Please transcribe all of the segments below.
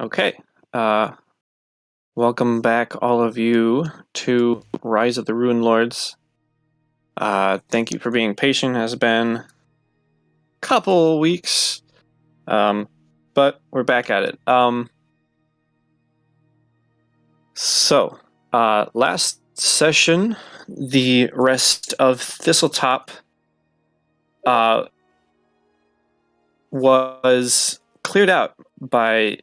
Okay. Welcome back, all of you, to Rise of the Runelords. Thank you for being patient. It has been a couple weeks, but we're back at it. Last session, the rest of Thistletop was cleared out by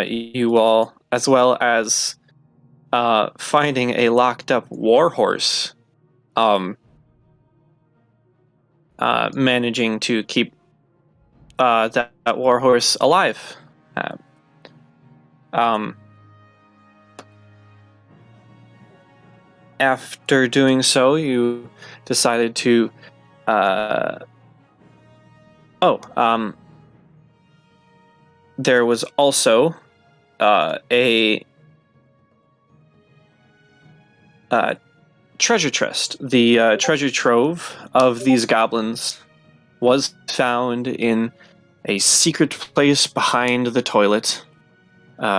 you all, as well as finding a locked up warhorse, managing to keep that warhorse alive. After doing so, you decided to there was also a treasure chest. The treasure trove of these goblins was found in a secret place behind the toilet,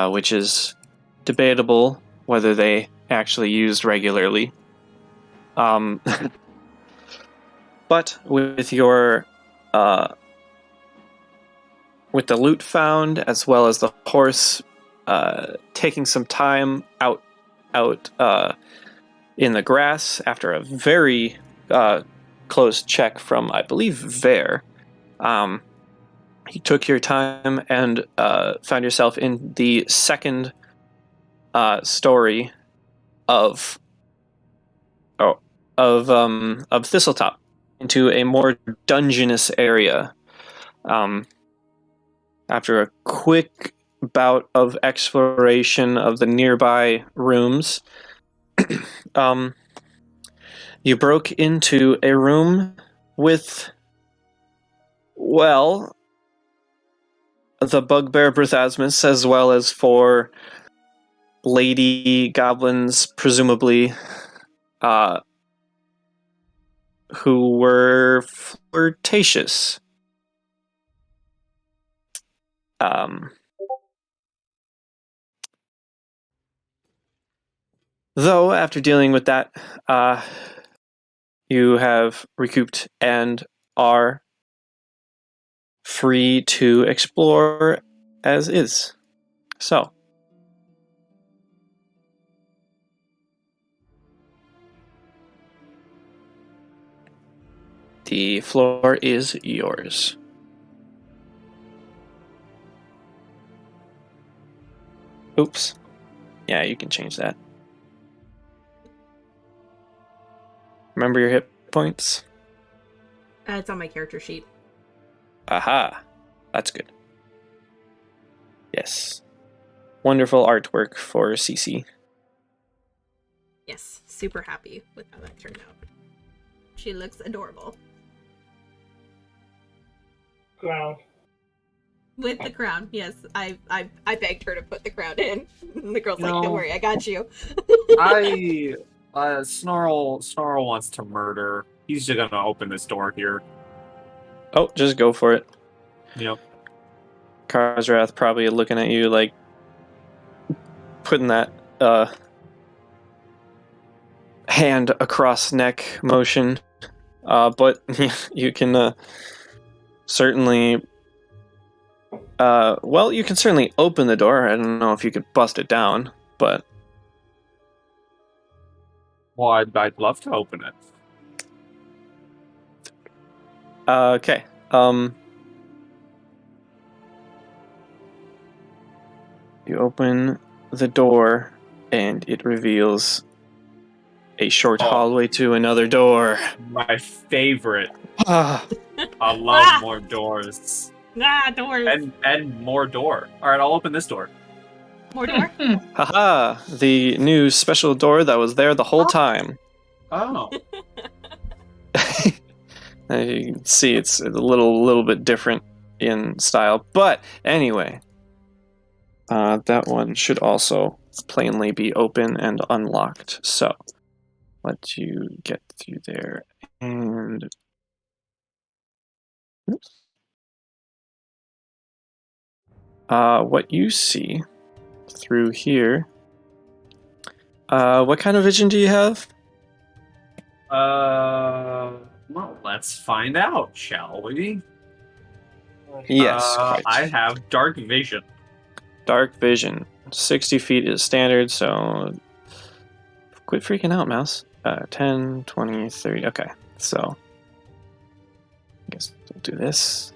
which is debatable whether they actually used regularly. But with your with the loot found, as well as the horse taking some time out in the grass after a very close check from, I believe, Vare, you took your time and found yourself in the second story of Thistletop, into a more dungeonous area. After a quick bout of exploration of the nearby rooms, you broke into a room with, well, the bugbear Brithasmus, as well as 4 lady goblins, presumably, who were flirtatious. Though, after dealing with that, you have recouped and are free to explore as is. So, the floor is yours. Oops. Yeah, you can change that. Remember your hit points? It's on my character sheet. Aha. That's good. Yes. Wonderful artwork for Cece. Yes, super happy with how that turned out. She looks adorable. Crown. With the crown, yes. I begged her to put the crown in. The girl's like, don't worry, I got you. Snarl wants to murder. He's just gonna open this door here. Oh, just go for it. Yep. Karsrath probably looking at you like putting that hand across neck motion. But you can certainly you can certainly open the door. I don't know if you could bust it down, but Well, I'd love to open it. okay. You open the door, and it reveals a short hallway to another door. My favorite. Ah. I love more doors. Doors. And more door. Alright, I'll open this door. More door? Haha, the new special door that was there the whole time. Oh. You can see it's a little bit different in style. But anyway, that one should also plainly be open and unlocked. So, let you get through there. And oops. What you see through here. What kind of vision do you have? Well, let's find out, shall we? Yes, quite. I have dark vision. Dark vision. 60 feet is standard, so quit freaking out, mouse. 10, 20, 30. Okay, so I guess we'll do this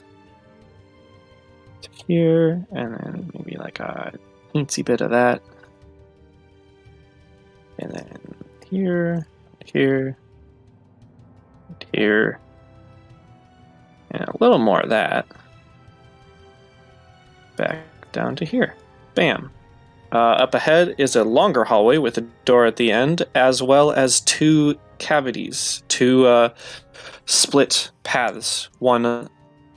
to here, and then maybe like a teensy bit of that. And then here, here, here, and a little more of that. Back down to here. Bam. Up ahead is a longer hallway with a door at the end, as well as two cavities, two split paths. One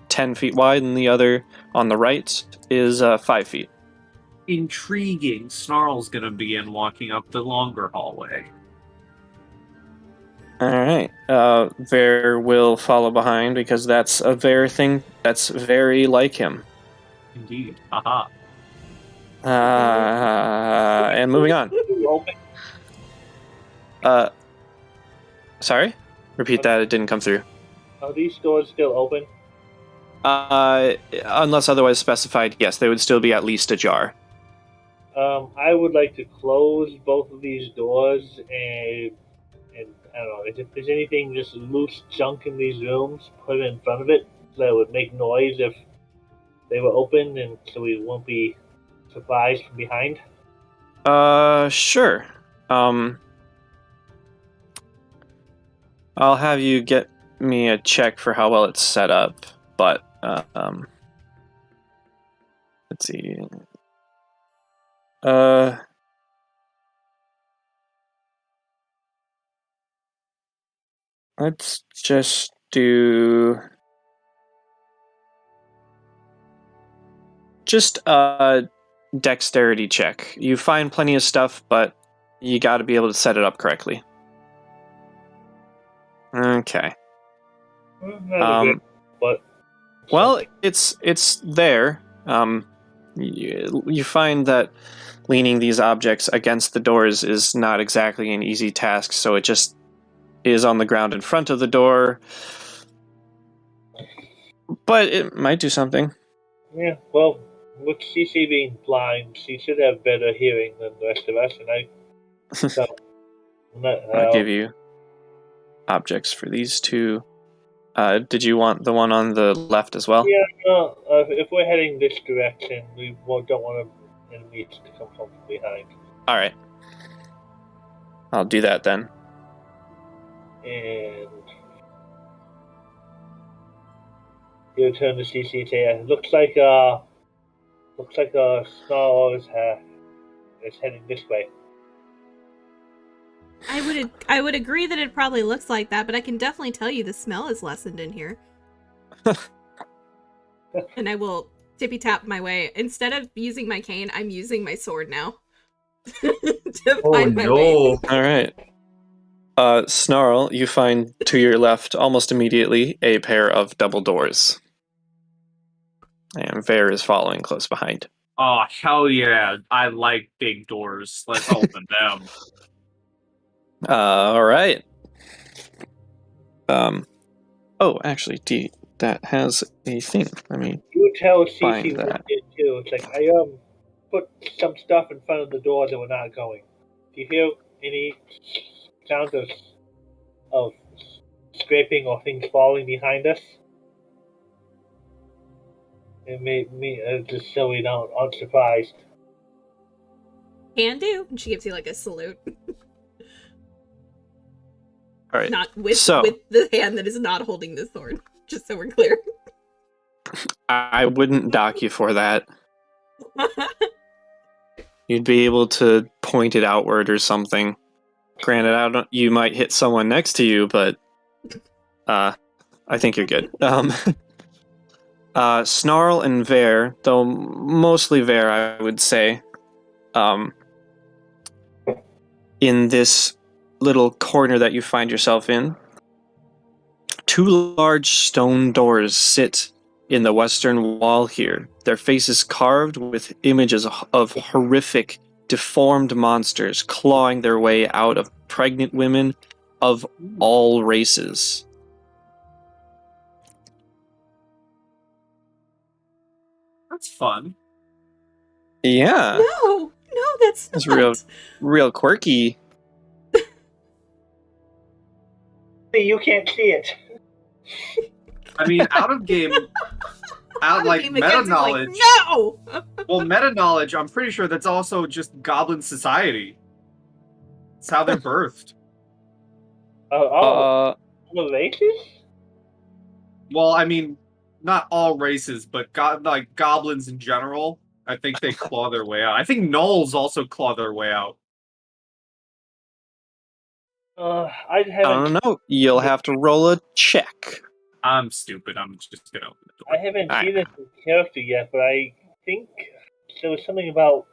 10 feet wide, and the other on the right is 5 feet. Intriguing. Snarl's gonna begin walking up the longer hallway. Alright. Vare will follow behind because that's a Vare thing that's very like him. Indeed. Haha. And moving on. Sorry? Repeat that, it didn't come through. Are these doors still open? Unless otherwise specified, yes, they would still be at least ajar. I would like to close both of these doors and I don't know, if there's anything just loose junk in these rooms, put it in front of it so that it would make noise if they were open, and so we won't be surprised from behind. Sure. I'll have you get me a check for how well it's set up, but, let's see. Let's just do a dexterity check. You find plenty of stuff, but you got to be able to set it up correctly. Okay. But Well, it's there. You find that leaning these objects against the doors is not exactly an easy task, so it just is on the ground in front of the door. But it might do something. yeah, well, with CC being blind, she should have better hearing than the rest of us, and I'll give you objects for these two. Did you want the one on the left as well? Yeah, if we're heading this direction, we don't want enemies to come from behind. Alright. I'll do that then. And you turn to CC and say, looks like Snarl is heading this way. I would agree that it probably looks like that, but I can definitely tell you the smell is lessened in here. And I will tippy tap my way. Instead of using my cane, I'm using my sword now. To find my way. Alright. Snarl, you find to your left, almost immediately, a pair of double doors. And Vare is following close behind. Oh, hell yeah. I like big doors. Let's open them. Alright. Oh, actually, that has a thing. Let me You tell CC find what that. it too. It's like, I put some stuff in front of the door that we're not going. Do you hear any sounds of scraping or things falling behind us? It made me just so we aren't surprised. Can do. And she gives you like a salute. Alright. Not with So- with the hand that is not holding the sword. Just so we're clear. I wouldn't dock you for that. You'd be able to point it outward or something. Granted, you might hit someone next to you, but I think you're good. Snarl and Vare, though mostly Vare, I would say, in this little corner that you find yourself in, two large stone doors sit in the western wall here. Their faces carved with images of horrific, deformed monsters clawing their way out of pregnant women of all races. That's fun. Yeah, No, that's it's not. real quirky. You can't see it. I mean, out of game, out like Game meta against it, like, knowledge. no. Well, meta knowledge. I'm pretty sure that's also just goblin society. It's how they're birthed. The races? Well, I mean, not all races, but like goblins in general. I think they claw their way out. I think gnolls also claw their way out. I I don't know. You'll have to roll a check. I'm stupid. I'm just gonna open the door. I haven't Alright. seen this character yet, but I think there was something about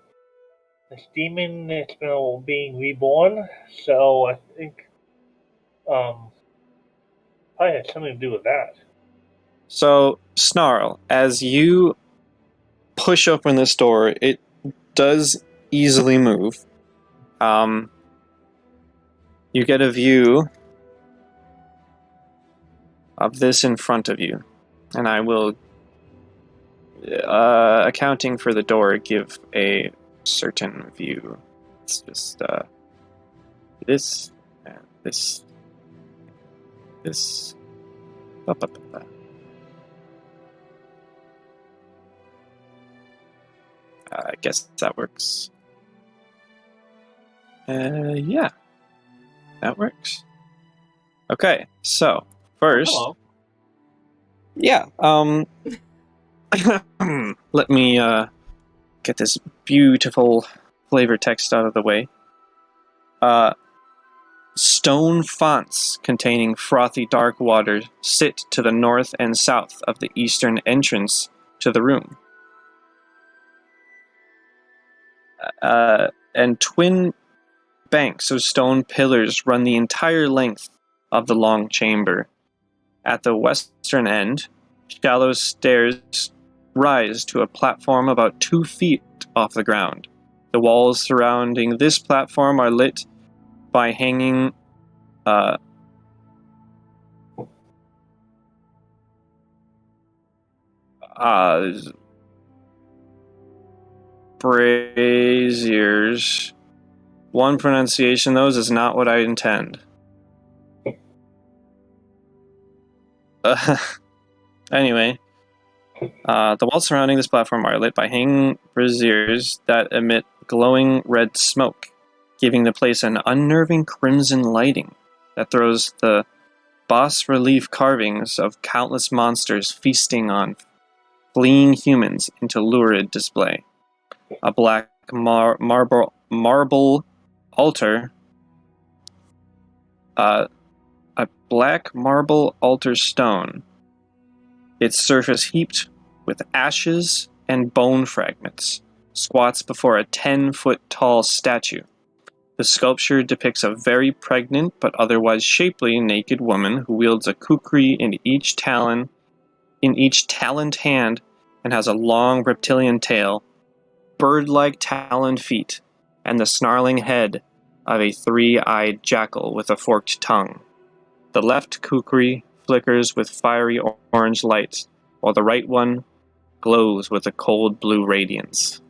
this demon that's been being reborn. So I think probably had something to do with that. So, Snarl, as you push open this door, it does easily move. You get a view of this in front of you, and I will, accounting for the door, give a certain view. It's just this and this. Ba, ba, ba, ba. I guess that works. Yeah, that works. Okay, so first, Hello. yeah, let me get this beautiful flavor text out of the way. Stone fonts containing frothy dark water sit to the north and south of the eastern entrance to the room. And twin banks of stone pillars run the entire length of the long chamber. At the western end, shallow stairs rise to a platform about 2 feet off the ground. The walls surrounding this platform are lit by hanging braziers. One pronunciation, those is not what I intend. Anyway, the walls surrounding this platform are lit by hanging braziers that emit glowing red smoke, giving the place an unnerving crimson lighting that throws the bas-relief carvings of countless monsters feasting on fleeing humans into lurid display. A black marble altar, a black marble altar stone, its surface heaped with ashes and bone fragments, squats before a 10-foot-tall statue. The sculpture depicts a very pregnant but otherwise shapely naked woman who wields a kukri in each taloned hand and has a long reptilian tail, bird-like taloned feet, and the snarling head of a 3-eyed jackal with a forked tongue. The left kukri flickers with fiery orange light, while the right one glows with a cold blue radiance.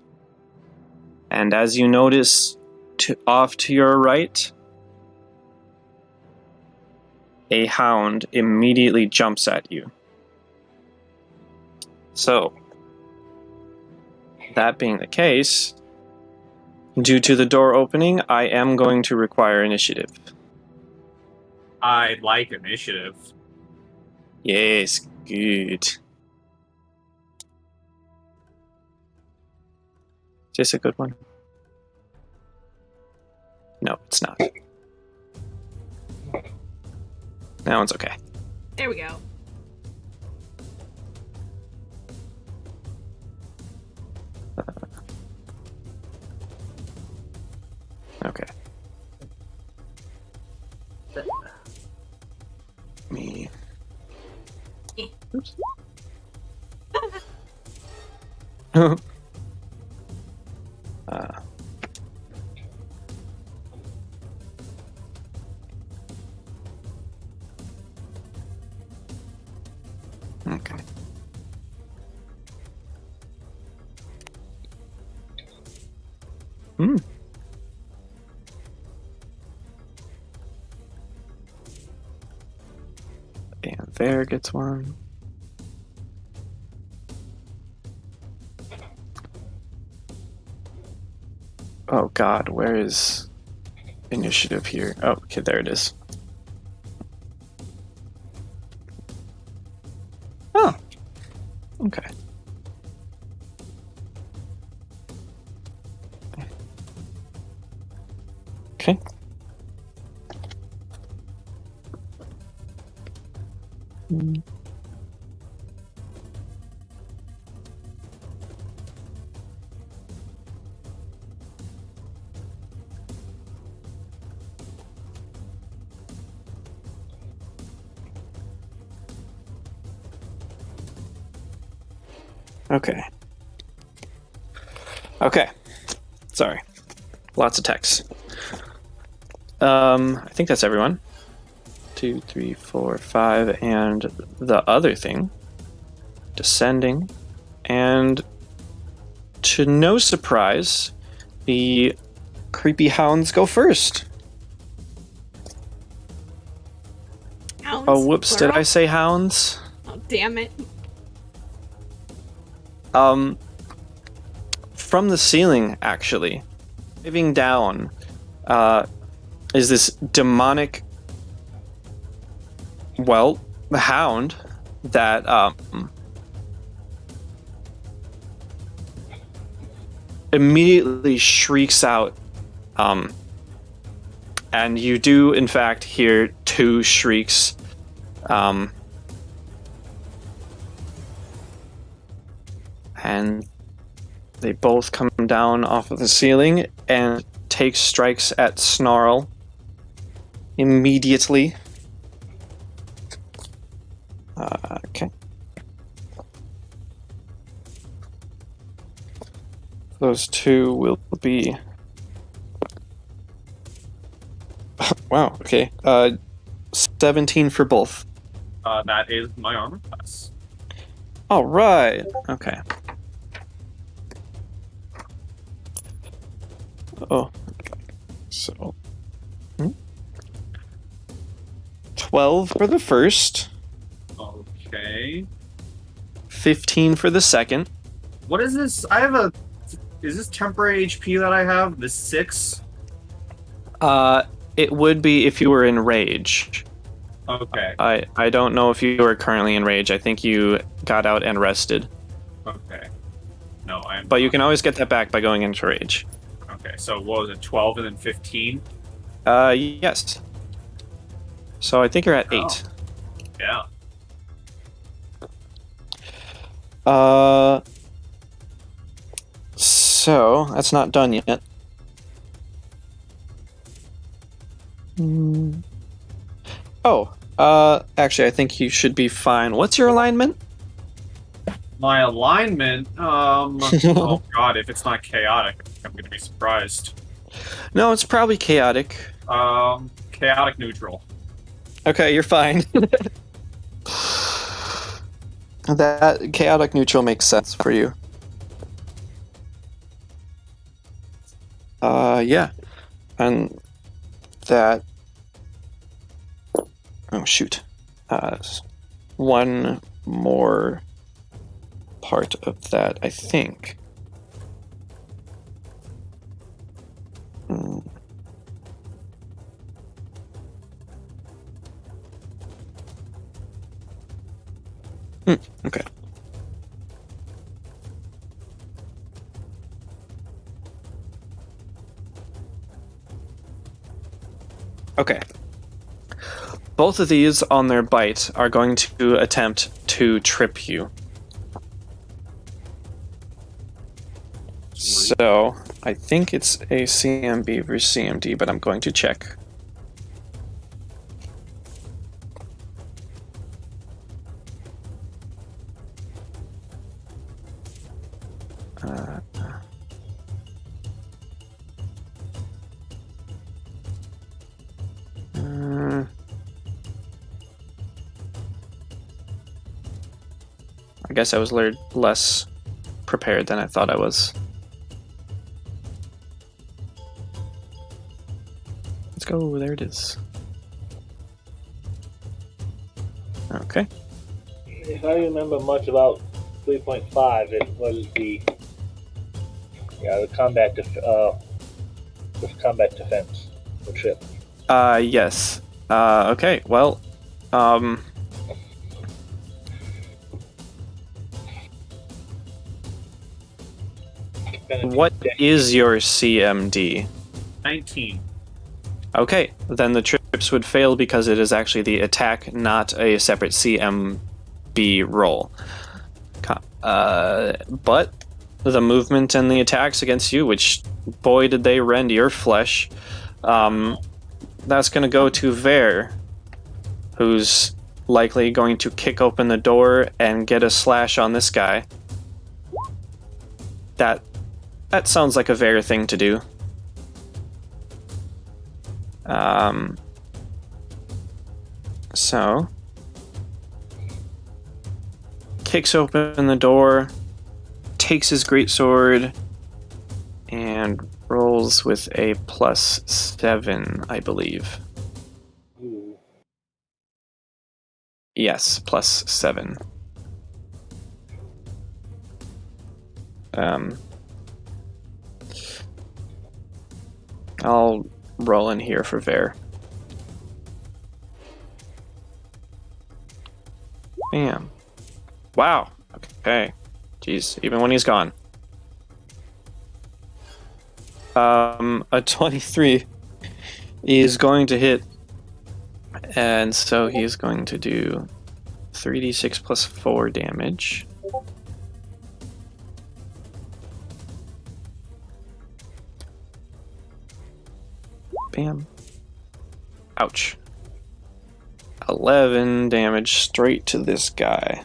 And as you notice, off to your right, a hound immediately jumps at you. So, that being the case, due to the door opening, I am going to require initiative. I like initiative. Yes, good. Is this a good one? No, it's not. That one's okay. There we go. Okay. Me. Eh. Oops. uh, okay. Hmm. And there gets one. Oh God, where is initiative here? Oh, okay, there it is. Oh, okay. Okay. Okay. Okay. Sorry. Lots of text. I think that's everyone. 2, 3, 4, 5, and the other thing. Descending. And to no surprise, the creepy hounds go first. Hounds, Oh, whoops, plural? did I say hounds? Oh, damn it. From the ceiling, actually, diving down, is this demonic, well, hound that immediately shrieks out, and you do in fact hear two shrieks. And they both come down off of the ceiling and take strikes at Snarl immediately. Okay. Those two will be... Wow, okay. 17 for both. That is my armor class. All right. Okay. Oh. So... 12 for the first. Okay. 15 for the second. What is this? I have a... Is this temporary HP that I have? The 6? It would be if you were in rage. Okay. I don't know if you are currently in rage. I think you got out and rested. Okay. No, I am. But you can always get that back by going into rage. Okay, so what was it? 12 and then 15? Yes. So I think you're at 8. Yeah. So that's not done yet. Oh, actually, I think you should be fine. What's your alignment? My alignment, oh god, if it's not chaotic, I'm gonna be surprised. No, it's probably chaotic. Chaotic neutral. Okay, you're fine. That chaotic neutral makes sense for you. Yeah. And that... Oh, shoot. One more part of that, I think. Okay. Okay. Both of these on their bite are going to attempt to trip you. So, I think it's a CMB versus CMD, but I'm going to check. Uh, uh, I guess I was less prepared than I thought I was. Let's go. There it is. Okay. If I remember much about 3.5, it was the combat defense, the trip. Yes. Okay. Well, what is your CMD? 19. Okay, then the trips would fail because it is actually the attack, not a separate CMB roll. But the movement and the attacks against you, which, boy, did they rend your flesh, that's going to go to Ver, who's likely going to kick open the door and get a slash on this guy. That sounds like a Ver thing to do. So kicks open the door, takes his greatsword, and rolls with a +7, I believe. Ooh. Yes, +7. I'll roll in here for Ver. Bam. Wow. Okay. Jeez, even when he's gone. A 23 is going to hit, and so he's going to do 3d6 plus 4 damage. Bam. Ouch. 11 damage straight to this guy.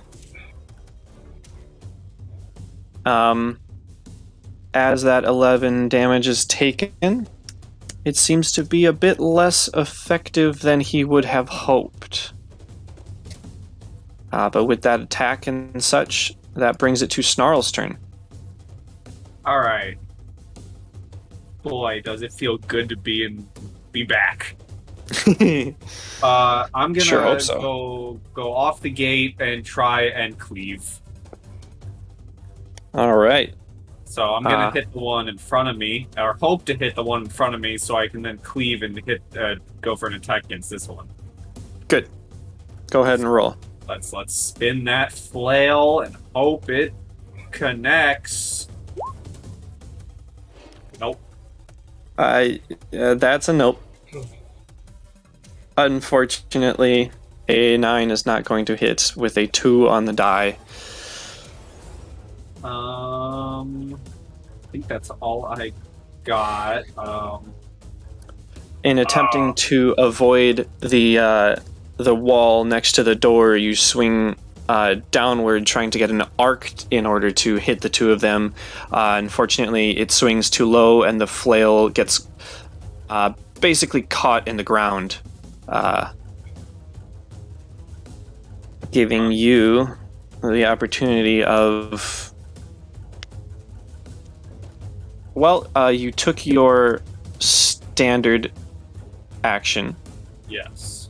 As that 11 damage is taken, it seems to be a bit less effective than he would have hoped. But with that attack and such, that brings it to Snarl's turn. Alright. Boy, does it feel good to be back. I'm gonna Sure hope so. go off the gate and try and cleave. All right. So I'm gonna hit the one in front of me, or hope to hit the one in front of me, so I can then cleave and go for an attack against this one. Good. Go ahead and roll. Let's spin that flail and hope it connects. Nope. That's a nope. Unfortunately, a 9 is not going to hit with a 2 on the die. I think that's all I got. In attempting to avoid the wall next to the door, you swing downward, trying to get an arc in order to hit the two of them. Unfortunately, it swings too low, and the flail gets basically caught in the ground, giving you the opportunity of... Well, you took your standard action. Yes.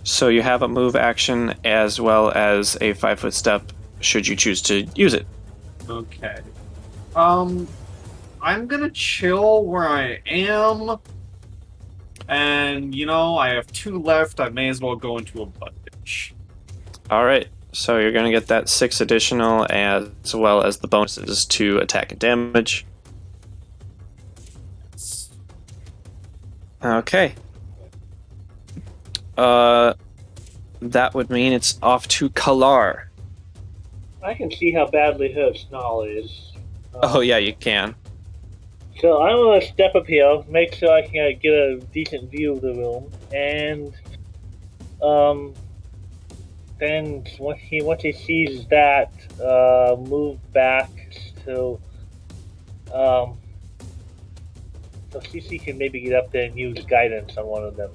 So you have a move action as well as a 5-foot step should you choose to use it. Okay. I'm gonna chill where I am. And, I have 2 left. I may as well go into a butt ditch. Alright, so you're going to get that 6 additional as well as the bonuses to attack and damage. Okay. That would mean it's off to Kalar. I can see how badly hurt Snarl is. Oh yeah, you can. So I'm gonna step up here, make sure I can get a decent view of the room, and then once he sees that, move back to So CC can maybe get up there and use guidance on one of them.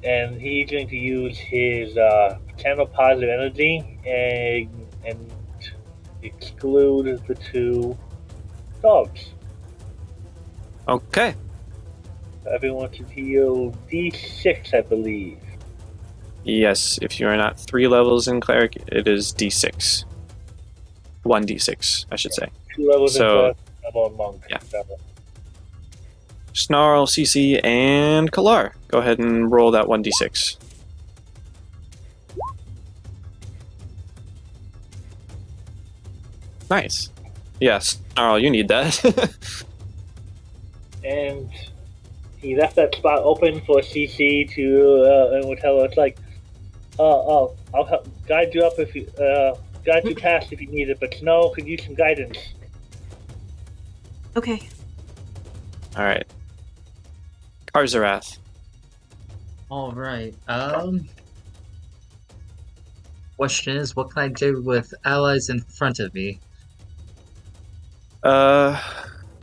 And he's going to use his channel positive energy and exclude the two dogs. Okay. Everyone should heal D6, I believe. Yes, if you are not 3 levels in cleric, it is d6. 1d6, I should say. 2 levels So, in cleric, level in monk. yeah. Level. Snarl, CC, and Kalar. Go ahead and roll that 1d6. Nice. Yes, Snarl, you need that. And he left that spot open for CC to, and would tell her, it's like, I'll help guide you up if you, guide you past if you need it, but Snow could use some guidance. Okay. Alright. Karzarath. All right. Question is, what can I do with allies in front of me?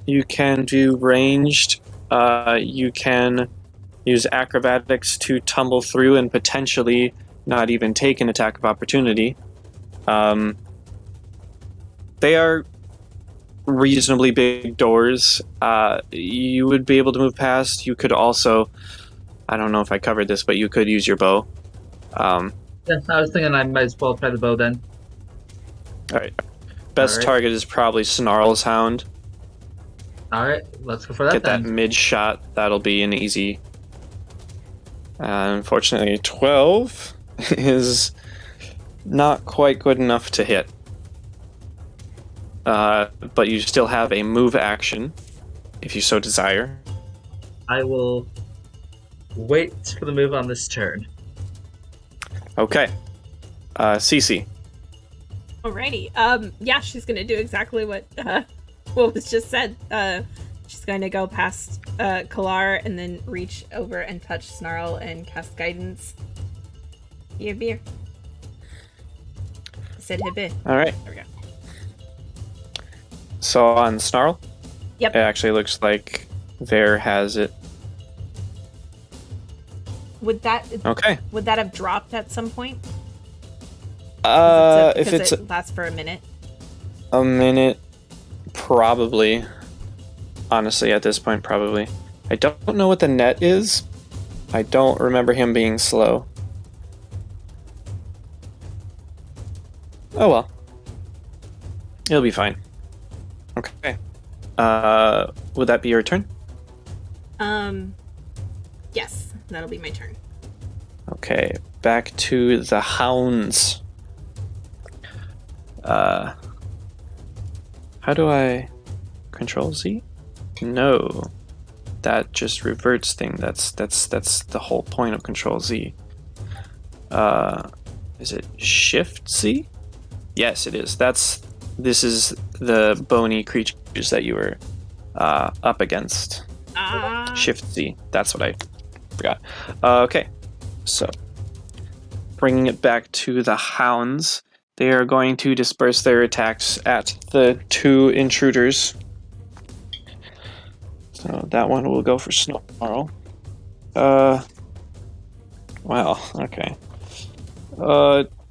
You can do ranged. You can use acrobatics to tumble through and potentially not even take an attack of opportunity. They are reasonably big doors. You would be able to move past. You could also, I don't know if I covered this, but you could use your bow. Yeah, I was thinking I might as well try the bow then. Alright. Best Alright. target is probably Snarl's Hound. Alright, let's go for that Get then. that mid shot. That'll be an easy. Unfortunately, 12 is not quite good enough to hit. But you still have a move action, if you so desire. I will wait for the move on this turn. Okay. Cece. Alrighty. Yeah, she's gonna do exactly what was just said. She's going to go past Kalar and then reach over and touch Snarl and cast guidance. Here, beer. I said hibby. Alright. There we go. So on Snarl, Yep. it actually looks like Vare has it. Would that Okay. have dropped at some point? If Because it's it lasts for a minute. a minute, probably. Honestly, at this point, probably. I don't know what the net is. I don't remember him being slow. Oh well. It'll be fine. Okay. Would that be your turn? Yes, that'll be my turn. Okay, back to the hounds. How do I control Z? No, that just reverts thing. That's the whole point of control Z. Is it Shift Z? Yes, it is. This is the bony creatures that you were up against. Shift Z. That's what I forgot. Okay, so bringing it back to the hounds, they are going to disperse their attacks at the 2 intruders. So that one will go for Snarl. Wow, okay.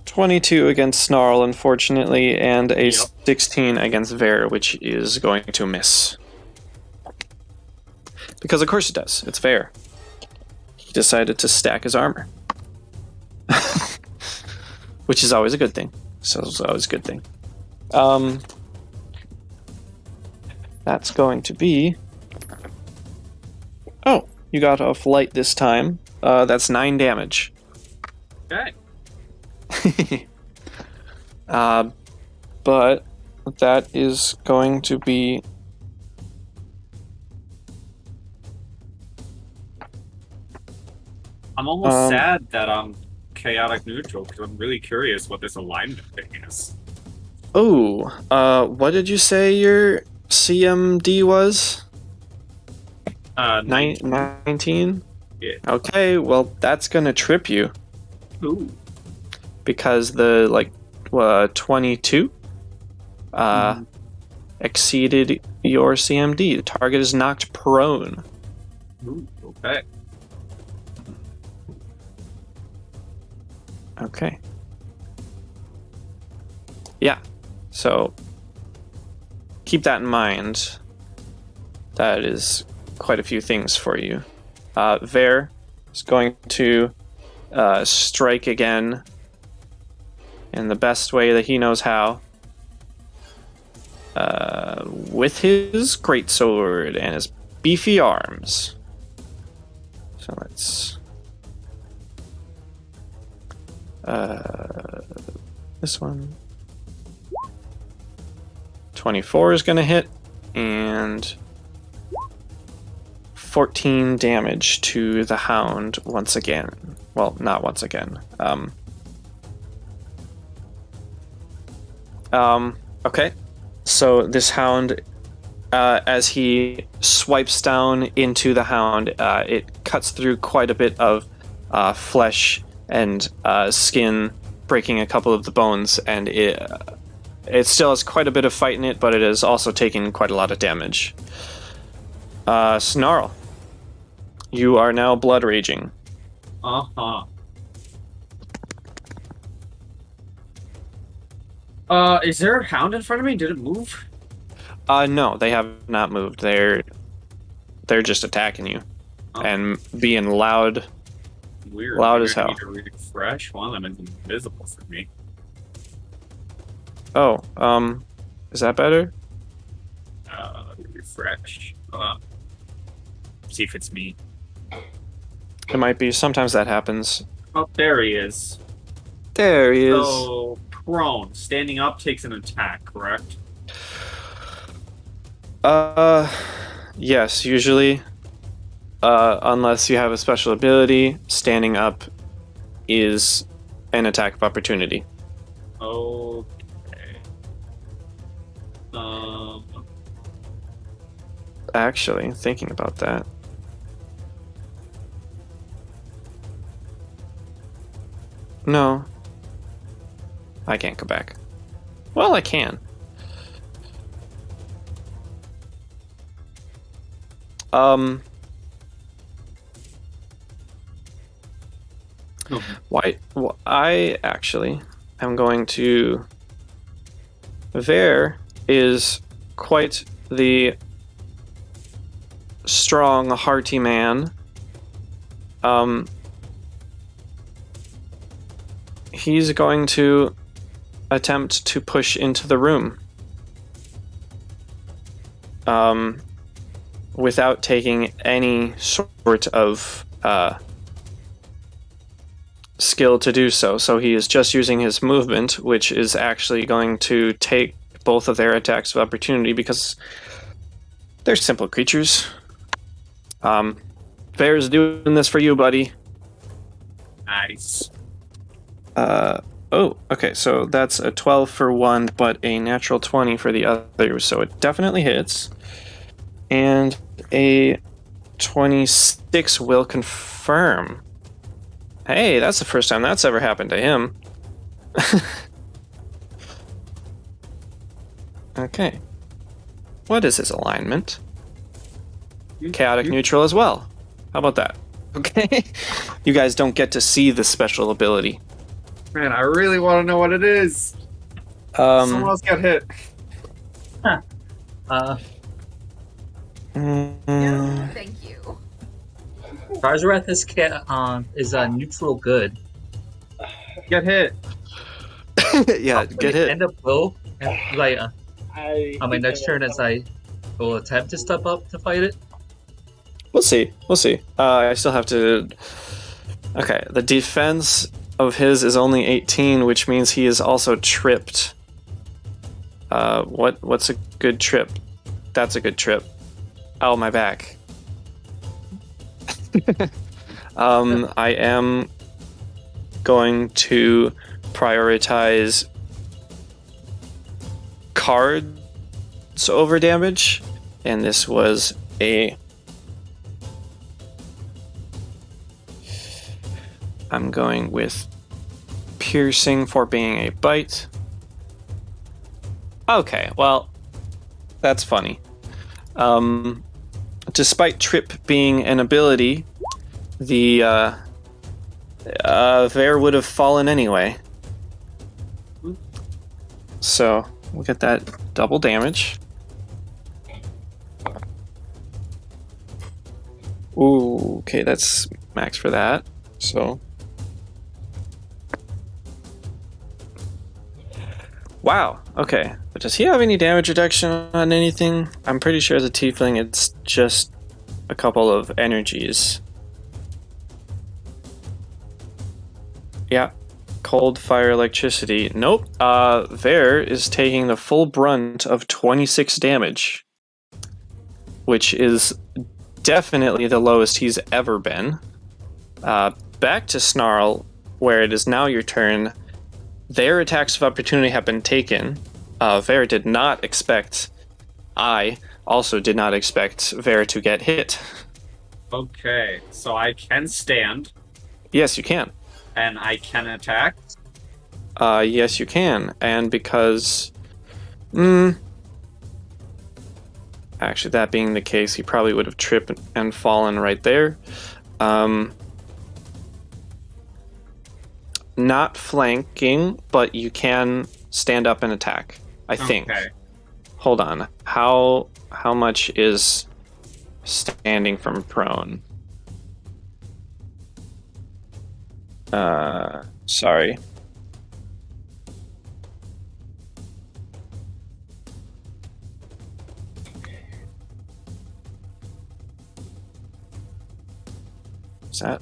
22 against Snarl, unfortunately, and a 16 against Vare, which is going to miss. Because of course it does. It's Vare. He decided to stack his armor. Which is always a good thing. So it's always a good thing. That's going to be... Oh, you got off light this time. That's 9 damage. Okay. But that is going to be... I'm almost sad that I'm chaotic neutral because I'm really curious what this alignment thing is. Oh, what did you say your CMD was? 19? Yeah. Okay, well, that's gonna trip you. Ooh. Because the, 22? exceeded your CMD. The target is knocked prone. Ooh, okay. Okay. Yeah. So keep that in mind. That is quite a few things for you. Ver is going to strike again in the best way that he knows how. With his greatsword and his beefy arms. So let's... this one. 24 is going to hit, and 14 damage to the hound once again. Well, not once again. Okay. So this hound, as he swipes down into the hound, it cuts through quite a bit of flesh and skin, breaking a couple of the bones, and it still has quite a bit of fight in it, but it has also taken quite a lot of damage. Snarl, you are now blood raging. Uh-huh. Is there a hound in front of me? Did it move? No, they have not moved. They're just attacking you and being loud. Weird. Loud as hell. Need to refresh. One of them is invisible for me. Oh, is that better? Refresh. See if it's me. It might be. Sometimes that happens. Oh, there he is. There he is. So, prone. Standing up takes an attack, correct? Yes, usually. Unless you have a special ability, standing up is an attack of opportunity. Okay. Actually, thinking about that. No. I can't go back. Well, I can. Why? Well, I actually am going to... Ver is quite the strong, hearty man. He's going to attempt to push into the room. Without taking any sort of skill to do so. So he is just using his movement, which is actually going to take both of their attacks of opportunity because they're simple creatures. Bear's doing this for you, buddy. Nice. Oh, okay, so that's a 12 for one, but a natural 20 for the other, so it definitely hits. And a 26 will confirm. Hey, that's the first time that's ever happened to him. Okay. What is his alignment? Chaotic neutral as well. How about that? Okay. You guys don't get to see the special ability. Man, I really want to know what it is. Someone else got hit. No, thank you. Barzareth is neutral good. Get hit. Yeah, get hit. End up low. Like, I my next turn as I will attempt to step up to fight it. We'll see. I still have to... Okay, the defense of his is only 18, which means he is also tripped. What's a good trip? That's a good trip. Oh, my back. I am going to prioritize cards over damage, and this was I'm going with piercing for being a bite. Okay, well, That's funny. Despite Trip being an ability, the Vare would have fallen anyway. So we'll get that double damage. Ooh, okay, that's max for that. So. Wow, okay. But does he have any damage reduction on anything? I'm pretty sure as a tiefling it's just a couple of energies. Yeah. Cold, fire, electricity. Nope. Vare is taking the full brunt of 26 damage. Which is definitely the lowest he's ever been. Back to Snarl, where it is now your turn. Their attacks of opportunity have been taken. Vare did not expect... I also did not expect Vare to get hit. Okay, so I can stand, Yes, you can. and I can attack. Yes, you can. And because... actually, that being the case, he probably would have tripped and fallen right there. Not flanking, but you can stand up and attack, I think. Okay. Hold on. How much is standing from prone? Sorry. Is that?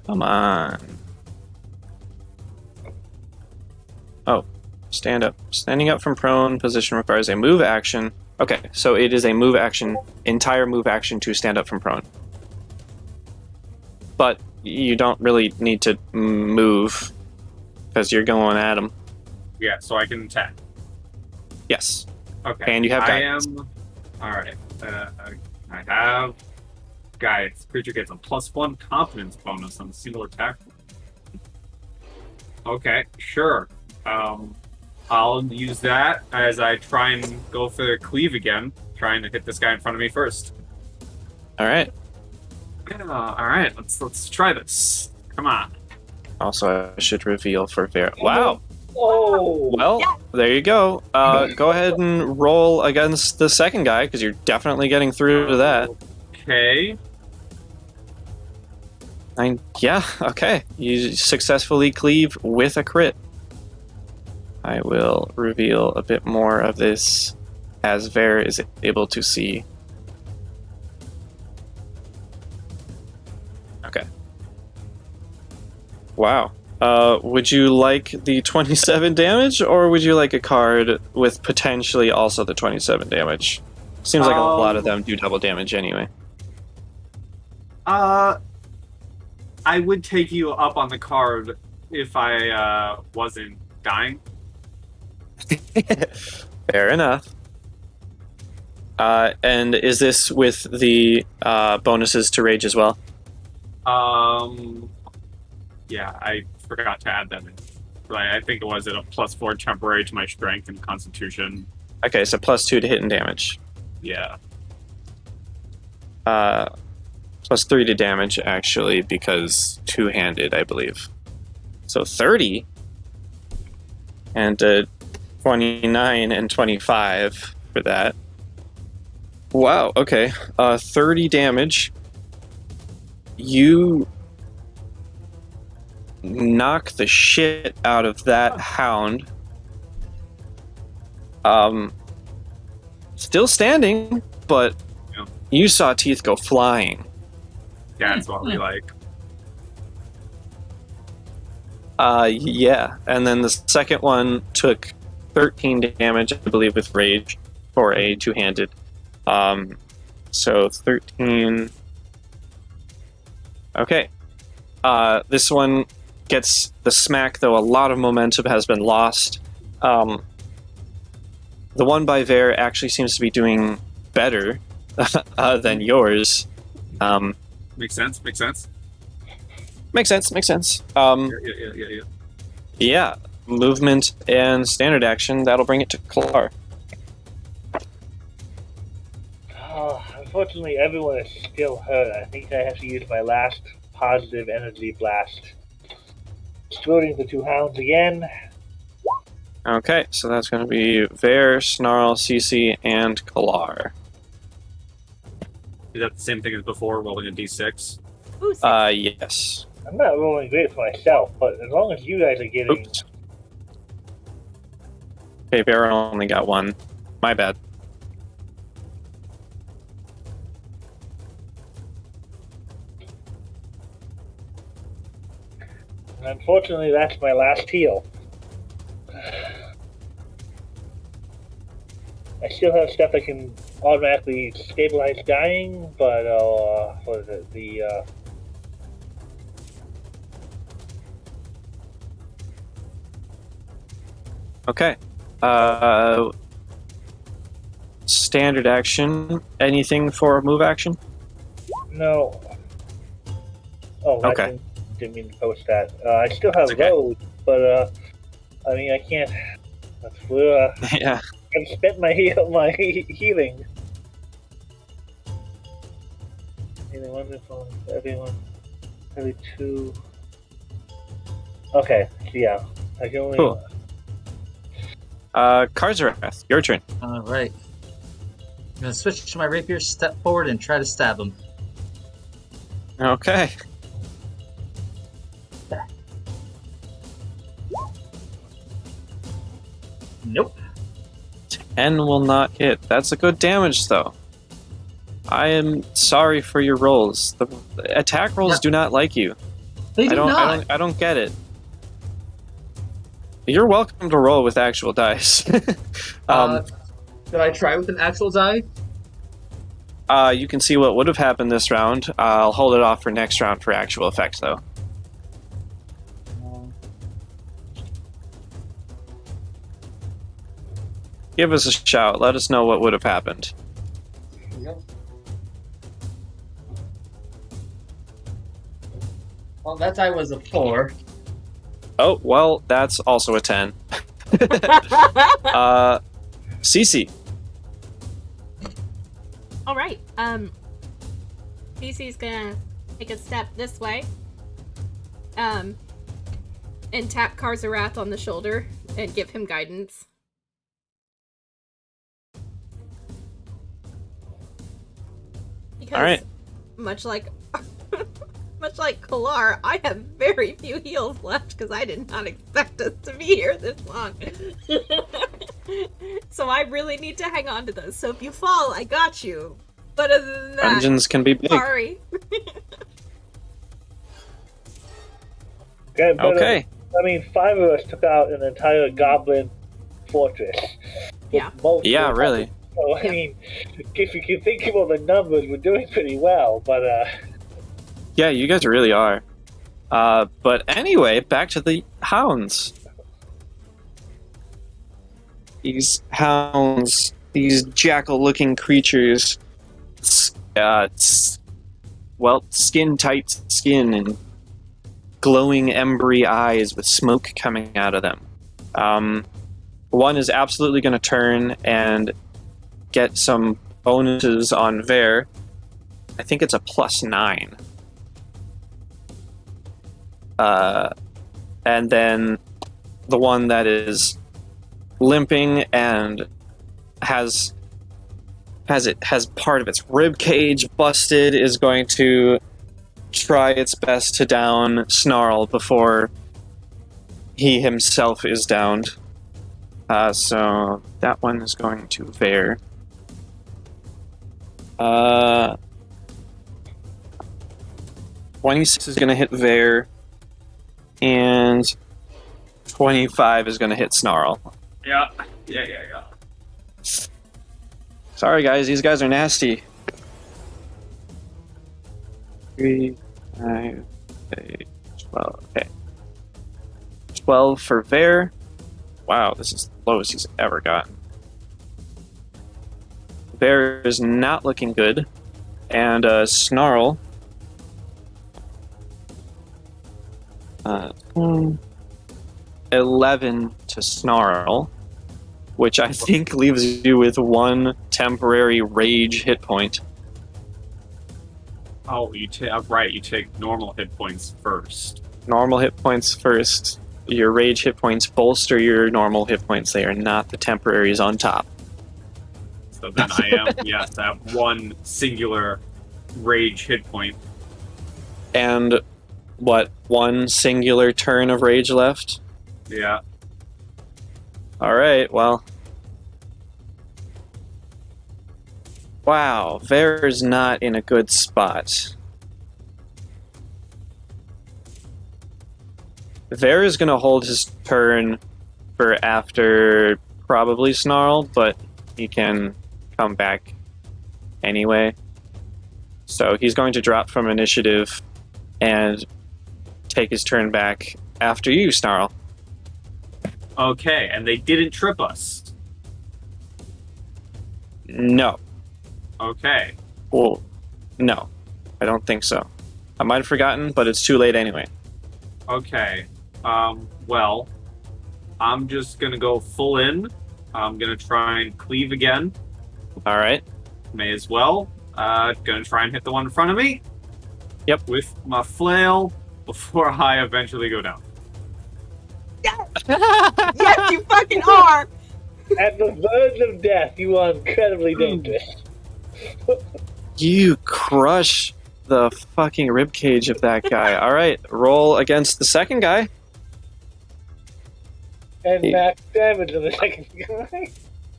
Come on. Oh, stand up. Standing up from prone position requires a move action. Okay, so it is a move action, entire move action to stand up from prone. But you don't really need to move because you're going at him. Yeah, so I can attack. Yes. Okay. And you have I guidance. am... Alright. I have... Guidance. Creature gets a +1 confidence bonus on a single attack. Okay, sure. I'll use that as I try and go for the cleave again, trying to hit this guy in front of me first. All right. Alright, let's try this. Come on. Also, I should reveal for Vera. Wow. Oh! Well, there you go. Go ahead and roll against the second guy because you're definitely getting through to that. Okay. Yeah, okay. You successfully cleave with a crit. I will reveal a bit more of this as Vare is able to see. Okay. Wow. Would you like the 27 damage, or would you like a card with potentially also the 27 damage? Seems like a lot of them do double damage anyway. I would take you up on the card if I wasn't dying. Fair enough. And is this with the bonuses to rage as well? Yeah, I forgot to add them in. I think it was at a +4 temporary to my strength and constitution. Okay, so +2 to hit and damage. Yeah. +3 to damage, actually, because two-handed, I believe. So 30 and 29 and 25 for that. Wow, okay. 30 damage. You knock the shit out of that hound. Still standing, but Yeah. you saw teeth go flying. Yeah, that's what we like. Yeah. And then the second one took 13 damage, I believe, with rage for a two-handed. So 13. Okay. This one gets the smack, though a lot of momentum has been lost. The one by Vare actually seems to be doing better than yours. Makes sense. Makes sense. Yeah. Yeah, movement and standard action. That'll bring it to Kalar. Oh, unfortunately, everyone is still hurt. I think I have to use my last positive energy blast. Exploding the two hounds again. Okay, so that's going to be Vare, Snarl, Cece, and Kalar. Is that the same thing as before, rolling a d6? Ooh, six. Yes. I'm not rolling great for myself, but as long as you guys are getting... Oops. Okay, Vare only got one. My bad. Unfortunately, that's my last heal. I still have stuff that can automatically stabilize dying, but for the Okay. Standard action. Anything for move action? no. Oh, I Okay. didn't mean to post that. I still have It's okay. those, but I mean, I can't. Yeah. I've spent my healing. Wonderful. Everyone. Every two. Okay. Yeah. I can only. Cool. Karzarath, your turn. All right. I'm gonna switch to my rapier, step forward, and try to stab him. Okay. Nope. 10 will not hit. That's a good damage, though. I am sorry for your rolls. The attack rolls Yep. do not like you. They do not. I don't get it. You're welcome to roll with actual dice. Did I try with an actual die? You can see what would have happened this round. I'll hold it off for next round for actual effect, though. Give us a shout. Let us know what would have happened. Yep. Well, that die was a 4. Oh, well, that's also a 10. Cece. All right. CC's gonna take a step this way. And tap Karzarath on the shoulder and give him guidance. Because All right. much like Kalar, I have very few heals left because I did not expect us to be here this long. So I really need to hang on to those. So if you fall, I got you. But other than that, Dungeons can be big. sorry. Okay. But, Okay. I mean, 5 of us took out an entire goblin fortress. with Yeah. multiple Yeah, really. goblins. So, I Yeah. mean, if you can think about the numbers, we're doing pretty well, but, Yeah, you guys really are. But anyway, back to the hounds. These hounds, these jackal-looking creatures, skin-tight skin and glowing embery eyes with smoke coming out of them. One is absolutely going to turn and get some bonuses on Vare. I think it's a +9. And then the one that is limping and has part of its rib cage busted is going to try its best to down Snarl before he himself is downed. So that one is going to Vare. 26 is going to hit Vare, and 25 is going to hit Snarl. Yeah. Sorry, guys, these guys are nasty. 3, 5, 8, 12. Okay. 12 for Vare. Wow, this is the lowest he's ever gotten. Vare is not looking good. And Snarl. 10, 11 to Snarl, which I think leaves you with 1 temporary rage hit point. Oh, you take right. You take normal hit points first. Normal hit points first. Your rage hit points bolster your normal hit points. They are not the temporaries on top. So then I am yes, I have 1 singular rage hit point. And what, 1 singular turn of rage left? Yeah. Alright, well. Wow, Ver's not in a good spot. Ver is going to hold his turn for after probably Snarl, but he can come back anyway. So he's going to drop from initiative and take his turn back after you, Snarl. Okay, and they didn't trip us. No. Okay. Well, no. I don't think so. I might have forgotten, but it's too late anyway. Okay. Well, I'm just gonna go full in. I'm gonna try and cleave again. Alright. May as well. Gonna try and hit the one in front of me. Yep. With my flail before I eventually go down. Yes, you fucking are! At the verge of death, you are incredibly dangerous. You crush the fucking ribcage of that guy. Alright, roll against the second guy. And max damage on the second guy.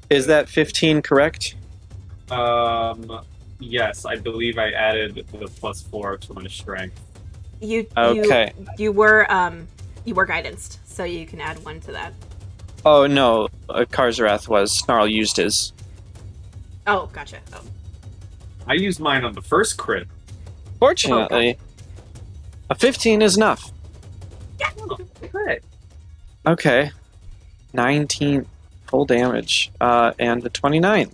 Is that 15 correct? Yes, I believe I added the +4 to my strength. Okay. You were guidanced, so you can add 1 to that. Oh no, Karzarath was. Snarl used his. Oh, gotcha. Oh. I used mine on the first crit. Fortunately, a 15 is enough. Okay. Okay. 19 full damage. And the 29.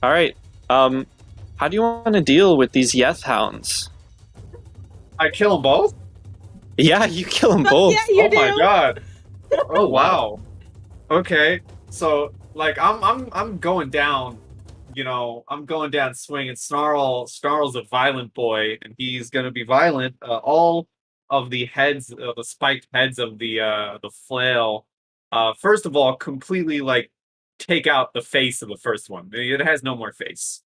Alright. How do you want to deal with these Yeth hounds? I kill them both? Yeah, you kill them both. Yeah, you Oh do. my god. Oh wow. Okay. So like I'm going down, you know, I'm going down swinging. Snarl's a violent boy, and he's gonna be violent. All of the heads, the spiked heads of the flail, first of all, completely like take out the face of the first one. It has no more face.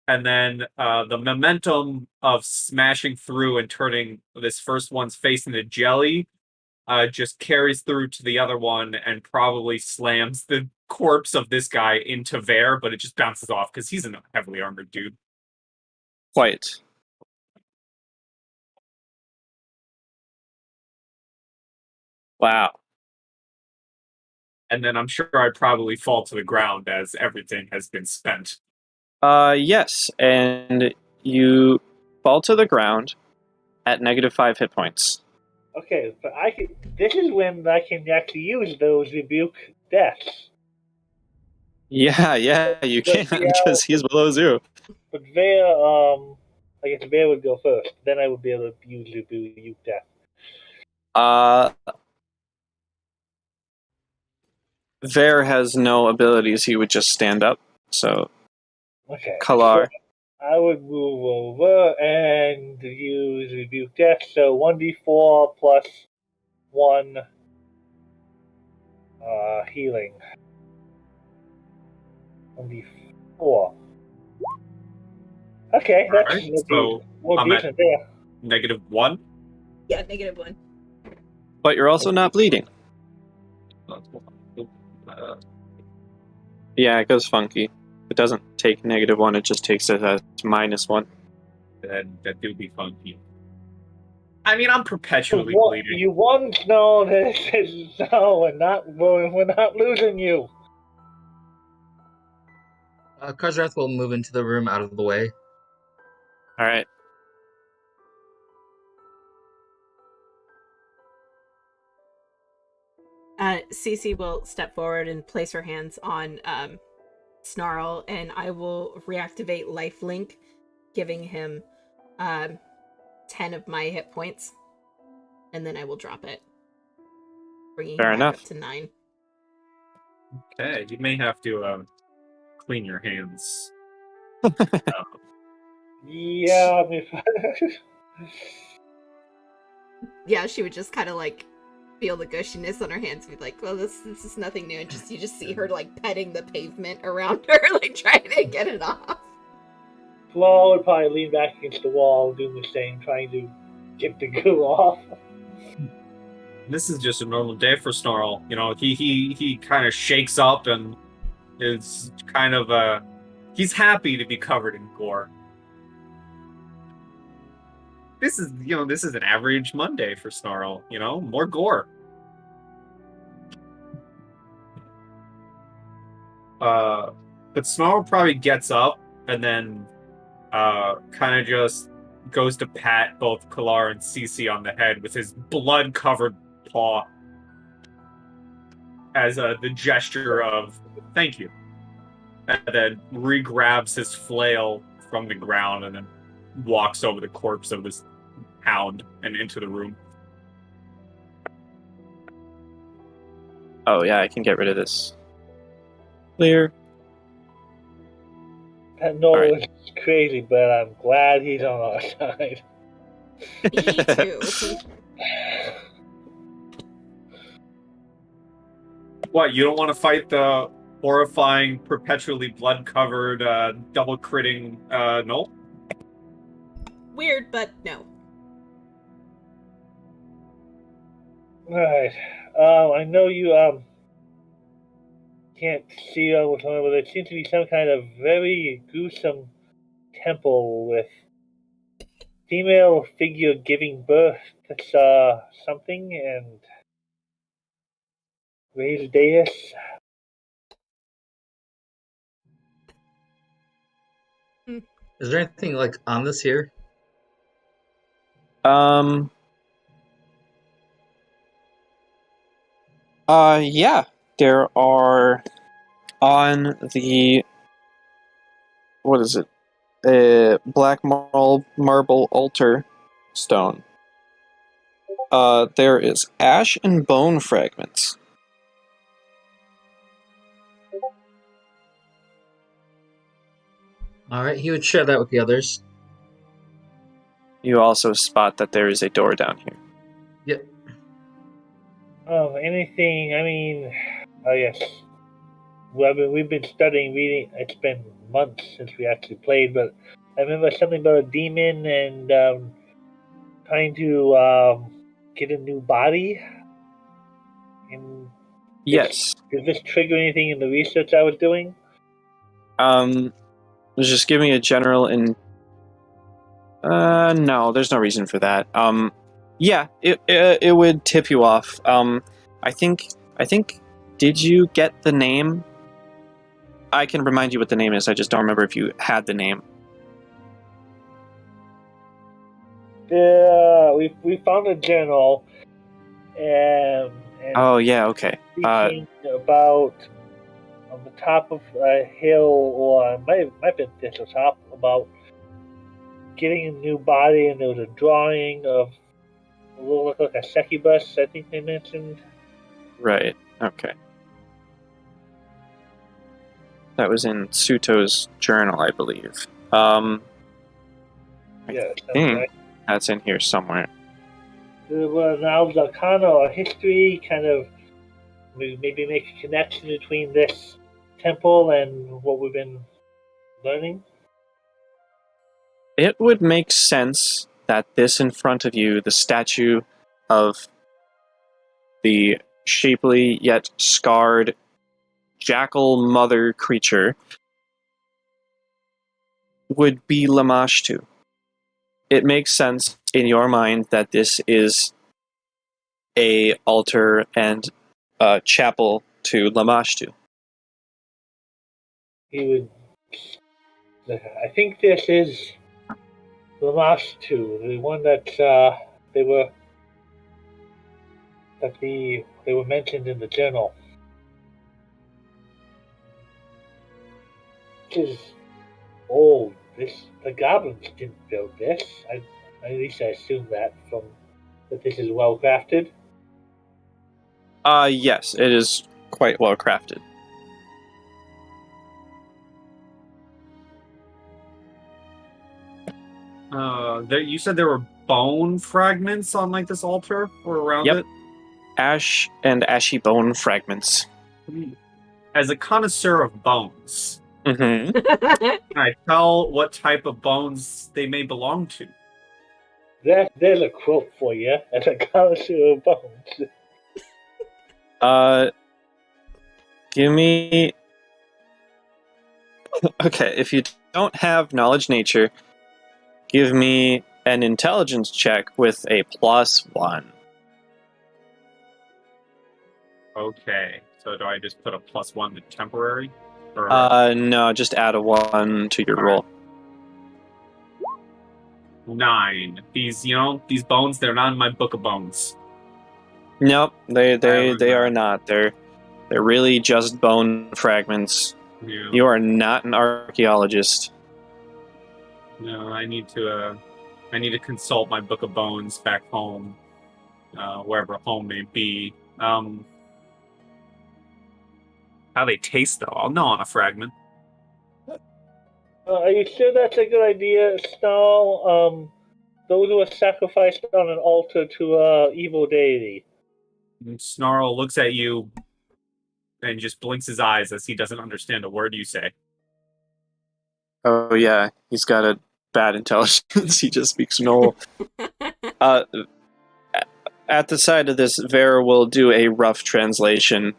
And then the momentum of smashing through and turning this first one's face into jelly just carries through to the other one and probably slams the corpse of this guy into Ver, but it just bounces off because he's a heavily armored dude. Quite. Wow. And then I'm sure I probably fall to the ground as everything has been spent. Yes, and you fall to the ground at -5 hit points. Okay, but this is when I can actually use those rebuke deaths. Yeah, you can, because he's below 0. But Vea, I guess Vea would go first. Then I would be able to use rebuke death. Ver has no abilities, he would just stand up, so... Okay. Kalar. So I would move over and use rebuke death, so 1d4 plus 1 healing. 1d4. Okay, that's Alright, so more I'm decent there. -1. Yeah, -1. But you're also not bleeding. Yeah, it goes funky. It doesn't take -1, it just takes it as -1. That do be funky. I mean, I'm perpetually bleeding. You once know this is no, we're not losing you. Karzarath will move into the room out of the way. Alright. Cece will step forward and place her hands on Snarl, and I will reactivate Lifelink, giving him 10 of my hit points, and then I will drop it. bringing Fair him back enough. up to 9. Okay, you may have to clean your hands. Yeah, I mean, Yeah, she would just kind of like feel the gushiness on her hands and be like, well, this is nothing new. And you just see her like petting the pavement around her, like trying to get it off. Flaw would probably lean back against the wall, doing the same, trying to get the goo off. This is just a normal day for Snarl. You know, he kind of shakes up and is kind of he's happy to be covered in gore. This is an average Monday for Snarl. You know, more gore. But Snarl probably gets up and then kind of just goes to pat both Kalar and Cece on the head with his blood-covered paw as the gesture of thank you. And then re-grabs his flail from the ground and then walks over the corpse of this hound and into the room. Oh yeah, I can get rid of this. Clear. That Noel Alright. is crazy, but I'm glad he's on our side. Me too. What, you don't want to fight the horrifying, perpetually blood-covered, double-critting Noel? Weird, but no. Alright. I know you can't see what's going on, but there seems to be some kind of very gruesome temple with female figure giving birth to something and raised dais. Is there anything like on this here? Yeah, there are on the what is it? Black marble altar stone. There is ash and bone fragments. Alright, he would share that with the others. You also spot that there is a door down here. Yep. Anything, I mean, oh yes. Well, we've been studying, reading, it's been months since we actually played, but I remember something about a demon and trying to get a new body. And Yes. did this trigger anything in the research I was doing? Just give me a general and no, there's no reason for that. Yeah, it would tip you off. I think did you get the name? I can remind you what the name is. I just don't remember if you had the name. Yeah, we found a journal and Oh yeah, okay. speaking about on the top of a hill, or it might have been this or top, about getting a new body, and there was a drawing of a little look like a succubus, I think they mentioned. Right. Okay. That was in Suto's journal, I believe. I Yeah, that's think right. that's in here somewhere. There was an Al's Arcana or history, kind of maybe make a connection between this temple and what we've been learning. It would make sense that this in front of you, the statue of the shapely yet scarred jackal mother creature, would be Lamashtu. It makes sense in your mind that this is a altar and a chapel to Lamashtu. He would. I think this is the last two, the one that they were mentioned in the journal. This is old. The goblins didn't build this. At least I assume that this is well crafted. Yes, it is quite well crafted. You said there were bone fragments on like this altar or around Yep. it? Ash and ashy bone fragments. As a connoisseur of bones, Mm-hmm. can I tell what type of bones they may belong to? There's a quote for you as a connoisseur of bones. Give me. Okay, if you don't have knowledge nature, give me an intelligence check with a +1. Okay, so do I just put a +1 to temporary? Or No, just add a 1 to your roll. 9. These bones, they're not in my book of bones. Nope, they Island, are not. They're really just bone fragments. Yeah. You are not an archaeologist. No, I need to consult my book of bones back home, wherever home may be. How they taste, though, I'll know on a fragment. Are you sure that's a good idea, Snarl? Those were sacrificed on an altar to evil deity. And Snarl looks at you and just blinks his eyes as he doesn't understand a word you say. Oh yeah, he's got a bad intelligence. He just speaks Knoll. At the side of this, Vera will do a rough translation.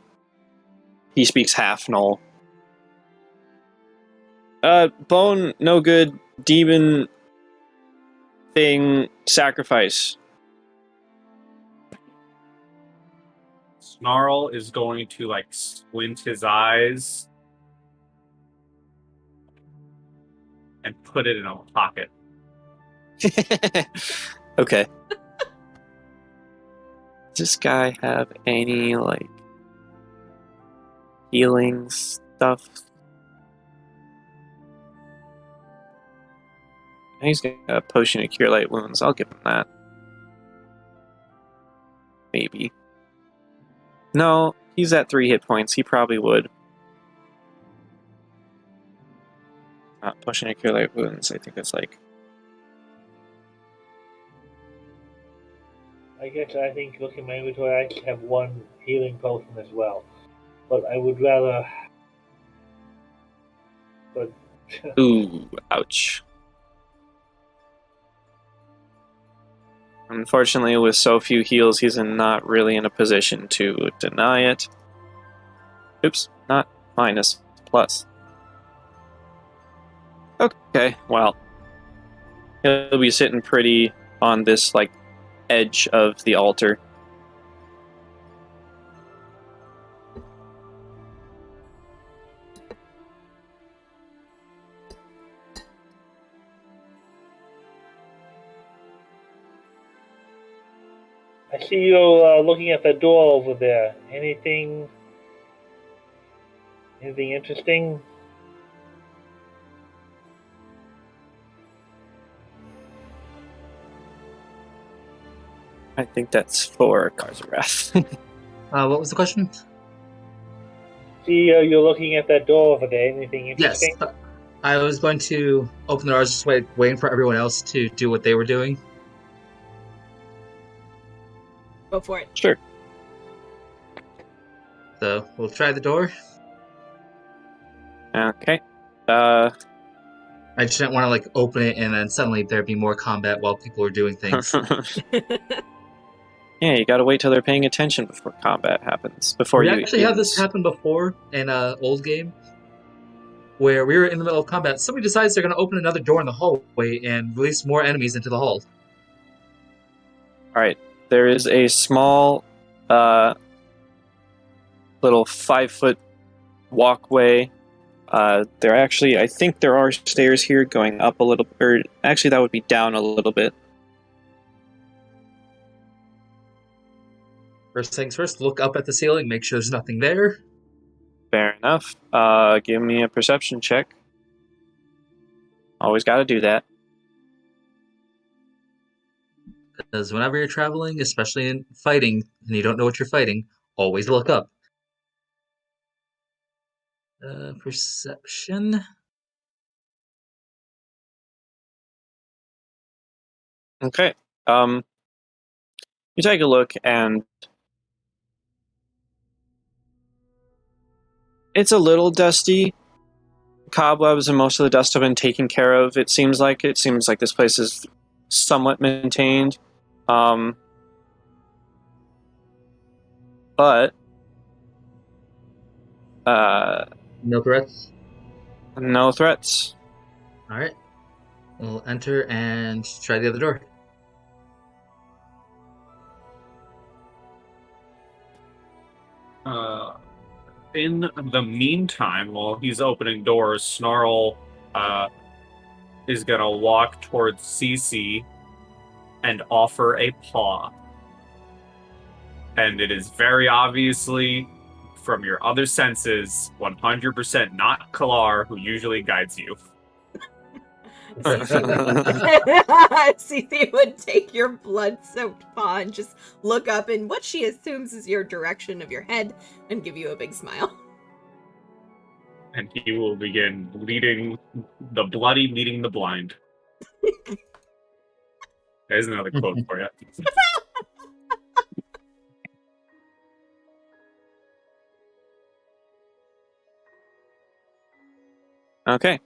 He speaks half Knoll. Bone, no good. Demon thing, sacrifice. Snarl is going to, squint his eyes and put it in a pocket. Okay. Does this guy have any, healing stuff? He's got a potion to cure light wounds. I'll give him that. Maybe. No, he's at 3 hit points. He probably would. Not potion to cure light wounds. I think it's I think looking at my inventory, I actually have one healing potion as well. But I would rather. But. Ooh, ouch. Unfortunately, with so few heals, he's not really in a position to deny it. Oops, not minus, plus. Okay, well. He'll be sitting pretty on this, edge of the altar. I see you looking at the door over there. Anything interesting? I think that's for Karzarath. What was the question? See you're looking at that door over there. Anything Yes. interesting? I was going to open the doors, just waiting for everyone else to do what they were doing. Go for it. Sure. So we'll try the door. Okay. I just didn't want to open it and then suddenly there'd be more combat while people are doing things. Yeah, you gotta wait till they're paying attention before combat happens. Before We you actually had this use- happen before in an old game, where we were in the middle of combat. Somebody decides they're going to open another door in the hallway and release more enemies into the hall. Alright, there is a small, little 5-foot walkway. I think there are stairs here going up a little, or actually that would be down a little bit. First things first, look up at the ceiling, make sure there's nothing there. Fair enough. Give me a perception check. Always gotta do that. Because whenever you're traveling, especially in fighting, and you don't know what you're fighting, always look up. Perception. Okay. You take a look, and it's a little dusty. Cobwebs and most of the dust have been taken care of. It seems like this place is somewhat maintained. But No threats. no threats. All right. We'll enter and try the other door. In the meantime, while he's opening doors, Snarl is gonna walk towards Cece and offer a paw. And it is very obviously, from your other senses, 100% not Kalar, who usually guides you. Cece would take your blood-soaked paw and just look up in what she assumes is your direction of your head and give you a big smile. And he will begin leading the bloody, leading the blind. There's another quote for you. Okay.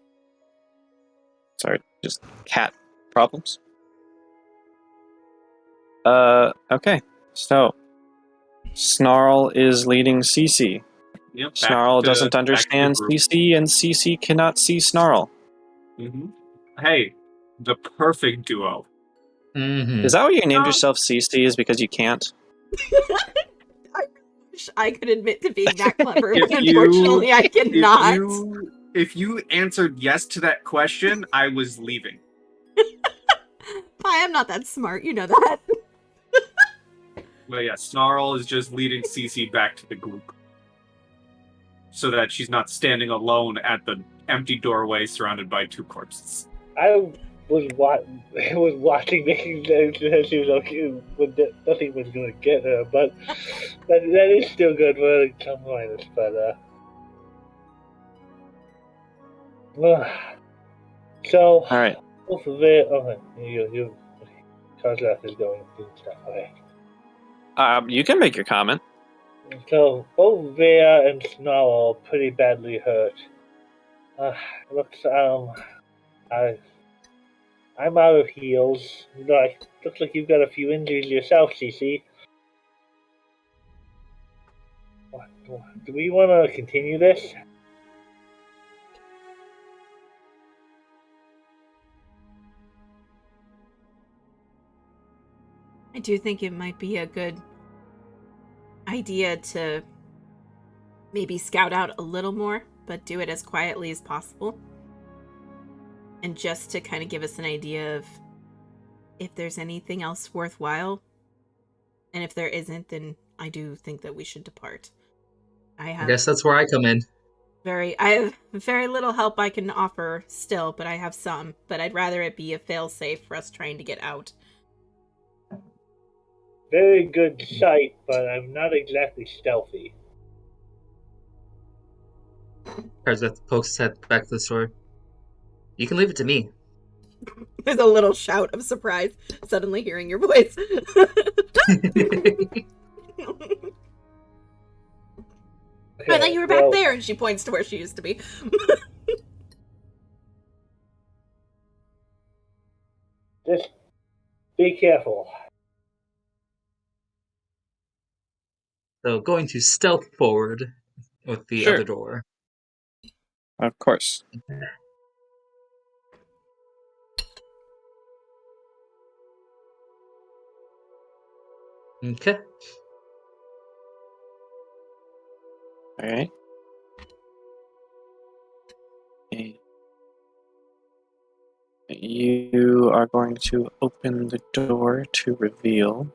Sorry, just cat problems. Okay. So, Snarl is leading Cece. Yep, Snarl doesn't understand group. Cece, and Cece cannot see Snarl. Mm-hmm. Hey, the perfect duo. Mm-hmm. Is that why you named yourself Cece? Is because you can't? I wish I could admit to being that clever, If but you- unfortunately I cannot. If you answered yes to that question, I was leaving. I am not that smart, you know that. But yeah, Snarl is just leading Cece back to the group. So that she's not standing alone at the empty doorway surrounded by two corpses. I was watching, making sure she was okay. Nothing was going to get her, but that is still good for some minus. But so All right. both of it. Okay, you. Kozleth is going to do stuff. Okay. You can make your comment. So both Vea and Snarl are pretty badly hurt. Looks I'm out of heals. Looks like you've got a few injuries yourself, Cece. Do we want to continue this? I do think it might be a good idea to maybe scout out a little more, but do it as quietly as possible. And just to kind of give us an idea of if there's anything else worthwhile. And if there isn't, then I do think that we should depart. I guess that's where I come in. I have very little help I can offer still, but I have some. But I'd rather it be a fail-safe for us trying to get out. Very good sight, but I'm not exactly stealthy. Karzeth pokes his head back to the store. You can leave it to me. There's a little shout of surprise, suddenly hearing your voice. Okay, I thought you were back there, and she points to where she used to be. Just be careful. So going to stealth forward with the Sure. other door. Of course. Okay. All right. Okay. You are going to open the door to reveal.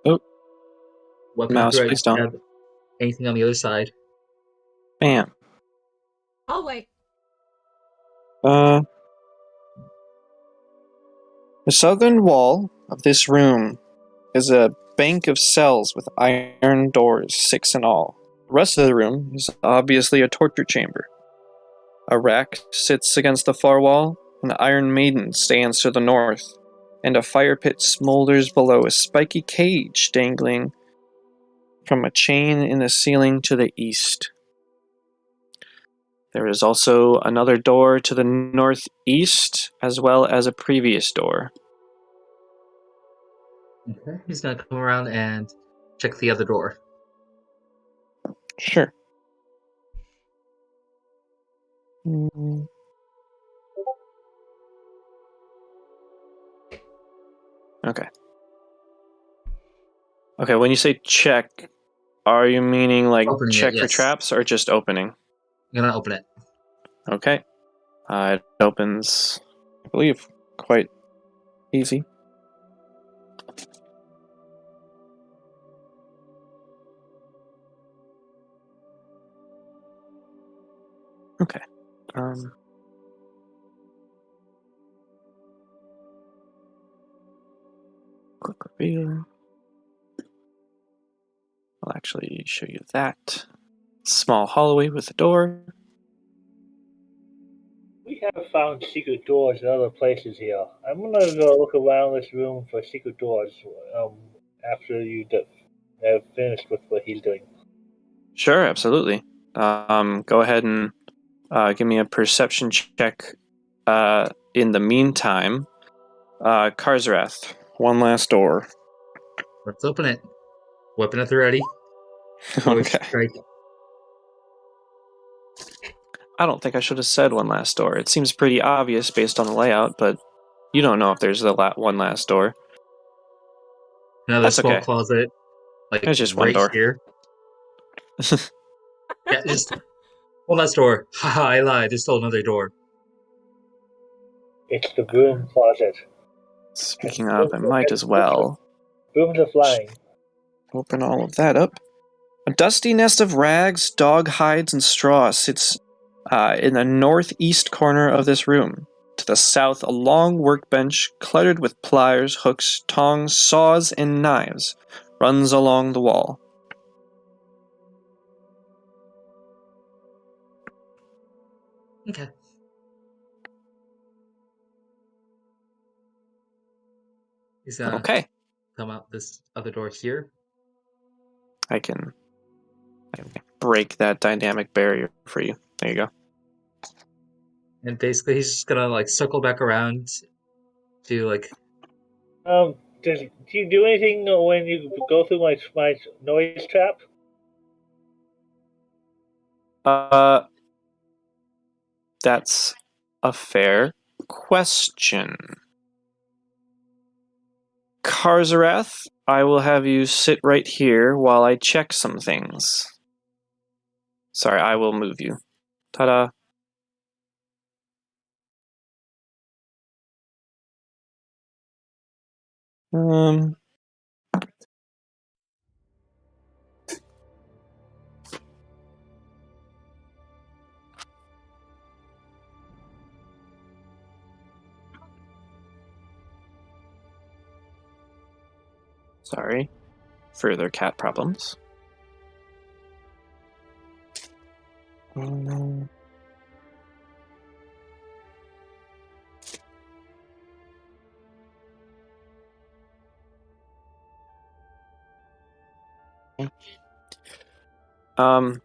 Oh, Welcome Mouse, to please don't. have anything on the other side. Bam. Hallway. The southern wall of this room is a bank of cells with iron doors, 6 in all. The rest of the room is obviously a torture chamber. A rack sits against the far wall, an iron maiden stands to the north, and a fire pit smolders below a spiky cage dangling from a chain in the ceiling to the east. There is also another door to the northeast, as well as a previous door. Okay. He's gonna come around and check the other door. Sure. Mm. Okay. Okay, when you say check, are you meaning like Opening it, check for yes. traps or just opening? I'm gonna open it. Okay. It opens, I believe, quite easy. Okay. Quick reveal. I'll actually show you that. Small hallway with a door. We have found secret doors in other places here. I'm gonna go look around this room for secret doors. After you have finished with what he's doing. Sure, absolutely. Go ahead and give me a perception check. In the meantime, Karzrath, one last door. Let's open it. Weapon at the ready. Always Okay. strike. I don't think I should have said one last door. It seems pretty obvious based on the layout, but you don't know if there's one last door. Another That's small okay. closet. Like There's just one right door. here. Yeah, just one last door. Haha, I lied. There's still another door. It's the broom closet. Speaking of, I might as well Brooms are flying. open all of that up. A dusty nest of rags, dog hides, and straw sits in the northeast corner of this room. To the south, a long workbench cluttered with pliers, hooks, tongs, saws, and knives runs along the wall. Okay. He's gonna Okay, come out this other door here. I can break that dynamic barrier for you. There you go. And basically he's just gonna like circle back around to like Do you do anything when you go through my noise trap? That's a fair question. Karzarath, I will have you sit right here while I check some things. Sorry, I will move you. Ta-da. Um... Sorry. Further cat problems. Oh no. Um.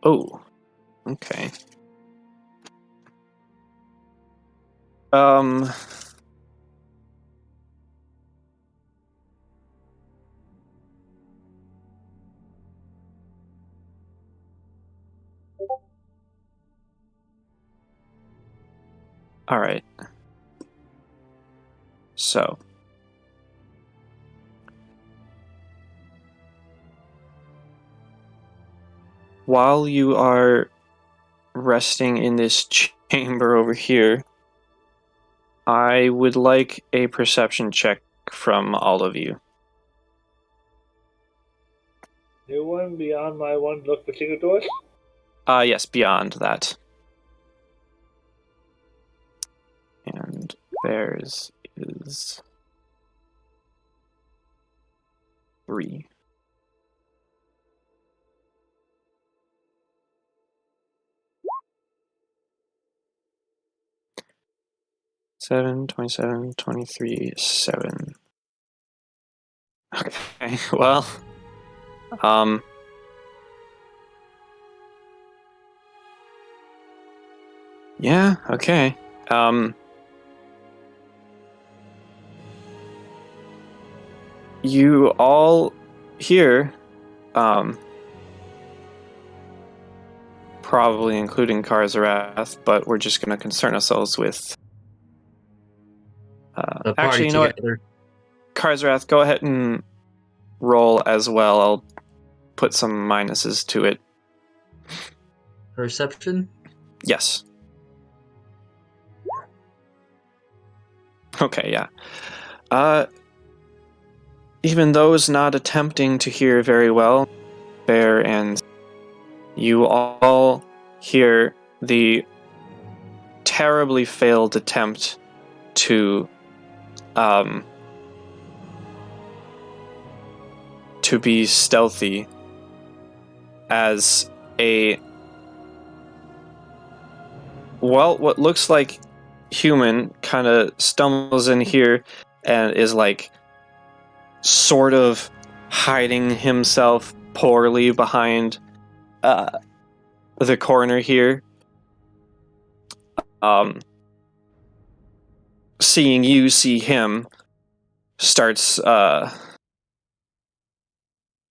Oh. Okay. Um. All right. So, while you are resting in this chamber over here, I would like a perception check from all of you. New one beyond my one look for secret doors? Yes, beyond that. And theirs is 3. Seven, 27, 23, 7. Okay, well, yeah, okay. You all here, probably including Karzarath, but we're just going to concern ourselves with. The party Actually, you know together. what? Karzarath, go ahead and roll as well. I'll put some minuses to it. Perception? Yes. Okay, yeah. Even those not attempting to hear very well, Bear and you all hear the terribly failed attempt to be stealthy as what looks like human kind of stumbles in here and is like sort of hiding himself poorly behind the corner here. Seeing you see him, starts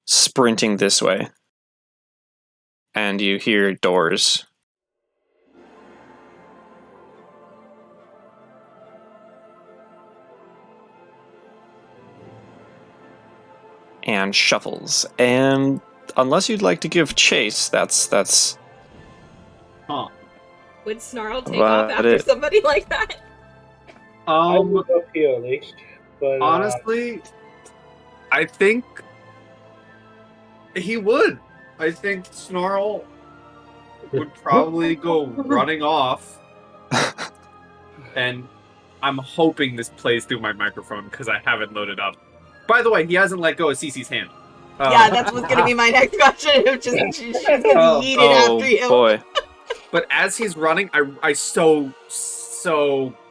sprinting this way. And you hear doors. And shuffles. And unless you'd like to give chase, that's Huh. Would Snarl take But off after somebody like that? I would up here at least. But Honestly, I think he would. I think Snarl would probably go running off. And I'm hoping this plays through my microphone because I haven't loaded up. By the way, he hasn't let go of Cece's hand. Yeah, that's what's gonna be my next question. She's gonna be yeeted after you. Boy. But as he's running, I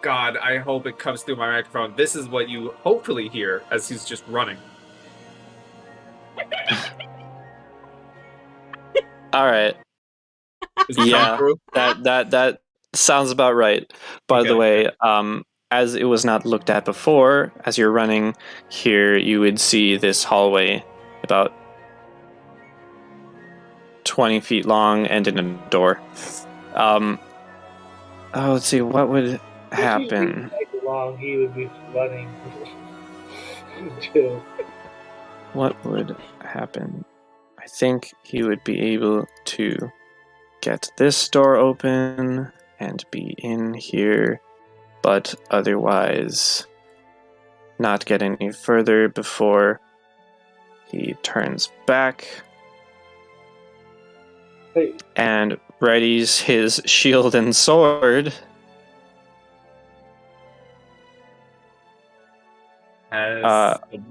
God, I hope it comes through my microphone. This is what you hopefully hear as he's just running. All right. Yeah, that sounds about right. By the way, as it was not looked at before, as you're running here, you would see this hallway about 20 feet long and in a door. Let's see, what would happen? Long he would be running too. What would happen? I think he would be able to get this door open and be in here, but otherwise not get any further before he turns back and readies his shield and sword. As the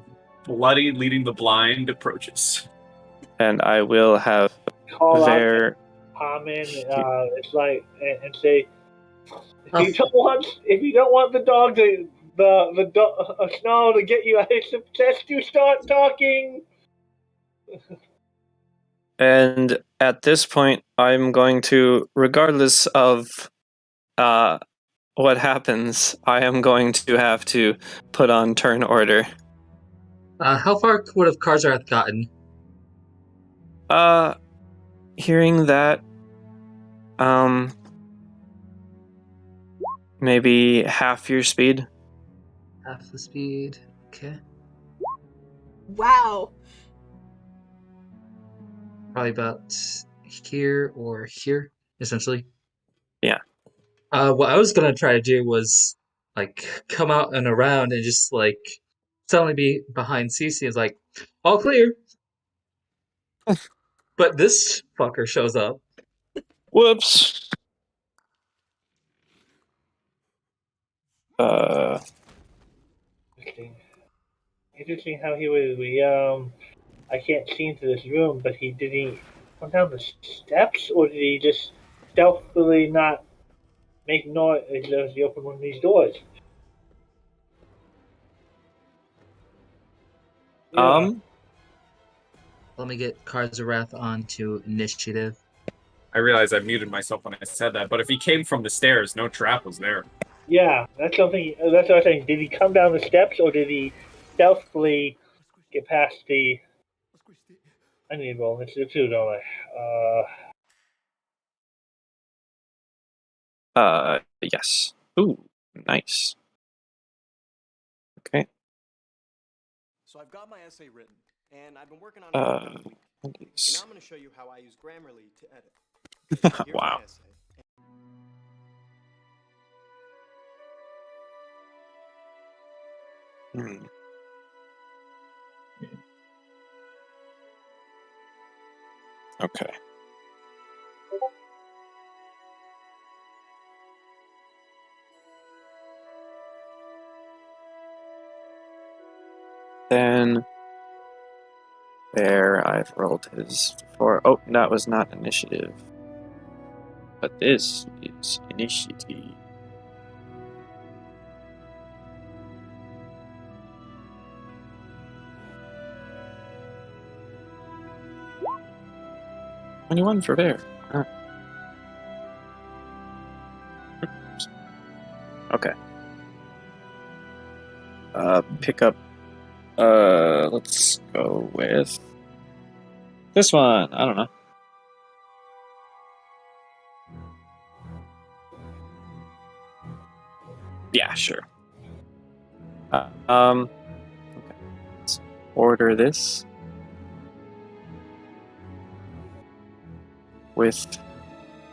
bloody leading the blind approaches. And I will have Call their out comment. It's like and say, if you don't want the dog to the Snarl to get you, I suggest you start talking. And at this point, I'm going to, regardless of what happens, I am going to have to put on turn order. How far would have Karzarath gotten? Hearing that, maybe half your speed. Half the speed. Okay. Wow. Probably about here or here, essentially. Yeah. What I was gonna try to do was like come out and around and just like suddenly be behind Cece is like, all clear. But this fucker shows up. Whoops. Interesting. Interesting how he was. I can't see into this room, but did he come down the steps, or did he just stealthily not make noise as he opened one of these doors? Yeah. Let me get Cards of Wrath onto initiative. I realized I muted myself when I said that, but if he came from the stairs, no trap was there. Yeah, that's something. That's what I was saying. Did he come down the steps, or did he stealthily get past the? I need to roll initiative too, don't I? Yes. Ooh, nice. Okay. So I've got my essay written, and I've been working on it for about a week. So now I'm going to show you how I use Grammarly to edit. Here's Wow. my essay. Hmm. Okay. Then there, I've rolled his for. Oh, that was not initiative, but this is initiative. $21 for Bear. Huh. Okay. Pick up. Let's go with this one. I don't know. Yeah, sure. Okay. Let's order this with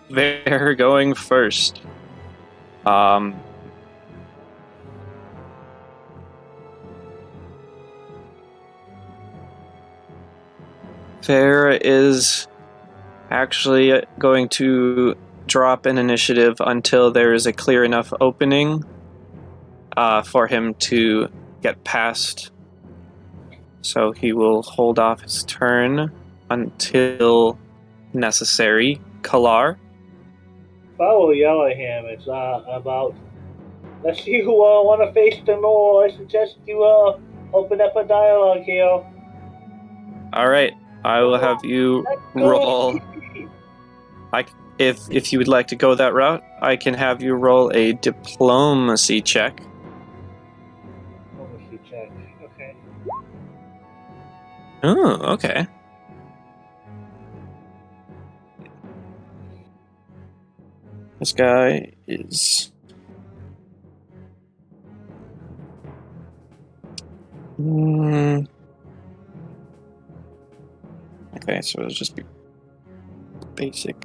Bear going first. Fair is actually going to drop an initiative until there is a clear enough opening for him to get past. So he will hold off his turn until necessary. Kalar? I will yell at him. It's about. Let's see who want to face them all. I suggest you open up a dialogue here. All right, I will have you Let's roll. go. If you would like to go that route, I can have you roll a diplomacy check. Diplomacy check. Okay. Oh, okay. This guy is. Okay, so it'll just be basic.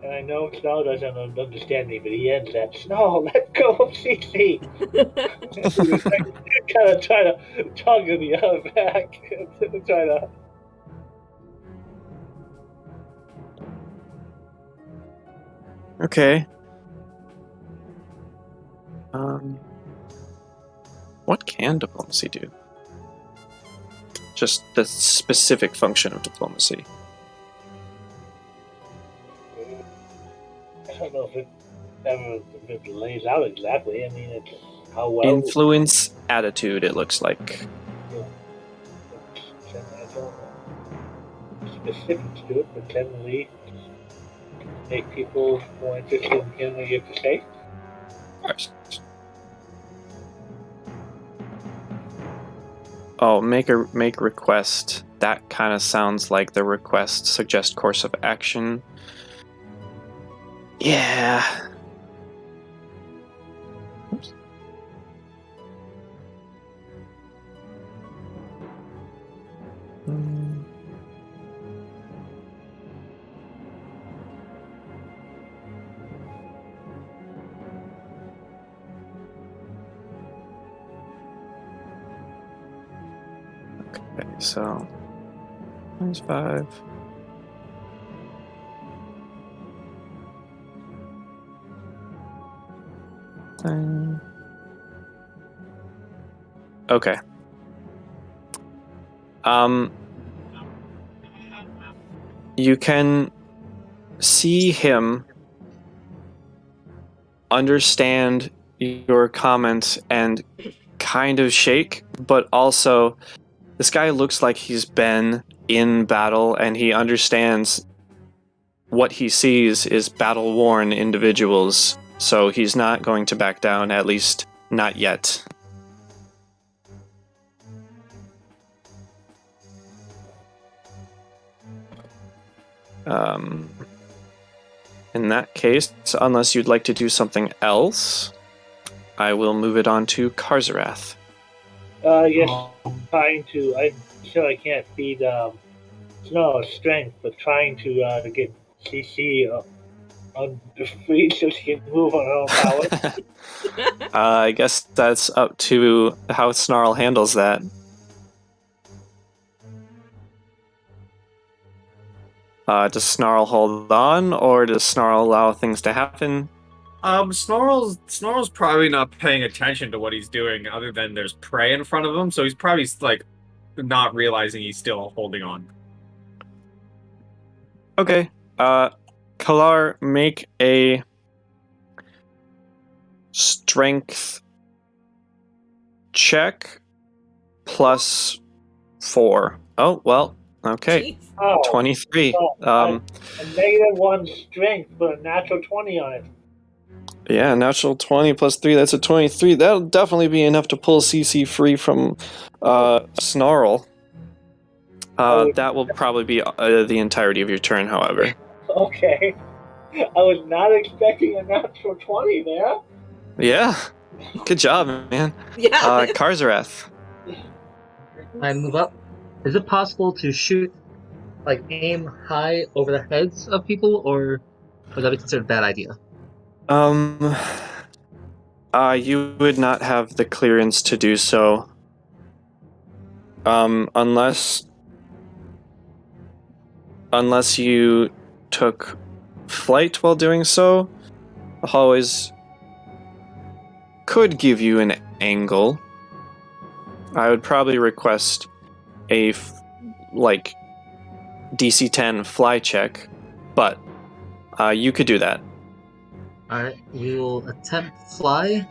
And I know Snow doesn't understand me, but he ends that. Snow, let go of Cece. Kind of trying to tug the other back. Try to. Okay. What can diplomacy do? Just the specific function of diplomacy. I don't know if it lays out exactly. I mean, it's how well. Influence attitude, it looks like. I don't know specifics to it, but generally make people more interested in hearing what you have to say. Oh, make request. That kind of sounds like the request suggest course of action. Yeah. Oops. Okay, so minus 5. Okay. You can see him understand your comments and kind of shake, but also this guy looks like he's been in battle and he understands what he sees is battle-worn individuals, so he's not going to back down, at least not yet. In that case, unless you'd like to do something else, I will move it on to Karzarath. Yes, trying to. I'm sure I can't feed Snow strength, but trying to get CC on the free so she can move on her own power. I guess that's up to how Snarl handles that. Does Snarl hold on, or does Snarl allow things to happen? Snarl's probably not paying attention to what he's doing, other than there's prey in front of him, so he's probably like not realizing he's still holding on. Okay. Kalar, make a strength check plus 4. Oh, well, okay. Jeez. Oh, 23. a -1 strength, but a natural 20 on it. Yeah, natural 20 plus 3, that's a 23. That'll definitely be enough to pull CC free from Snarl. That will probably be the entirety of your turn, however. Okay. I was not expecting a natural 20 there. Yeah. Good job, man. Yeah. Karzarath. I move up. Is it possible to shoot, like, aim high over the heads of people, or would that be considered a bad idea? You would not have the clearance to do so. Unless you took flight while doing so. The hallways could give you an angle. I would probably request a DC 10 fly check, but you could do that. Alright, we'll attempt fly.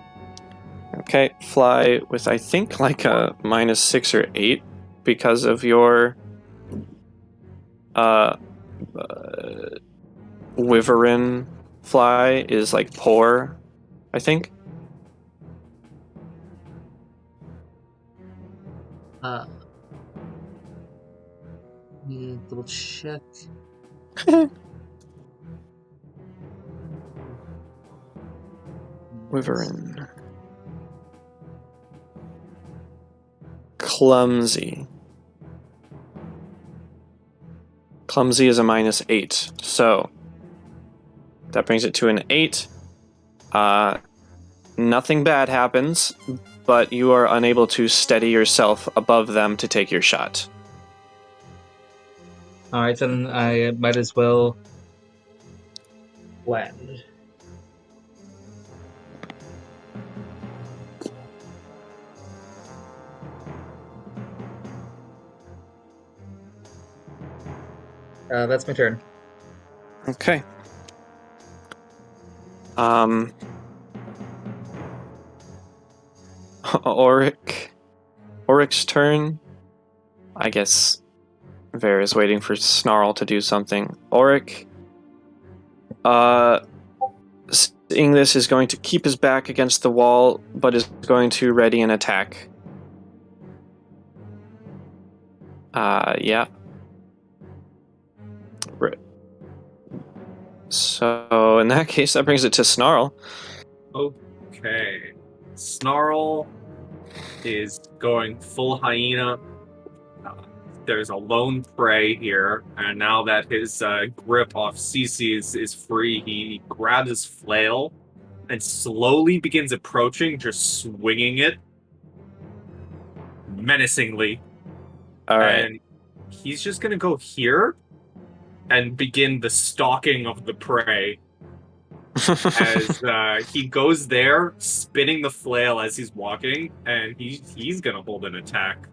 Okay, fly with I think like a -6 or 8 because of your Wyvern fly is like poor, I think. Let me double check. Wyvern. Clumsy. Clumsy is a -8, so that brings it to an 8. Nothing bad happens, but you are unable to steady yourself above them to take your shot. Alright, then I might as well land. That's my turn. Okay. Auric's turn. I guess Ver is waiting for Snarl to do something. Auric, seeing this, is going to keep his back against the wall, but is going to ready an attack. Yeah. So in that case, that brings it to Snarl. Okay. Snarl is going full hyena. There's a lone prey here, and now that his grip off Cece is free, he grabs his flail and slowly begins approaching, just swinging it menacingly All right. And he's just gonna go here and begin the stalking of the prey. As he goes there, spinning the flail as he's walking, and he's gonna hold an attack.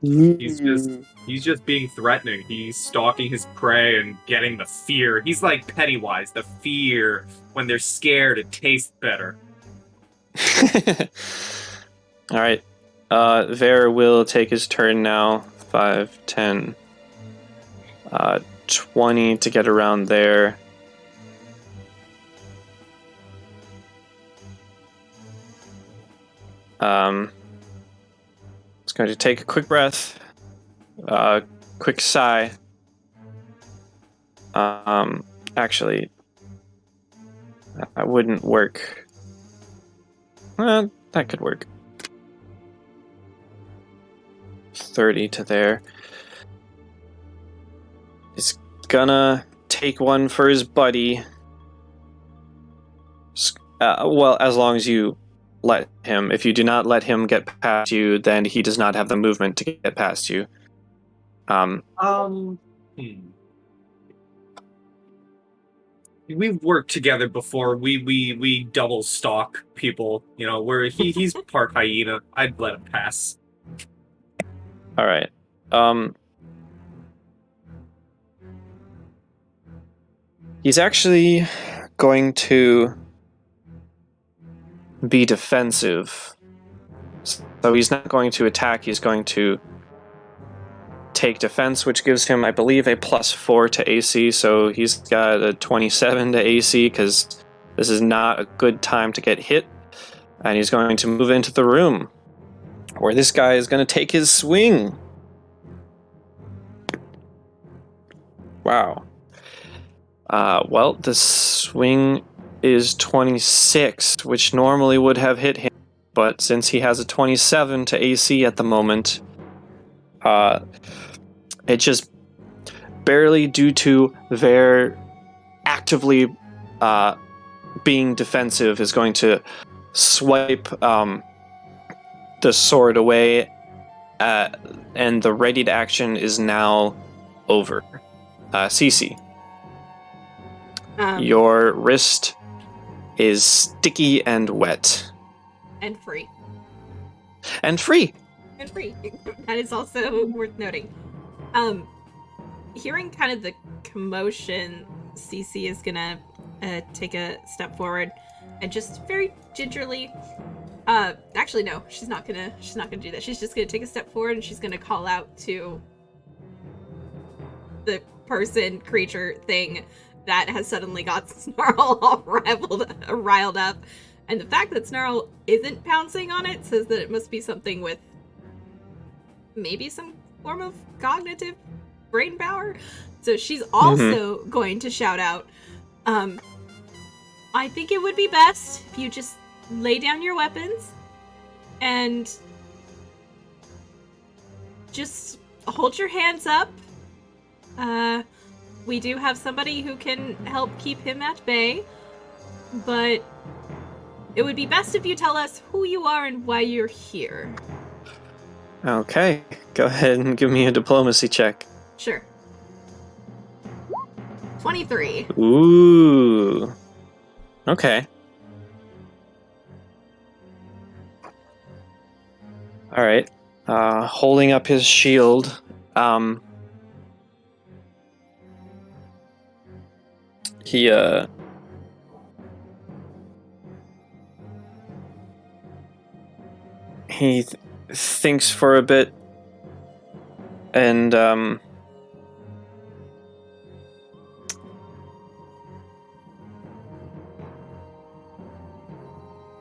He's just being threatening. He's stalking his prey and getting the fear. He's like Pennywise, the fear. When they're scared, it tastes better. All right. Ver will take his turn now. 5, 10, 20 to get around there. It's going to take a quick breath, quick sigh. Actually, that wouldn't work. That could work. 30 to there. He's gonna take one for his buddy. Well, as long as you let him. If you do not let him get past you, then he does not have the movement to get past you. We've worked together before. We double stalk people. You know, where he's part hyena. I'd let him pass. All right. He's actually going to be defensive. So he's not going to attack, he's going to take defense, which gives him, I believe, a +4 to AC, so he's got a 27 to AC, because this is not a good time to get hit. And he's going to move into the room, where this guy is going to take his swing. Wow. Well, the swing is 26, which normally would have hit him, but since he has a 27 to AC at the moment, it just barely, due to their actively being defensive, is going to swipe the sword away, and the readied action is now over. Cece, your wrist is sticky and wet. And free. And free! And free. That is also worth noting. Hearing kind of the commotion, Cece is gonna take a step forward and just very gingerly, actually no, she's not gonna do that. She's just gonna take a step forward and she's gonna call out to the person, creature, thing that has suddenly got Snarl all riled up. And the fact that Snarl isn't pouncing on it says that it must be something with maybe some form of cognitive brain power. So she's also going to shout out, I think it would be best if you just lay down your weapons and just hold your hands up. We do have somebody who can help keep him at bay, but it would be best if you tell us who you are and why you're here. Okay, go ahead and give me a diplomacy check. Sure. 23. Ooh. Okay. Alright. Holding up his shield, he thinks for a bit, and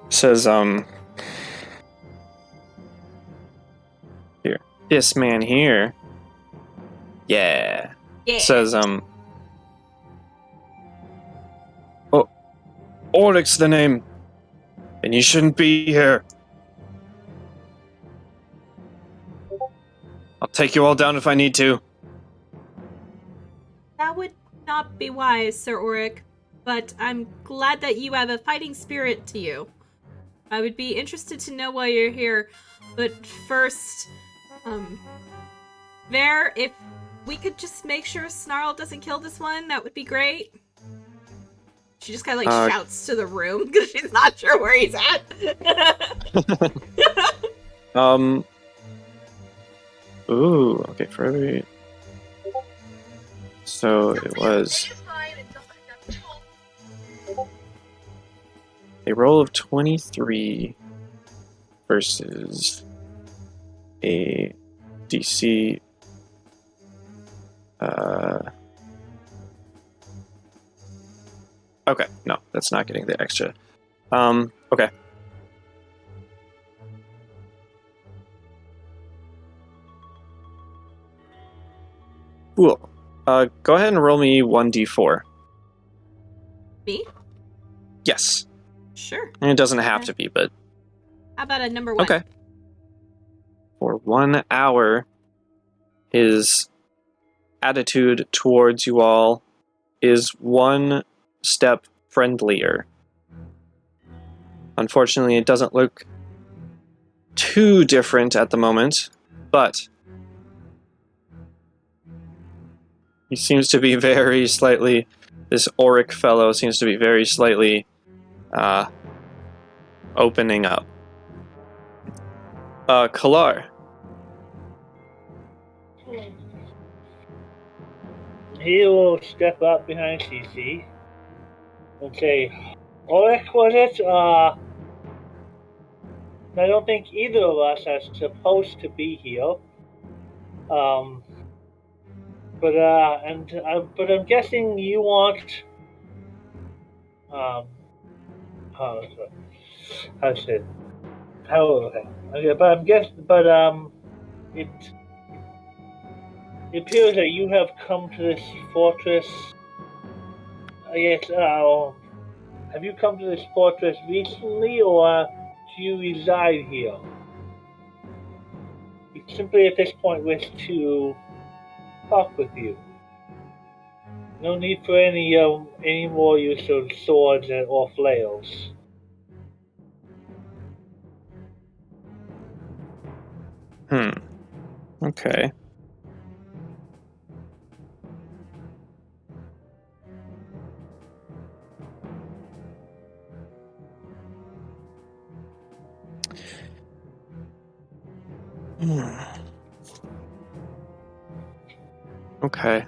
says, here, this man here, yeah. Says, oh, Oryx the name, and you shouldn't be here. I'll take you all down if I need to. That would not be wise, Sir Auric, but I'm glad that you have a fighting spirit to you. I would be interested to know why you're here, but first, There, if we could just make sure Snarl doesn't kill this one, that would be great. She just kind of like shouts to the room because she's not sure where he's at. Ooh, okay, for every... So it was a roll of 23 versus a DC. Okay, no, that's not getting the extra. Okay. Cool. Go ahead and roll me 1d4. Me? Yes. Sure. And it doesn't have to be, but... How about a number 1? Okay. For 1 hour, his attitude towards you all is 1 step friendlier. Unfortunately, it doesn't look too different at the moment, but he seems to be very slightly, this Auric fellow seems to be very slightly opening up. Kalar. He will step up behind CC and say, Ulrich, was it? I don't think either of us are supposed to be here. But I'm guessing you want. How should it? Okay, but I'm guessing. But it appears that you have come to this fortress. Yes. Have you come to this fortress recently, or do you reside here? We simply at this point wish to talk with you. No need for any more use of swords or flails. Okay. Okay.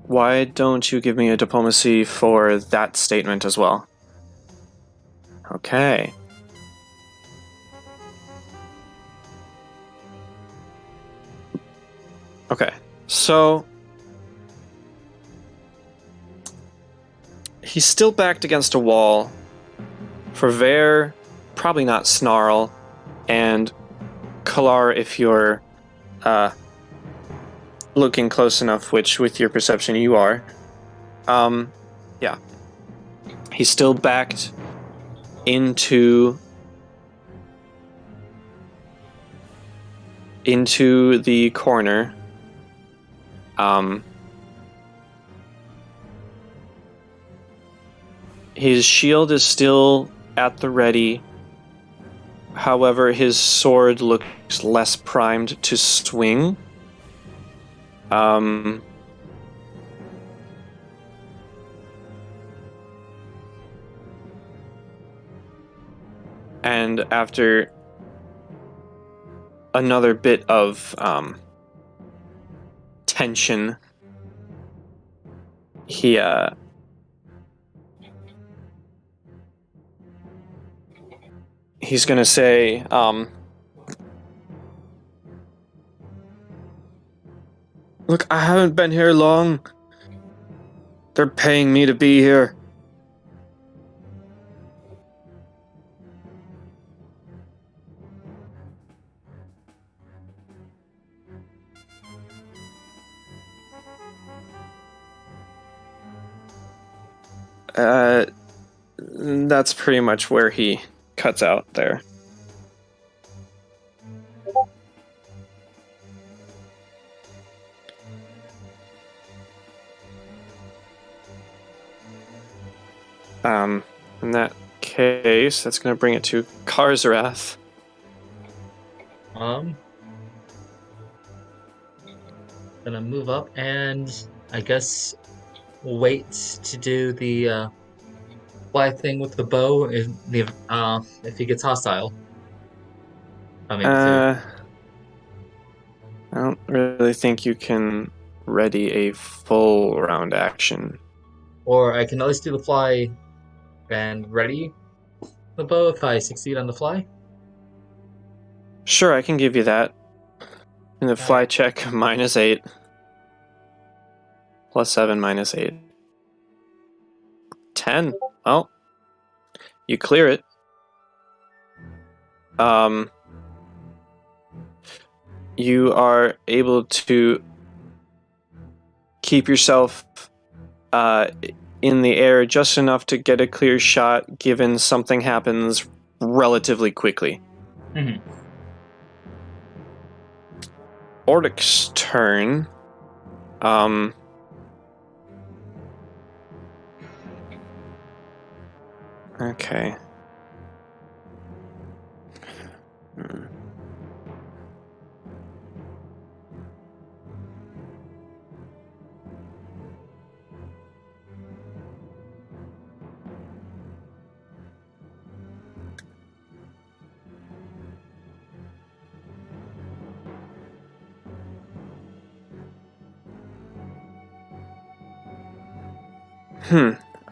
Why don't you give me a diplomacy for that statement as well? Okay. Okay. So he's still backed against a wall. For Vare, probably not Snarl, and Kalar, if you're looking close enough, which with your perception you are. Yeah. He's still backed into the corner. His shield is still at the ready. However, his sword looks less primed to swing. And after another bit of tension, he's gonna say, look, I haven't been here long. They're paying me to be here. That's pretty much where he cuts out there. In that case, that's going to bring it to Karzarath. Gonna move up and I guess wait to do the fly thing with the bow if he gets hostile. I'm able to. I don't really think you can ready a full round action. Or I can at least do the fly and ready the bow if I succeed on the fly. Sure, I can give you that. In the fly Alright. check, -8. +7, -8. 10. Well, you clear it. You are able to keep yourself in the air just enough to get a clear shot, given something happens relatively quickly. Mhm. Ordic's turn. Okay.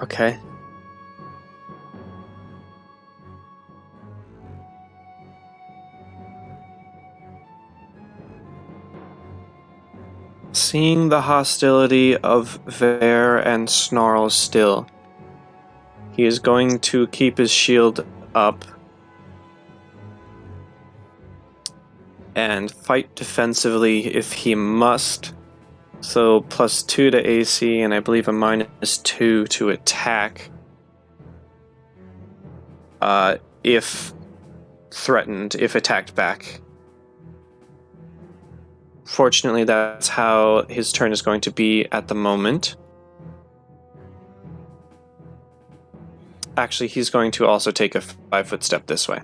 Okay. Seeing the hostility of Vare and Snarl still, he is going to keep his shield up and fight defensively if he must. So +2 to AC, and I believe a -2 to attack. If threatened, if attacked back. Fortunately, that's how his turn is going to be at the moment. Actually, he's going to also take a 5-foot step this way.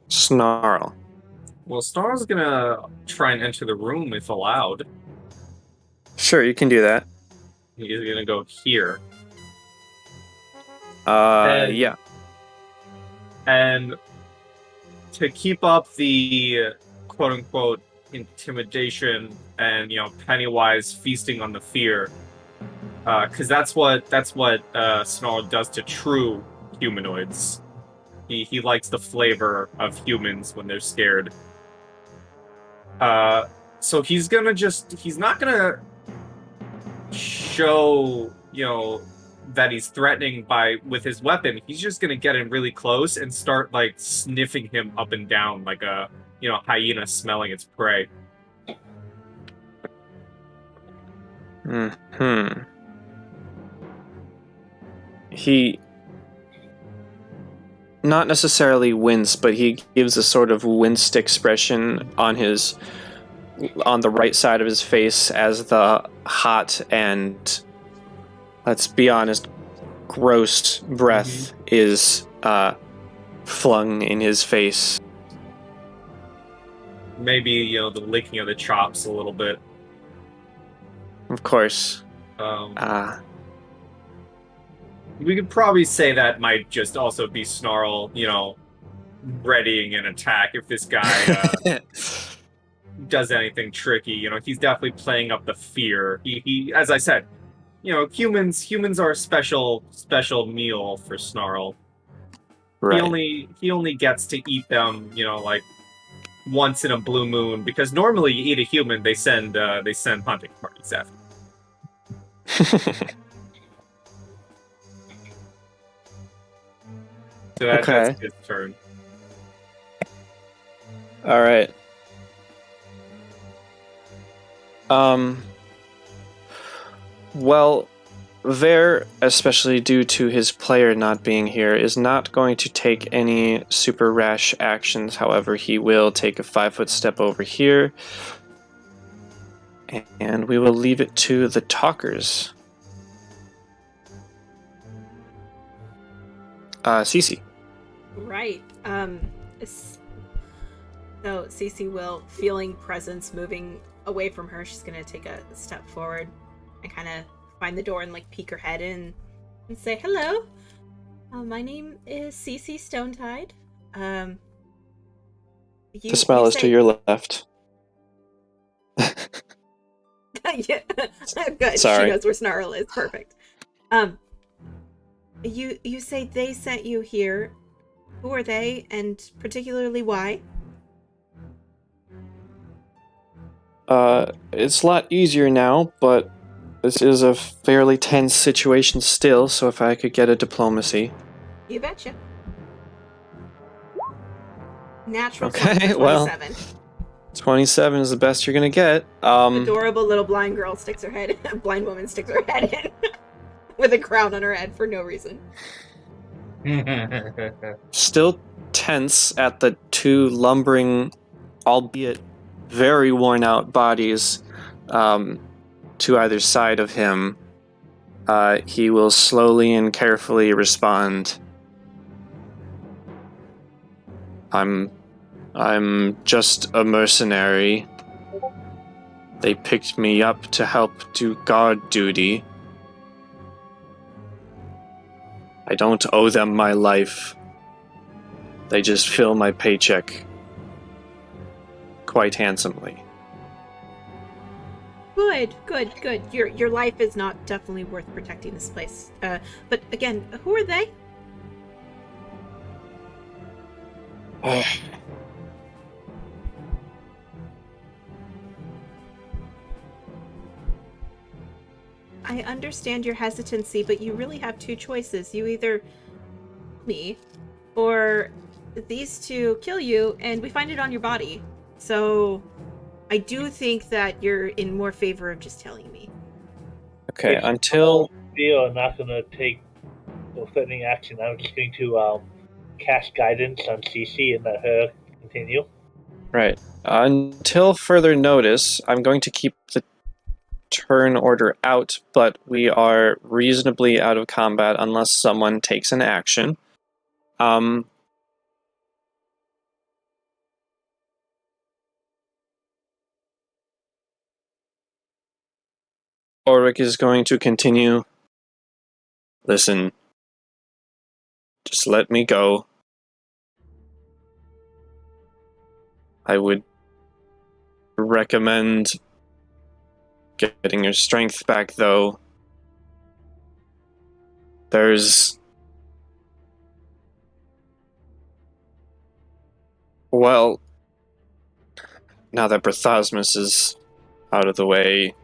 Snarl. Well, Snarl's gonna try and enter the room if allowed. Sure, you can do that. He's gonna go here. Yeah. And to keep up the quote-unquote intimidation and, Pennywise feasting on the fear, because that's what Snarl does to true humanoids. He likes the flavor of humans when they're scared. So he's not gonna show, that he's threatening with his weapon. He's just gonna get in really close and start sniffing him up and down like a hyena smelling its prey. He not necessarily wince, but he gives a sort of winced expression on the right side of his face as the hot and, let's be honest, gross breath is flung in his face. Maybe, the licking of the chops a little bit. Of course. We could probably say that might just also be Snarl, readying an attack if this guy does anything tricky. He's definitely playing up the fear. He as I said, humans are a special meal for Snarl. Right. He only gets to eat them, once in a blue moon, because normally you eat a human, they send hunting parties after. So that's his turn. All right. Well, Vare, especially due to his player not being here, is not going to take any super rash actions. However, he will take a 5-foot step over here. And we will leave it to the talkers. Cece. Right. So Cece will, feeling presence moving away from her, she's gonna take a step forward and kind of find the door and like peek her head in and say, "Hello, my name is Cece Stonetide. The smell is to your left. Yeah, good. Sorry. She knows where Snarl is. Perfect. You say they sent you here. Who are they, and particularly why? It's a lot easier now, but this is a fairly tense situation still, so if I could get a diplomacy. You betcha. Natural 20 Okay, for well, 27. 27 is the best you're gonna get. Adorable little blind girl sticks her head, blind woman sticks her head in with a crown on her head for no reason. Still tense at the two lumbering, albeit very worn out bodies to either side of him. He will slowly and carefully respond. I'm just a mercenary. They picked me up to help do guard duty. I don't owe them my life. They just fill my paycheck quite handsomely. Good. Your life is not definitely worth protecting this place. But again, who are they? I understand your hesitancy, but you really have two choices. You either me, or these two kill you, and we find it on your body. So, I do think that you're in more favor of just telling me. Okay, until... We are not going to take no threatening action. I'm just going to cast guidance on Cece and let her continue. Right. Until further notice, I'm going to keep the turn order out, but we are reasonably out of combat unless someone takes an action. Ulrich is going to continue. Listen, just let me go. I would recommend getting your strength back, though. There's... Well, now that Berthosmus is out of the way,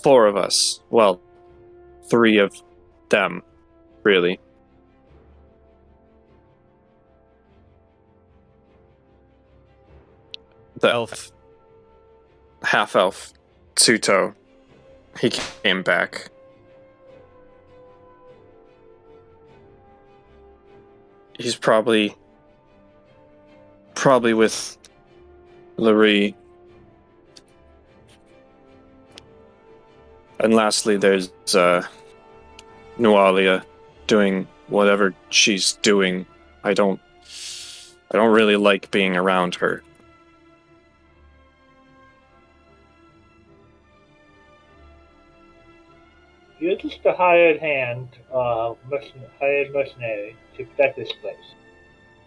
4 of us, well, 3 of them, really. The elf, half-elf, Tsuto, he came back. He's probably with Laree. And lastly, there's Nualia doing whatever she's doing. I don't really like being around her. You're just a hired hand, hired mercenary to protect this place.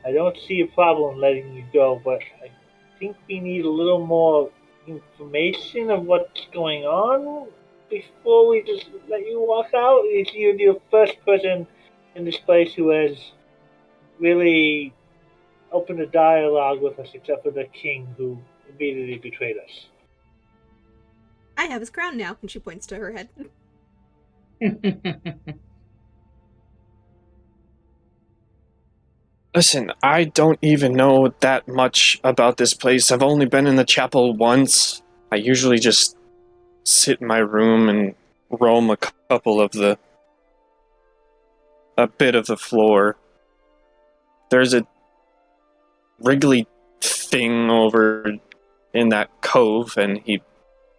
I don't see a problem letting you go, but I think we need a little more information of what's going on before we just let you walk out. You're the first person in this place who has really opened a dialogue with us, except for the king who immediately betrayed us. I have his crown now, and she points to her head. Listen, I don't even know that much about this place. I've only been in the chapel once. I usually just sit in my room and roam a bit of the floor. There's a wriggly thing over in that cove, and he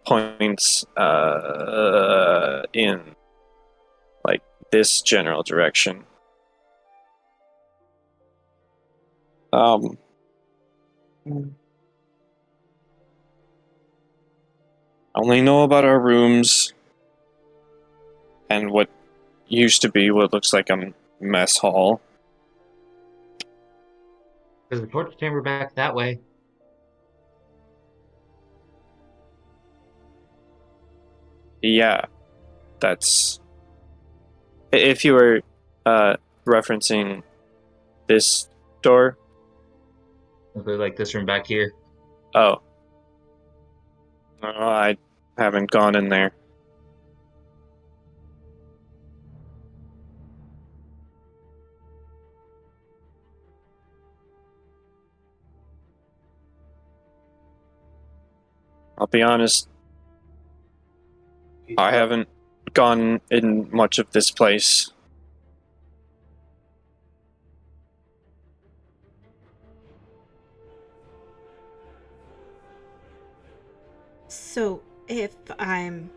points in like this general direction. Um, I only know about our rooms and what used to be what looks like a mess hall. There's a torture chamber back that way. Yeah, that's... If you were referencing this door... Like this room back here. Oh. I haven't gone in there. I'll be honest, I haven't gone in much of this place. So, if I'm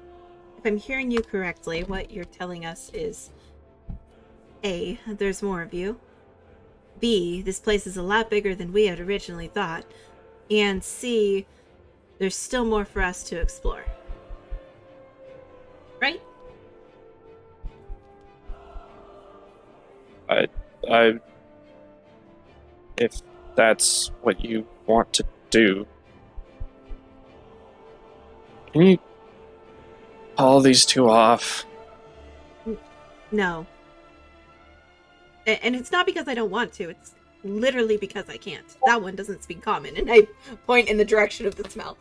hearing you correctly, what you're telling us is A, there's more of you. B, this place is a lot bigger than we had originally thought. And C, there's still more for us to explore. Right? If that's what you want to do, can you call these two off? No. And it's not because I don't want to, it's literally because I can't. That one doesn't speak common, and I point in the direction of the smell.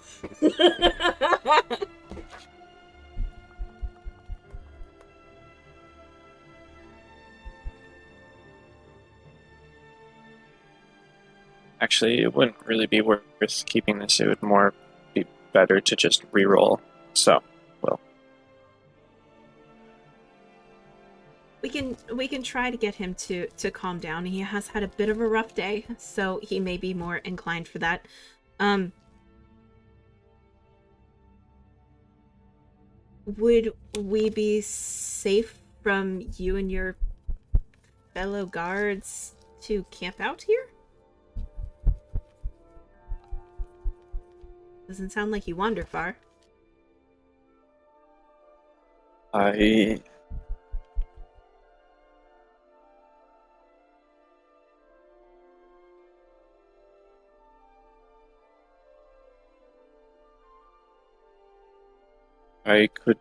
Actually, it wouldn't really be worth keeping this. It would more be better to just re-roll. So, well. We can try to get him to calm down. He has had a bit of a rough day, so he may be more inclined for that. Would we be safe from you and your fellow guards to camp out here? Doesn't sound like you wander far. I could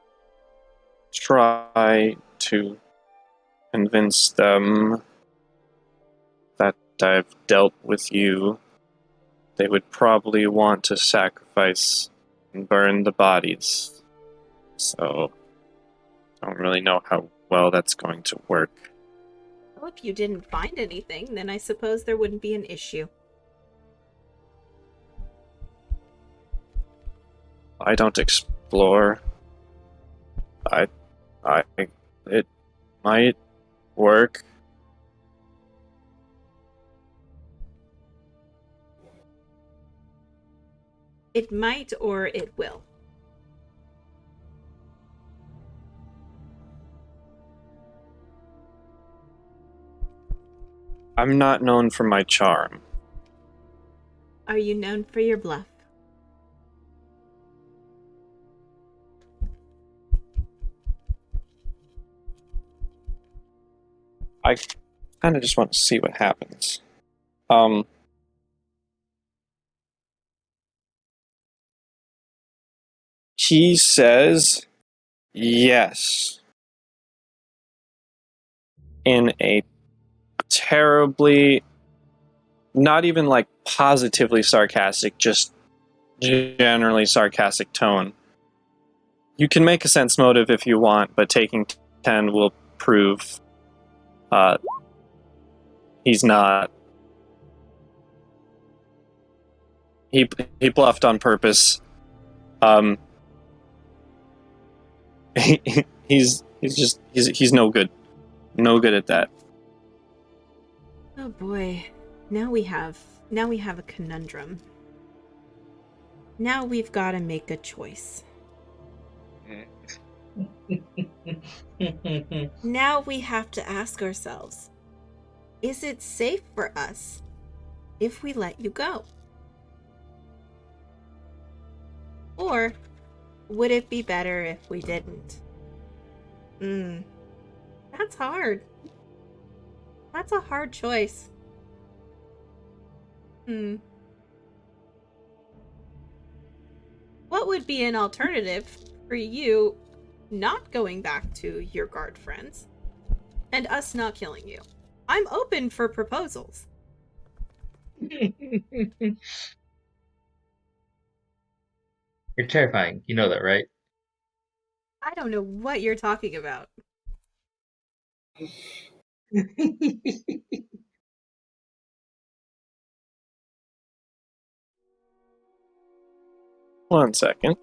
try to convince them that I've dealt with you. They would probably want to sacrifice and burn the bodies. So, I don't really know how well that's going to work. Well, if you didn't find anything, then I suppose there wouldn't be an issue. I don't explore. It might work. It might or it will. I'm not known for my charm. Are you known for your bluff? I kind of just want to see what happens. He says yes in a terribly, not even like positively sarcastic, just generally sarcastic tone. You can make a sense motive if you want, but taking 10 will prove he's not. He bluffed on purpose. He's no good. No good at that. Oh boy. Now we have a conundrum. Now we've got to make a choice. Now we have to ask ourselves, is it safe for us if we let you go? Or would it be better if we didn't? That's hard. That's a hard choice. What would be an alternative for you not going back to your guard friends and us not killing you? I'm open for proposals. You're terrifying. You know that, right? I don't know what you're talking about. One second.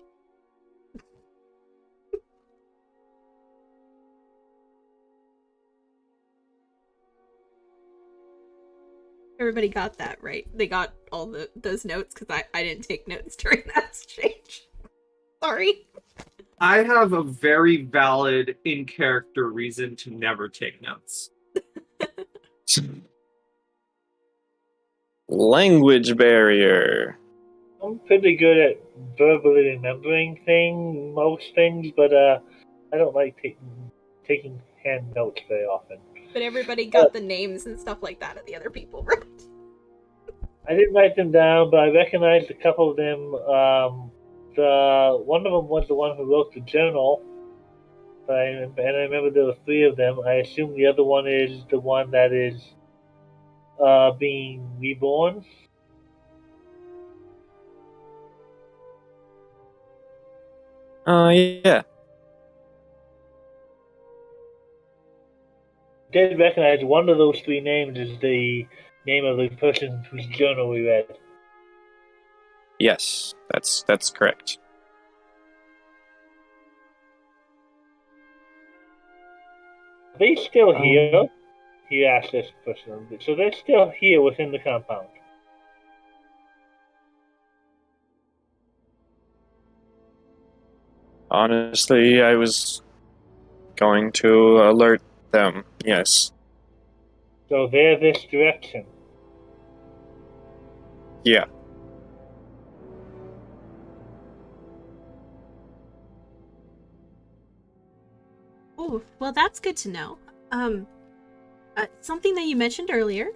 Everybody got that, right? They got all those notes because I didn't take notes during that exchange. Sorry. I have a very valid in-character reason to never take notes. Language barrier. I'm pretty good at verbally remembering most things, but I don't like taking hand notes very often. But everybody got the names and stuff like that of the other people, right? I didn't write them down, but I recognized a couple of them. One of them was the one who wrote the journal, and I remember there were 3 of them. I assume the other one is the one that is being reborn. Yeah. I did recognize one of those 3 names is the name of the person whose journal we read. Yes, that's correct. Are they still here? He asked this person. So they're still here within the compound. Honestly, I was going to alert them, yes. So they're this direction. Yeah. Oh, well, that's good to know. Something that you mentioned earlier,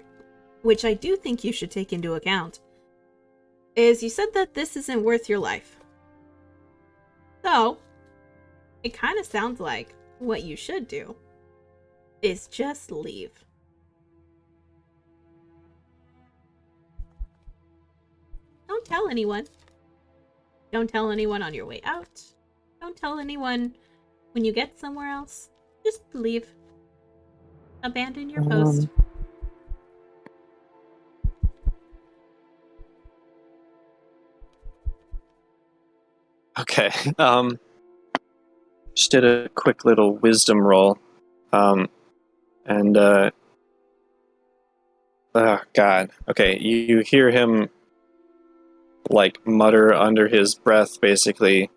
which I do think you should take into account, is you said that this isn't worth your life. So, it kind of sounds like what you should do is just leave. Don't tell anyone. Don't tell anyone on your way out. Don't tell anyone when you get somewhere else. Just leave. Abandon your post. Okay. Just did a quick little wisdom roll. Oh God. Okay, you hear him like mutter under his breath, basically.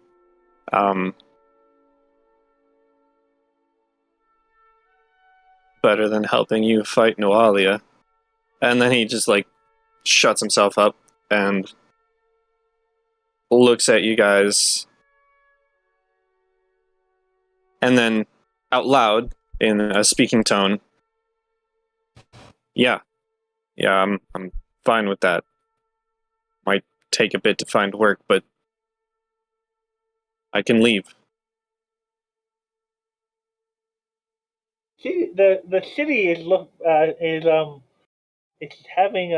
Better than helping you fight Noalia. And then he just like shuts himself up and looks at you guys. And then out loud in a speaking tone. Yeah, I'm fine with that. Might take a bit to find work, but I can leave. See, the city is it's having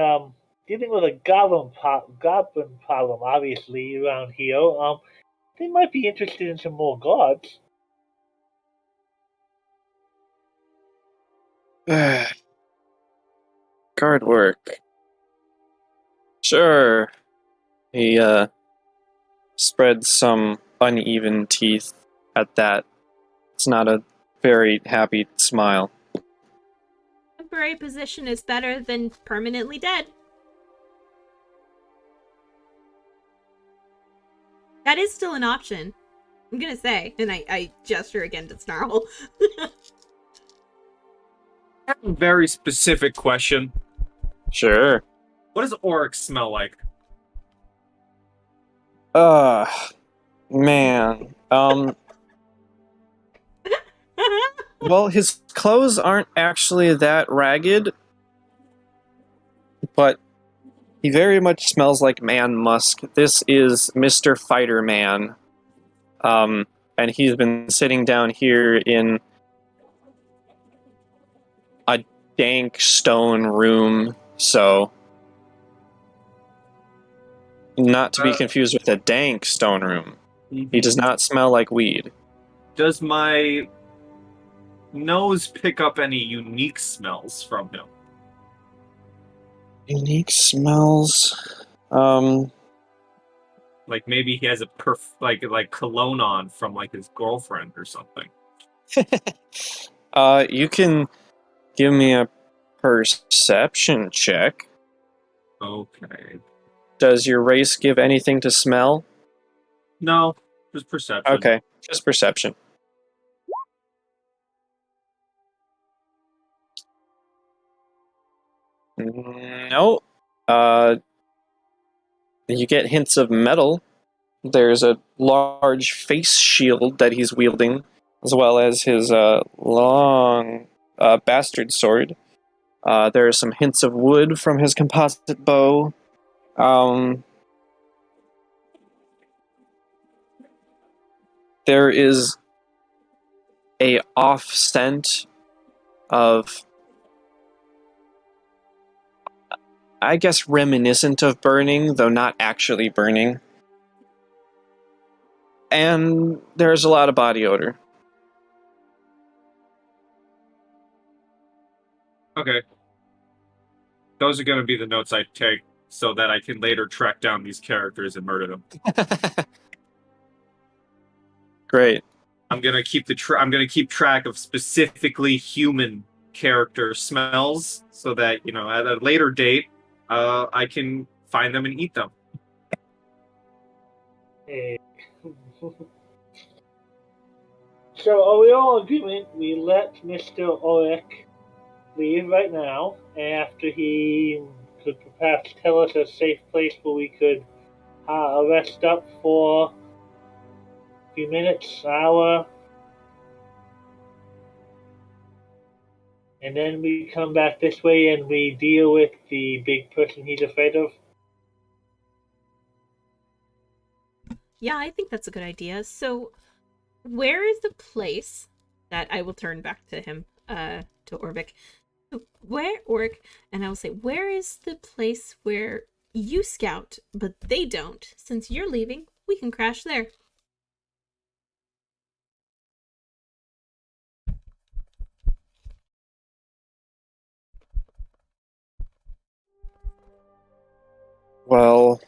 dealing with a goblin problem obviously around here. They might be interested in some more gods. Guard work. Sure. He spread some uneven teeth at that. It's not a very happy smile. Temporary position is better than permanently dead. That is still an option. I'm gonna say, and I gesture again to Snarl. I have a very specific question. Sure. What does Oryx smell like? Man. Well, his clothes aren't actually that ragged, but he very much smells like man musk. This is Mr. Fighter Man. And he's been sitting down here in a dank stone room, so not to be confused with a dank stone room. He does not smell like weed. Does my nose pick up any unique smells from him? Unique smells. Like maybe he has a like cologne on from like his girlfriend or something. You can give me a perception check. Okay. Does your race give anything to smell? No, just perception. Okay, just perception. No. You get hints of metal. There's a large face shield that he's wielding, as well as his long bastard sword. There are some hints of wood from his composite bow. There is a off scent of, I guess, reminiscent of burning, though not actually burning. And there's a lot of body odor. Okay. Those are going to be the notes I take so that I can later track down these characters and murder them. Great. I'm going to keep I'm going to keep track of specifically human character smells so that, you know, at a later date, I can find them and eat them. So are we all in agreement we let Mr. Ulrich leave right now after he could perhaps tell us a safe place where we could rest up for a few minutes, hour, and then we come back this way and we deal with the big person he's afraid of? Yeah, I think that's a good idea. So, where is the place that I will turn back to him, to Orbic? Where, Orc, and I will say, where is the place where you scout, but they don't? Since you're leaving, we can crash there. Well,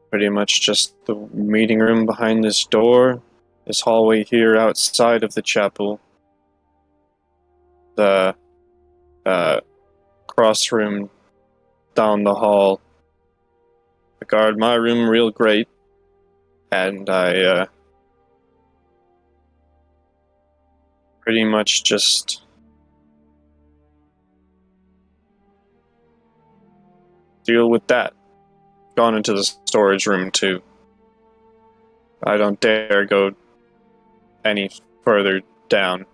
pretty much just the meeting room behind this door, this hallway here outside of the chapel, the cross room down the hall. I guard my room real great, and I pretty much just deal with that. Gone into the storage room too. I don't dare go any further down.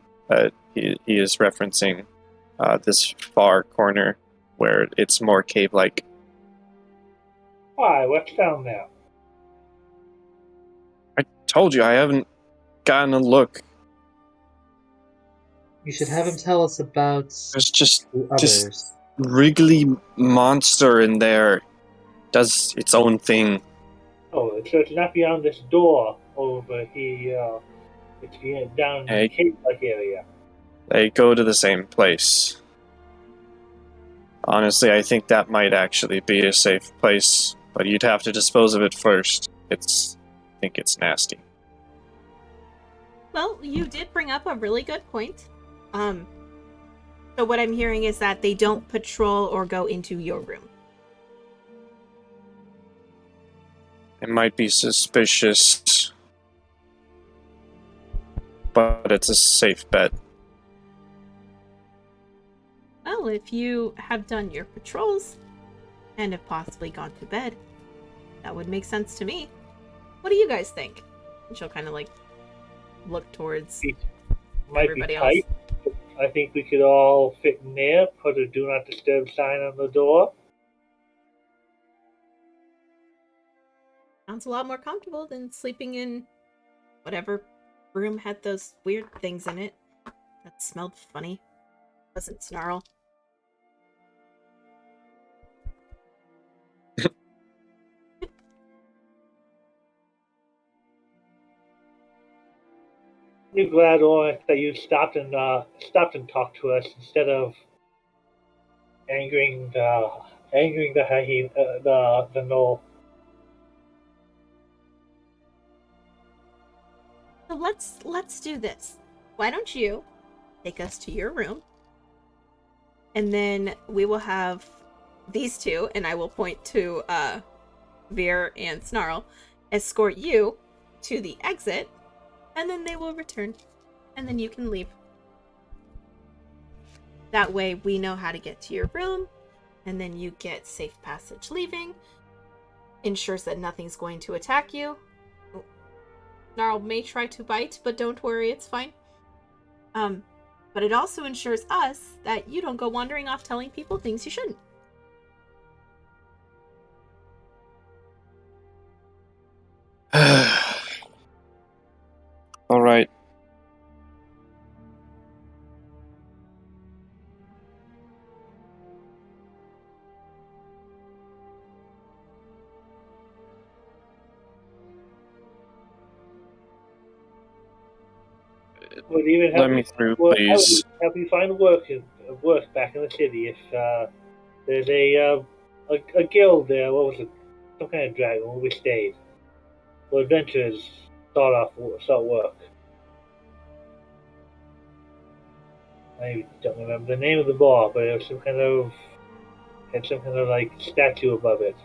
He is referencing this far corner where it's more cave-like. Why? What's down there? I told you I haven't gotten a look. You should have him tell us about There's just the others. wriggly monster in there. Does its own thing. Oh, so it's not beyond this door over here. It's down in the cave-like area. They go to the same place. Honestly, I think that might actually be a safe place, but you'd have to dispose of it first. I think it's nasty. Well, you did bring up a really good point. So what I'm hearing is that they don't patrol or go into your room. It might be suspicious, but it's a safe bet. Well, if you have done your patrols and have possibly gone to bed, that would make sense to me. What do you guys think? And she'll kind of like look towards Might everybody be else. tight. I think we could all fit in there. Put a do not disturb sign on the door. Sounds a lot more comfortable than sleeping in whatever room had those weird things in it that smelled funny. Wasn't Snarl. I'm glad, Orin, that you stopped and talked to us instead of angering the hyena, the gnoll. So let's do this. Why don't you take us to your room, and then we will have these two, and I will point to Veer and Snarl, escort you to the exit, and then they will return, and then you can leave. That way we know how to get to your room, and then you get safe passage leaving. Ensures that nothing's going to attack you. Snarl may try to bite, but don't worry, it's fine. But it also ensures us that you don't go wandering off telling people things you shouldn't. All right. Would even Let me through, I would please. help you find work back in the city if there's a guild there. What was it? Some kind of dragon where we stayed. Well, adventurers start work. I don't remember the name of the bar, but it was had some kind of like statue above it.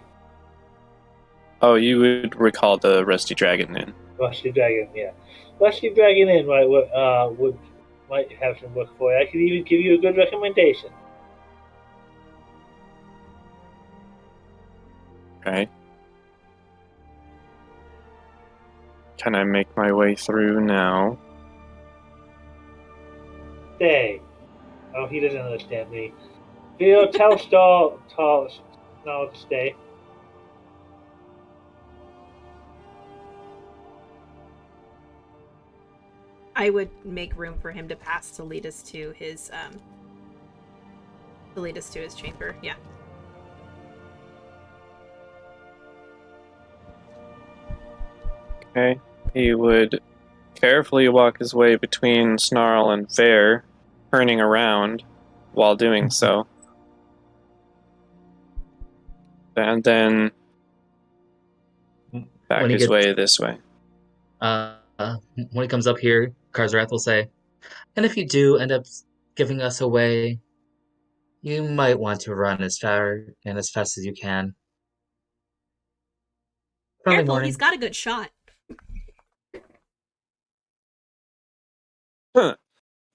Oh, you would recall the Rusty Dragon Inn. Rusty Dragon, yeah. Rusty Dragon Inn might have some work for you. I could even give you a good recommendation. Right. Can I make my way through now? Stay. Oh, he doesn't understand me. Theo, tell Star to stay. I would make room for him to pass to lead us to his chamber. Yeah. Okay. He would carefully walk his way between Snarl and Fair, turning around while doing so. And then back When he his gets- way this way. When he comes up here, Karzarath will say, "And if you do end up giving us away, you might want to run as fast as you can." Friendly Careful, morning. he's got a good shot.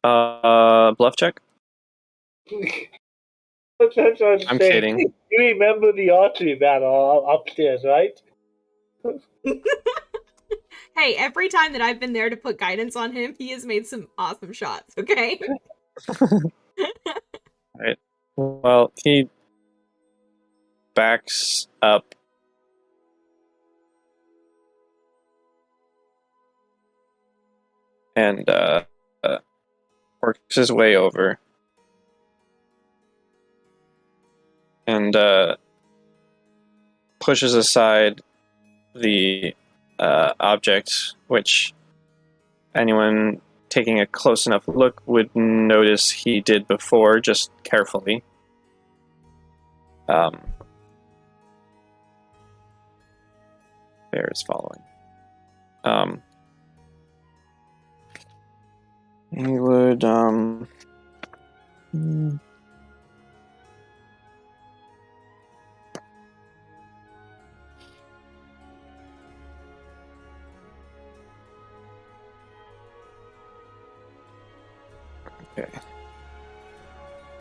Bluff check? That's what I'm saying. kidding. You remember the archery battle upstairs, right? Hey, every time that I've been there to put guidance on him, he has made some awesome shots, okay? Right. Well, he backs up and works his way over and pushes aside the object, which anyone taking a close enough look would notice he did before, just carefully. Bear is following. He would okay.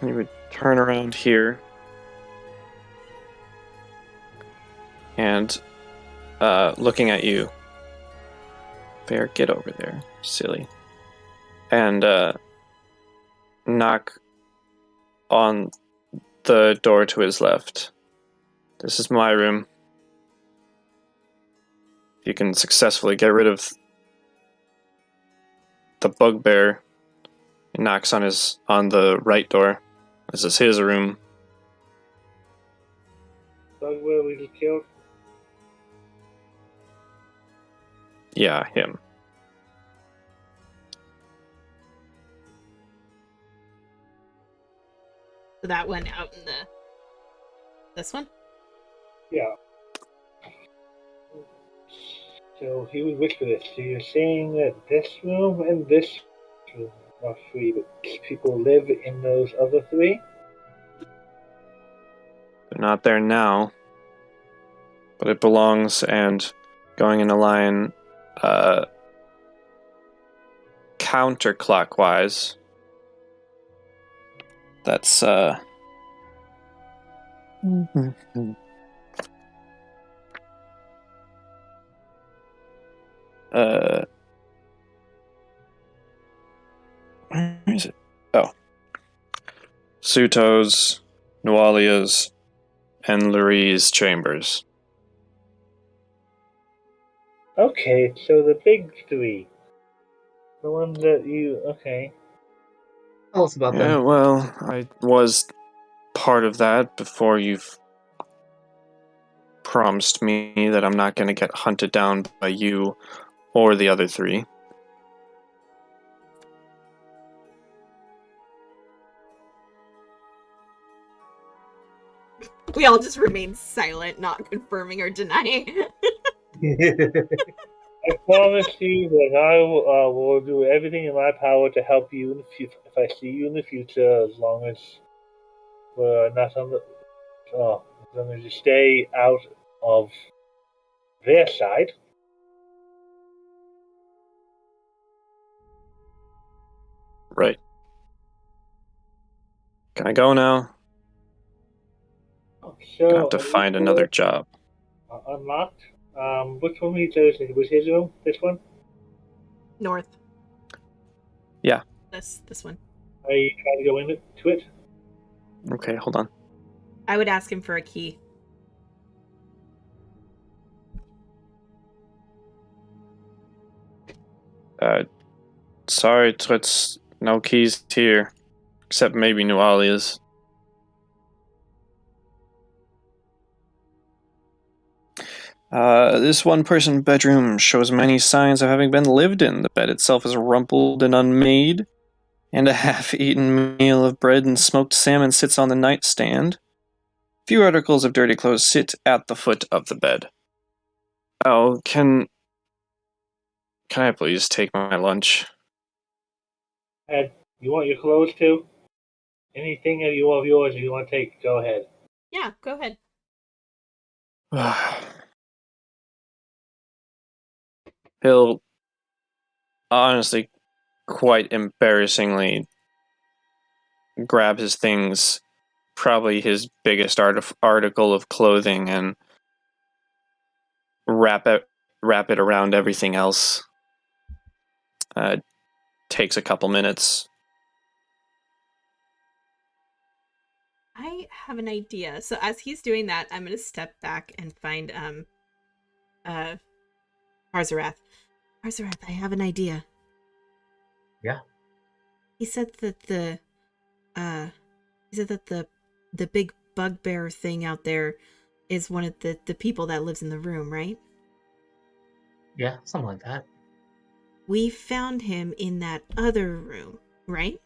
he would turn around here and looking at you. Bear, get over there, silly. And knock on the door to his left. This is my room. If you can successfully get rid of the bugbear, he knocks on the right door. This is his room. Bugbear we just killed? Yeah, him. So that went out in this one? Yeah. So he was which for this? So you're saying that this room and this room are free, but people live in those other three? They're not there now. But it belongs, and going in a line counterclockwise. That's where is it? Oh. Suto's, Nualia's, and Lurie's chambers. Okay, so the big three. The ones that you... Okay. Tell us about Yeah, them. well, I was part of that before you've promised me that I'm not going to get hunted down by you or the other three. We all just remain silent, not confirming or denying. I promise you that I will do everything in my power to help you in the future. If I see you in the future, as long as we're not on the... as long as you stay out of their side. Right. Can I go now? So, I have to find another job. Unlocked. Which one was his room? This one? North. Yeah. This one. Are you trying to go into it? Okay, hold on. I would ask him for a key. Sorry, Toots. No keys here. Except maybe Nualia's. This one-person bedroom shows many signs of having been lived in. The bed itself is rumpled and unmade, and a half-eaten meal of bread and smoked salmon sits on the nightstand. Few articles of dirty clothes sit at the foot of the bed. Oh, can I please take my lunch? Ed, you want your clothes too? Anything that you of yours you want to take, go ahead. Yeah, go ahead. He'll honestly quite embarrassingly grab his things, probably his biggest article of clothing, and wrap it around everything else. Takes a couple minutes. I have an idea. So as he's doing that, I'm gonna step back and find Harzarath. Harzarath, I have an idea. Yeah. He said that the big bugbear thing out there is one of the people that lives in the room, right? Yeah, something like that. We found him in that other room, right?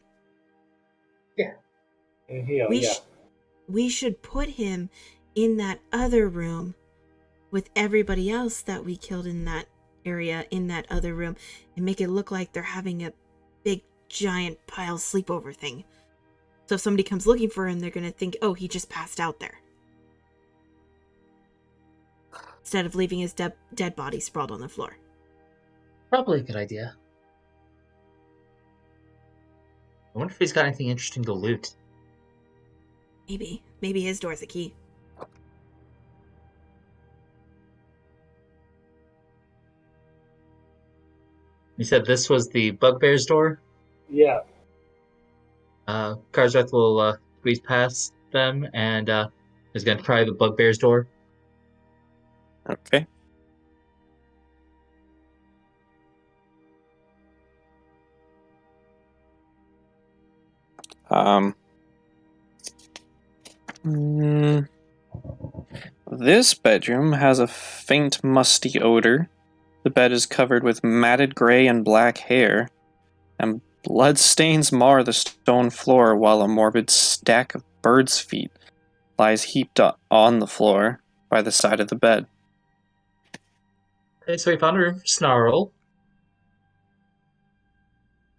In here, We yeah. we should put him in that other room with everybody else that we killed in that area in that other room and make it look like they're having a big giant pile sleepover thing. So if somebody comes looking for him, they're going to think, oh, he just passed out there. Instead of leaving his dead body sprawled on the floor. Probably a good idea. I wonder if he's got anything interesting to loot. Maybe his door's a key. You said this was the bugbear's door? Yeah. Karzeth will squeeze past them and is going to try the bugbear's door. Okay. Mm, this bedroom has a faint musty odor. The bed is covered with matted gray and black hair, and blood stains mar the stone floor while a morbid stack of birds' feet lies heaped up on the floor by the side of the bed. Okay, so we found a room for Snarl.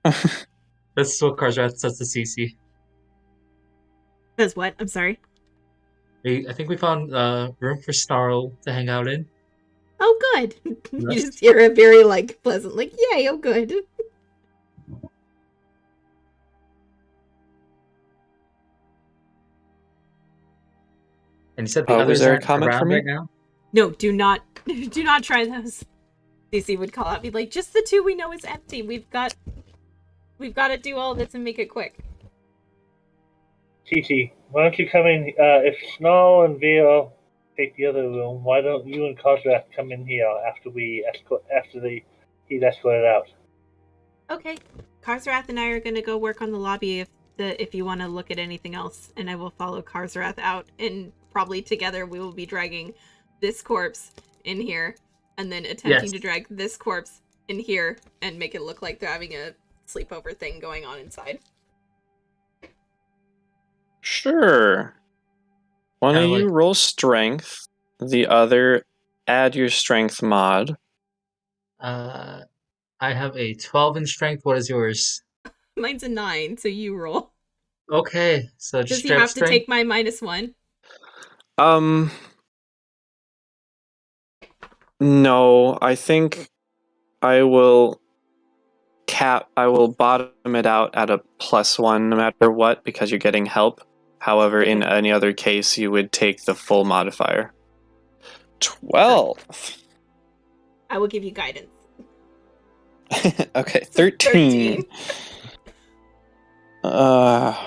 This is what Karzeth says to Cece. Says what? I'm sorry. I think we found a room for Snarl to hang out in. Oh, good. You Yes. just hear a very, pleasant, yay, oh, good. And you said the Was others there a aren't comment for around me? right now? No, do not try those. Cece would call out, be like, just the two we know is empty. We've got to do all this and make it quick. Titi, why don't you come in? If Snarl and Veer take the other room, why don't you and Kozrak come in here after he's escorted out? Okay. Karzarath and I are gonna go work on the lobby if you want to look at anything else, and I will follow Karzarath out, and probably together we will be dragging this corpse in here, and then attempting to drag this corpse in here and make it look like they're having a sleepover thing going on inside. Sure. One of you roll strength, the other add your strength mod. I have a 12 in strength. What is yours? Mine's a 9, so you roll. Okay, so just Does he have to take my -1? No, I think I will bottom it out at a +1 no matter what, because you're getting help. However, in any other case, you would take the full modifier. 12. I will give you guidance. Okay, 13. Wow.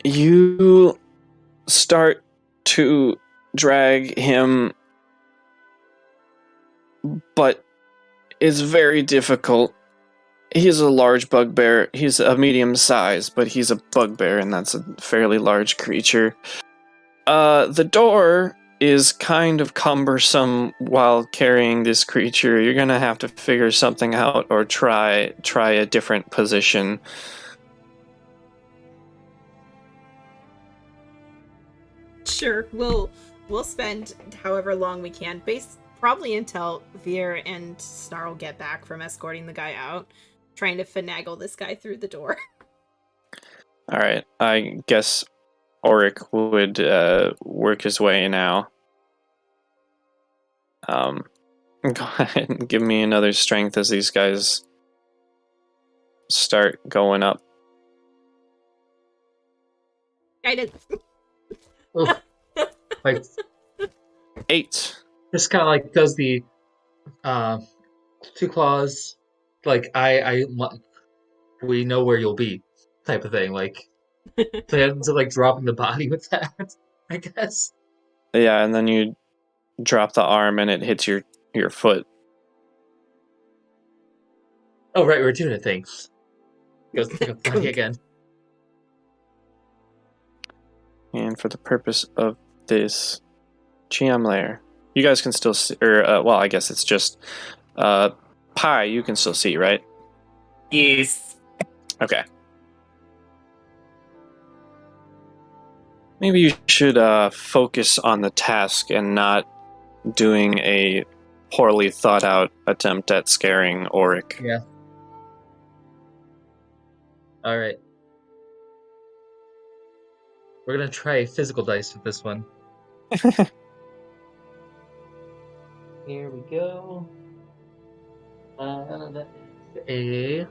You start to drag him, but it's very difficult. He's a large bugbear. He's a medium size, but he's a bugbear, and that's a fairly large creature. The door is kind of cumbersome while carrying this creature. You're gonna have to figure something out or try a different position. Sure, we'll spend however long we can, probably until Veer and Snarl get back from escorting the guy out, trying to finagle this guy through the door. Alright, I guess Auric would work his way now. Go ahead and give me another strength as these guys start going up. Guidance. Like 8. just kind of does the two claws, we know where you'll be type of thing. Plans of dropping the body with that, I guess. Yeah, and then you drop the arm and it hits your foot. Oh right, we're doing a thing. Goes flying again. And for the purpose of this GM layer, you guys can still see, well, I guess it's just Pi, you can still see, right? Yes. Okay. Maybe you should focus on the task and not doing a poorly thought out attempt at scaring Auric. Yeah. Alright. We're gonna try physical dice with this one. Here we go. That is a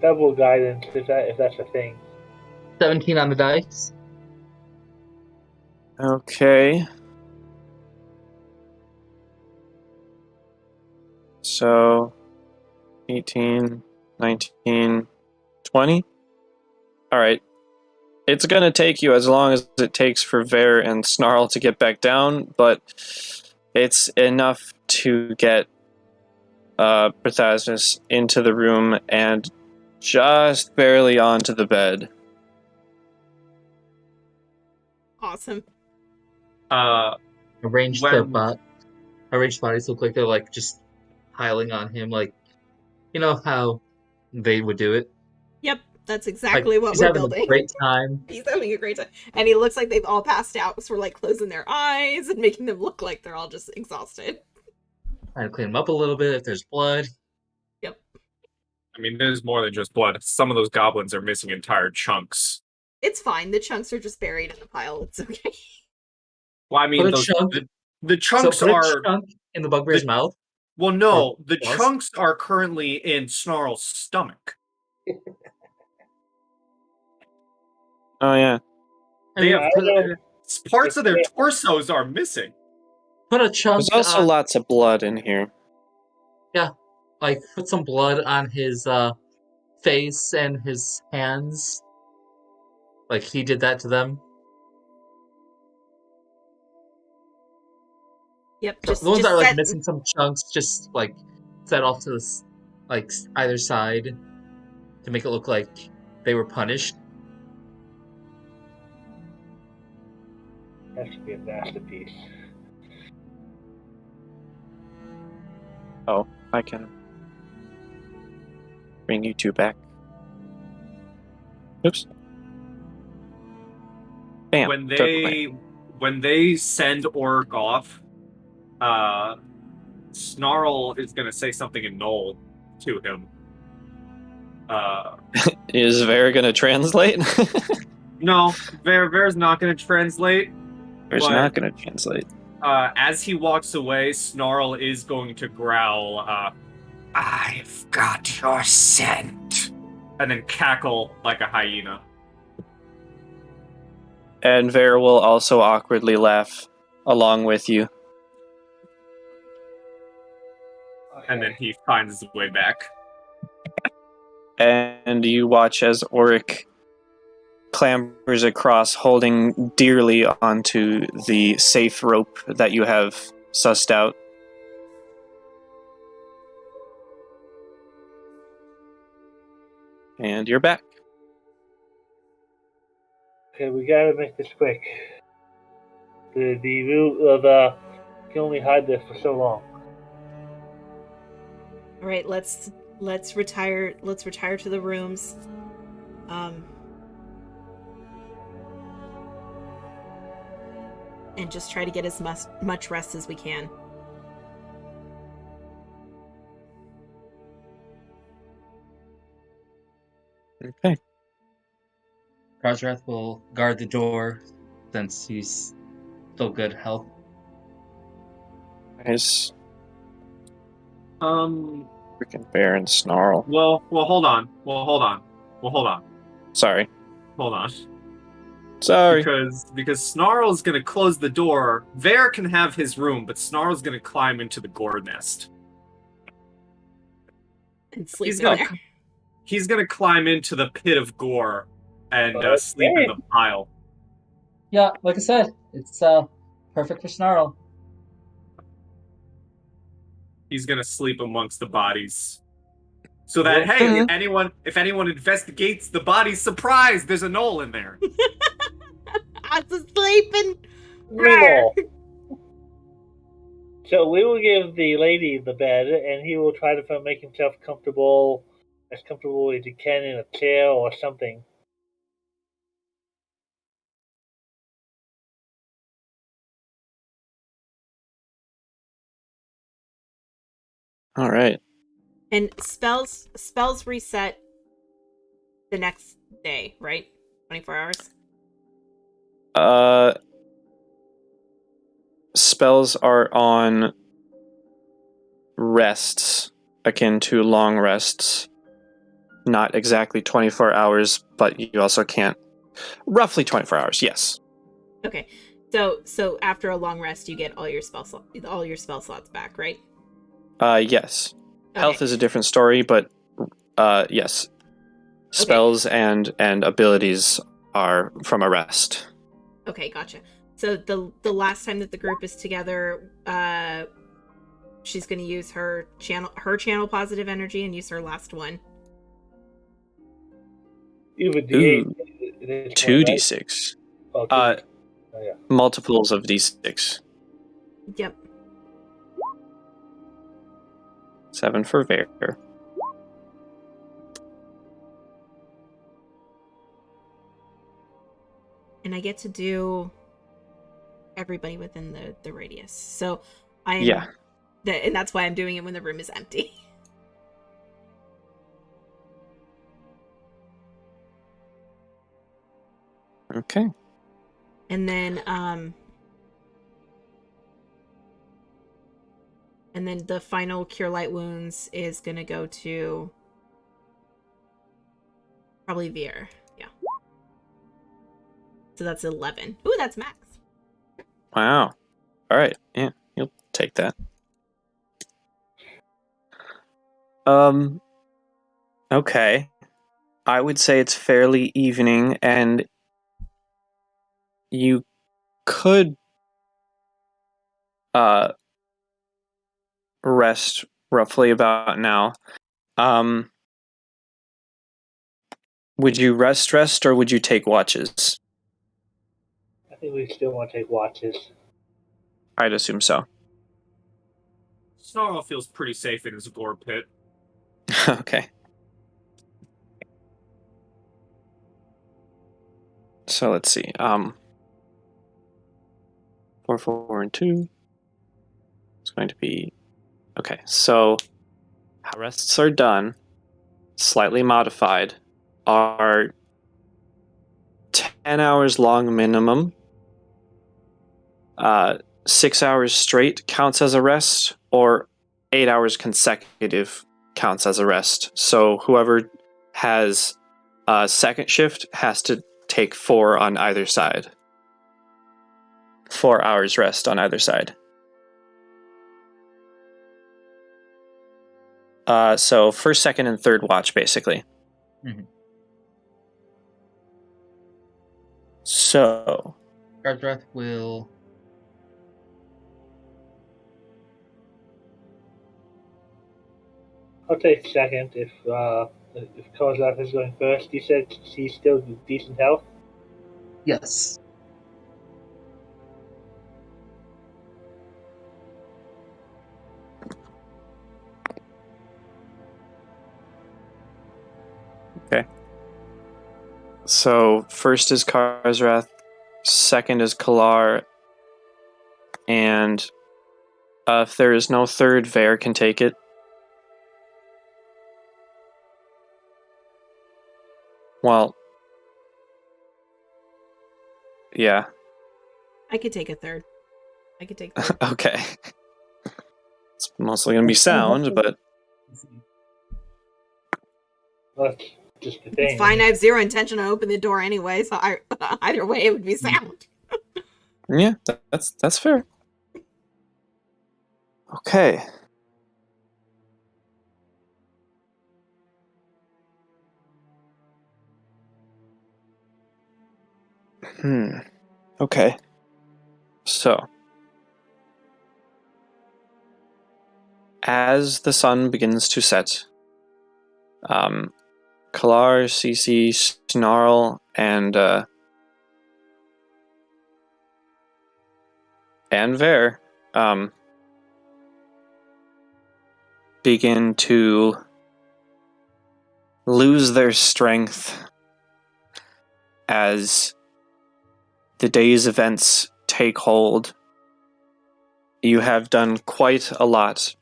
Double guidance, if that's a thing. 17 on the dice. Okay. So 18, 19, 20. All right. It's going to take you as long as it takes for Vare and Snarl to get back down, but it's enough to get Prothasmus into the room and just barely onto the bed. Awesome. Arranged bodies look like they're like just piling on him, like you know how they would do it. Yep, that's Like exactly what he's we're having building. a great time. He's having a great time. And he looks like they've all passed out, so we're like closing their eyes and making them look like they're all just exhausted. Trying to clean him up a little bit if there's blood. Yep. I mean, there's more than just blood. Some of those goblins are missing entire chunks. It's fine. The chunks are just buried in the pile. It's okay. Well, I mean, Put a those, chunk- the chunks so put are... a chunk in the bugbear's mouth. Well, no, the Yes. chunks are currently in Snarl's stomach. Oh, yeah. They have Yeah. parts of their torsos are missing. Put a chunk. There's also lots of blood in here. Like put some blood on his face and his hands. Like he did that to them. Yep. The Just, ones just that are like set- missing some chunks, just like set off to this, like either side, to make it look like they were punished. That should be a masterpiece. Oh, I can bring you two back. Oops. Bam. When they send Orc off, Snarl is going to say something in Knoll to him. Is Vare going to translate? No, Vare's not going to translate. Vare's But- not going to translate. As he walks away, Snarl is going to growl, I've got your scent. And then cackle like a hyena. And Vare will also awkwardly laugh along with you. And then he finds his way back. And you watch as Auric clambers across, holding dearly onto the safe rope that you have sussed out. And you're back. Okay, we gotta make this quick. The root of can only hide there for so long. All right, let's retire. Let's retire to the rooms. And just try to get as much rest as we can. Okay. Rajrath will guard the door since he's still good health. Nice. Freaking Freaking Vare and Snarl. Well, hold on. Sorry. Hold on. Sorry. Because Snarl's gonna close the door. Vare can have his room, but Snarl's gonna climb into the gore nest. And sleep He's in gonna- there. He's gonna climb into the pit of gore and Okay. sleep in the pile. Yeah, like I said, it's perfect for Snarl. He's gonna sleep amongst the bodies. So that hey, if anyone investigates the bodies, surprise, there's a knoll in there. I'm sleeping. Reroll. So we will give the lady the bed, and he will try to make himself as comfortable as he can in a chair or something. All right. And spells reset the next day, right? 24 hours. spells are on rests akin to long rests. Not exactly 24 hours, but you also can't. Roughly 24 hours, yes. Okay. So after a long rest, you get all your spell slots back, right? Yes. Okay. Health is a different story, but yes. Spells and abilities are from a rest. Okay, gotcha. So the last time that the group is together, she's going to use her channel positive energy and use her last one. You have a Ooh, D8. 2d6. Oh, 2D6. Oh, yeah. Multiples of d6. Yep. 7 for Vare. And I get to do everybody within the radius. So I'm Yeah. and that's why I'm doing it when the room is empty. Okay. And then the final cure light wounds is gonna go to probably Veer. Yeah. So that's 11. Ooh, that's max. Wow. All right. Yeah, you'll take that. Okay. I would say it's fairly evening, and you could rest roughly about now. Would you rest, or would you take watches? I think we still want to take watches. I'd assume so. Snarl feels pretty safe in his gore pit. Okay. So let's see. 4, 4, and 2. It's going to be okay. So how rests are done, slightly modified, are 10 hours long minimum. 6 hours straight counts as a rest, or 8 hours consecutive counts as a rest. So whoever has a second shift has to take 4 on either side. 4 hours rest on either side. So first, second, and third watch, basically. Mhm. So Guardrath will. I'll take second if Kozak is going first. You said he's still decent health. Yes. okay. So first is Karzrath, second is Kalar, and if there is no third, Vare can take it. Well, yeah. I could take a third. I could take third. Okay. It's mostly going to be sound, but That's just the thing. It's fine. I have zero intention to open the door anyway, so either way it would be sound. yeah, that's fair. Okay. Okay. So, as the sun begins to set, Kalar, Cece, Snarl, and Vare begin to lose their strength as the day's events take hold. You have done quite a lot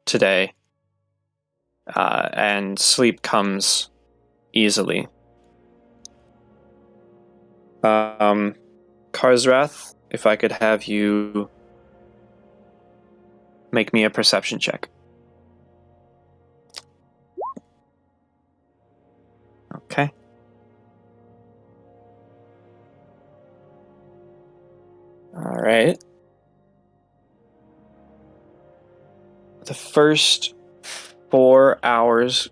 today, and sleep comes easily. Karzrath, if I could have you make me a perception check. Okay. All right. The first 4 hours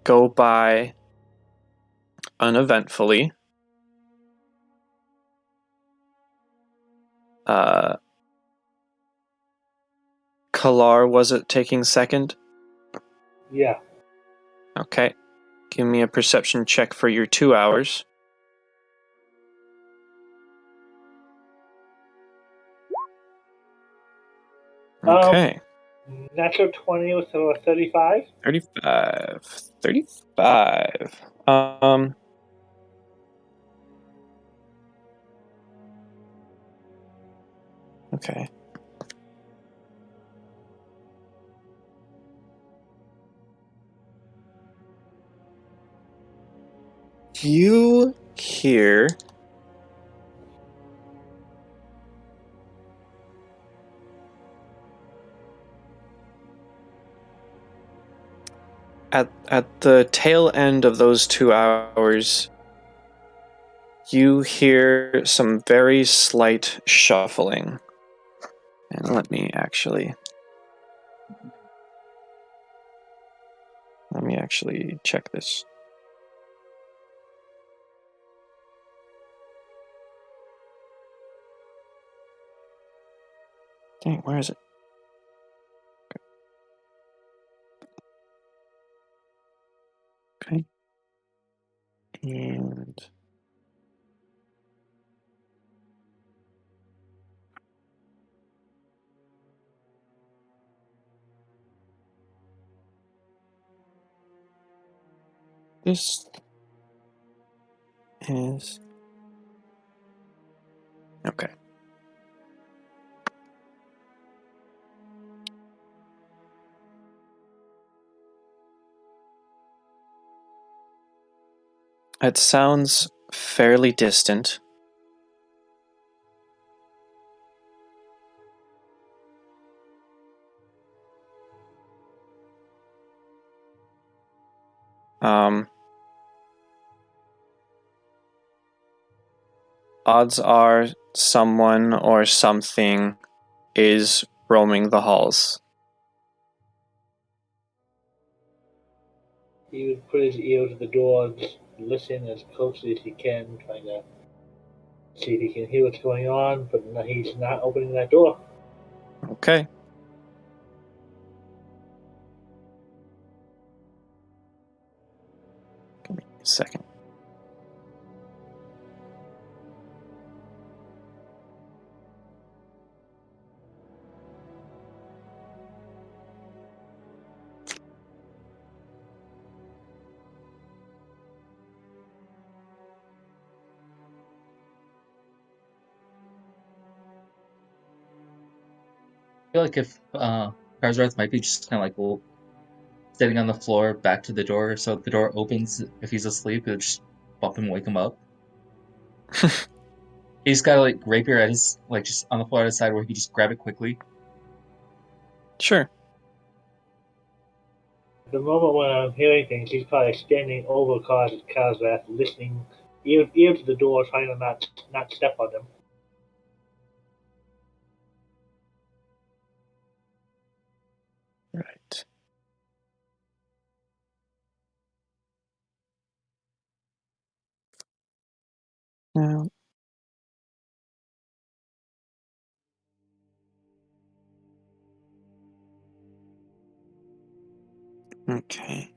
go by uneventfully. Kalar, was it taking second? Yeah. Okay. Give me a perception check for your 2 hours. Okay. Natural 20 with a 35. 35. 35. Okay. You hear at the tail end of those 2 hours, you hear some very slight shuffling. And let me actually check this. Dang, where is it? Okay. And this is okay. It sounds fairly distant. Odds are someone or something is roaming the halls. He would put his ear to the door and just listen as closely as he can, trying to see if he can hear what's going on, but no, he's not opening that door. Okay. Give me a second. I feel like if Karzarth might be just kind of like sitting on the floor back to the door, so if the door opens, if he's asleep, it'll just bump him, wake him up. He's got like rapier at his like just on the floor at his side where he can just grab it quickly. Sure. At the moment when I'm hearing things, he's probably standing over Karsrath, listening, ear to the door, trying to not step on them. Right. Now, okay.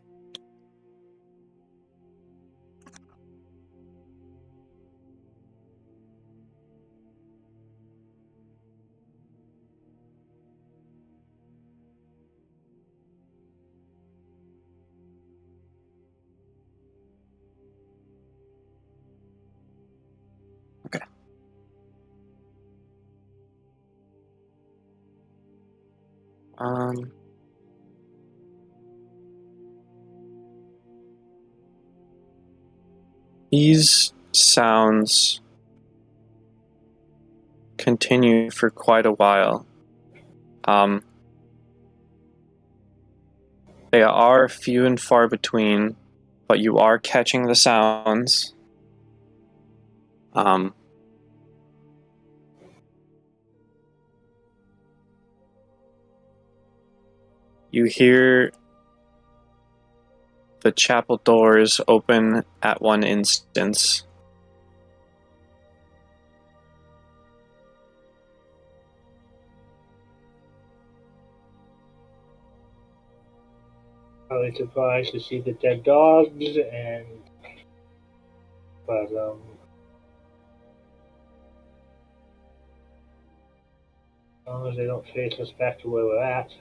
Okay. Um, these sounds continue for quite a while. They are few and far between, but you are catching the sounds. You hear the chapel doors open at one instance. Probably surprised to see the dead dogs, but as long as they don't chase us back to where we're at.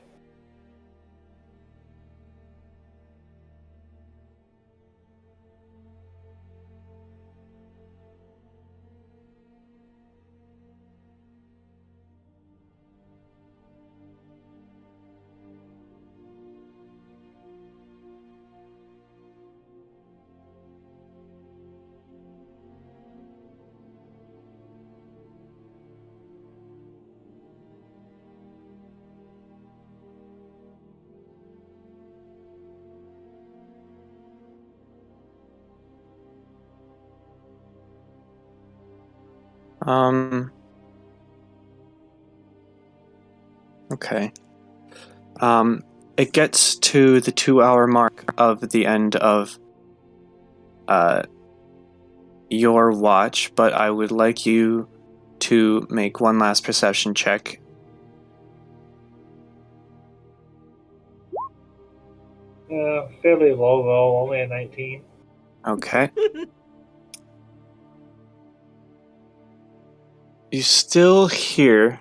Okay. It gets to the 2-hour mark of the end of your watch, but I would like you to make one last perception check. Fairly low though, only a 19. Okay. You still hear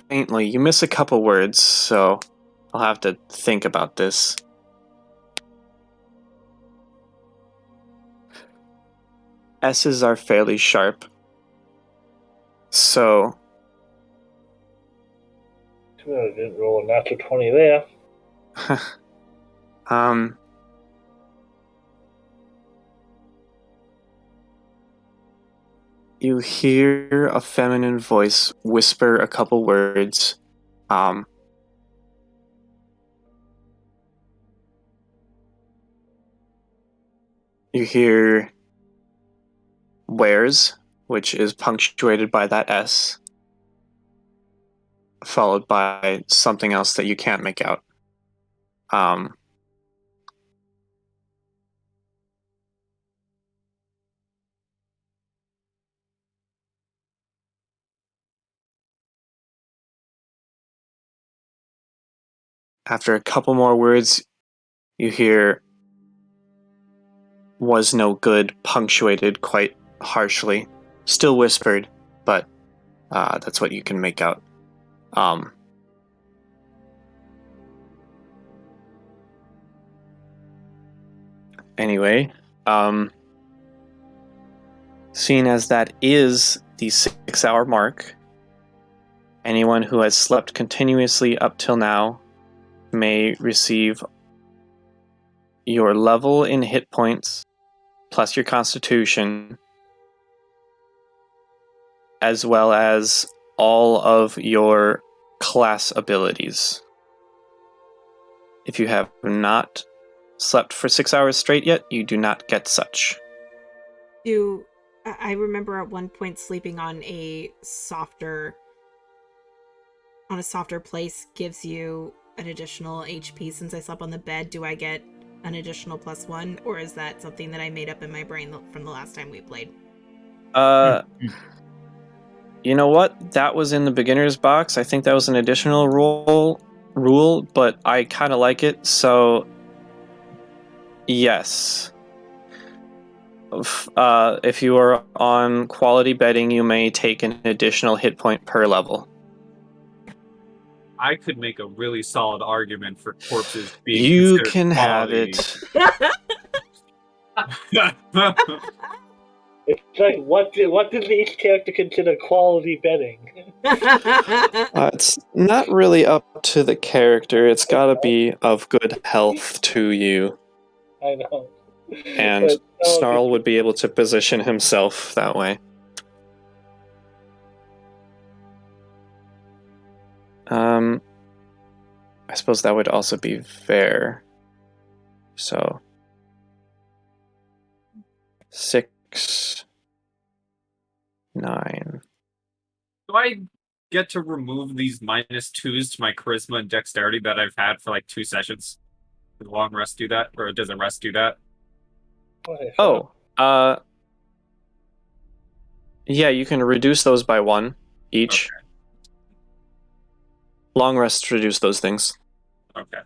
faintly. You miss a couple words, so I'll have to think about this. S's are fairly sharp. So, I didn't roll a natural 20 there. you hear a feminine voice whisper a couple words. You hear "where's," which is punctuated by that S, followed by something else that you can't make out. After a couple more words, you hear "was no good," punctuated quite harshly. Still whispered, but that's what you can make out. Anyway, seeing as that is the 6-hour mark, anyone who has slept continuously up till now may receive your level in hit points plus your constitution, as well as all of your class abilities. If you have not slept for 6 hours straight yet, you do not get such. I remember at one point sleeping on a softer place gives you an additional HP. Since I slept on the bed, do I get an additional +1, or is that something that I made up in my brain from the last time we played? You know what? That was in the beginner's box. I think that was an additional rule, but I kind of like it, so yes. If you are on quality bedding, you may take an additional hit point per level. I could make a really solid argument for corpses being You considered can quality. have it. It's like, what does each character consider quality bedding? It's not really up to the character. It's got to be of good health to you. I know. And Snarl would be able to position himself that way. suppose that would also be fair. So 6, 9. Do I get to remove these -2s to my charisma and dexterity that I've had for like 2 sessions? Does a long rest do that, or does a rest do that? Oh, yeah, you can reduce those by 1 each. Okay. Long rests reduce those things. Okay.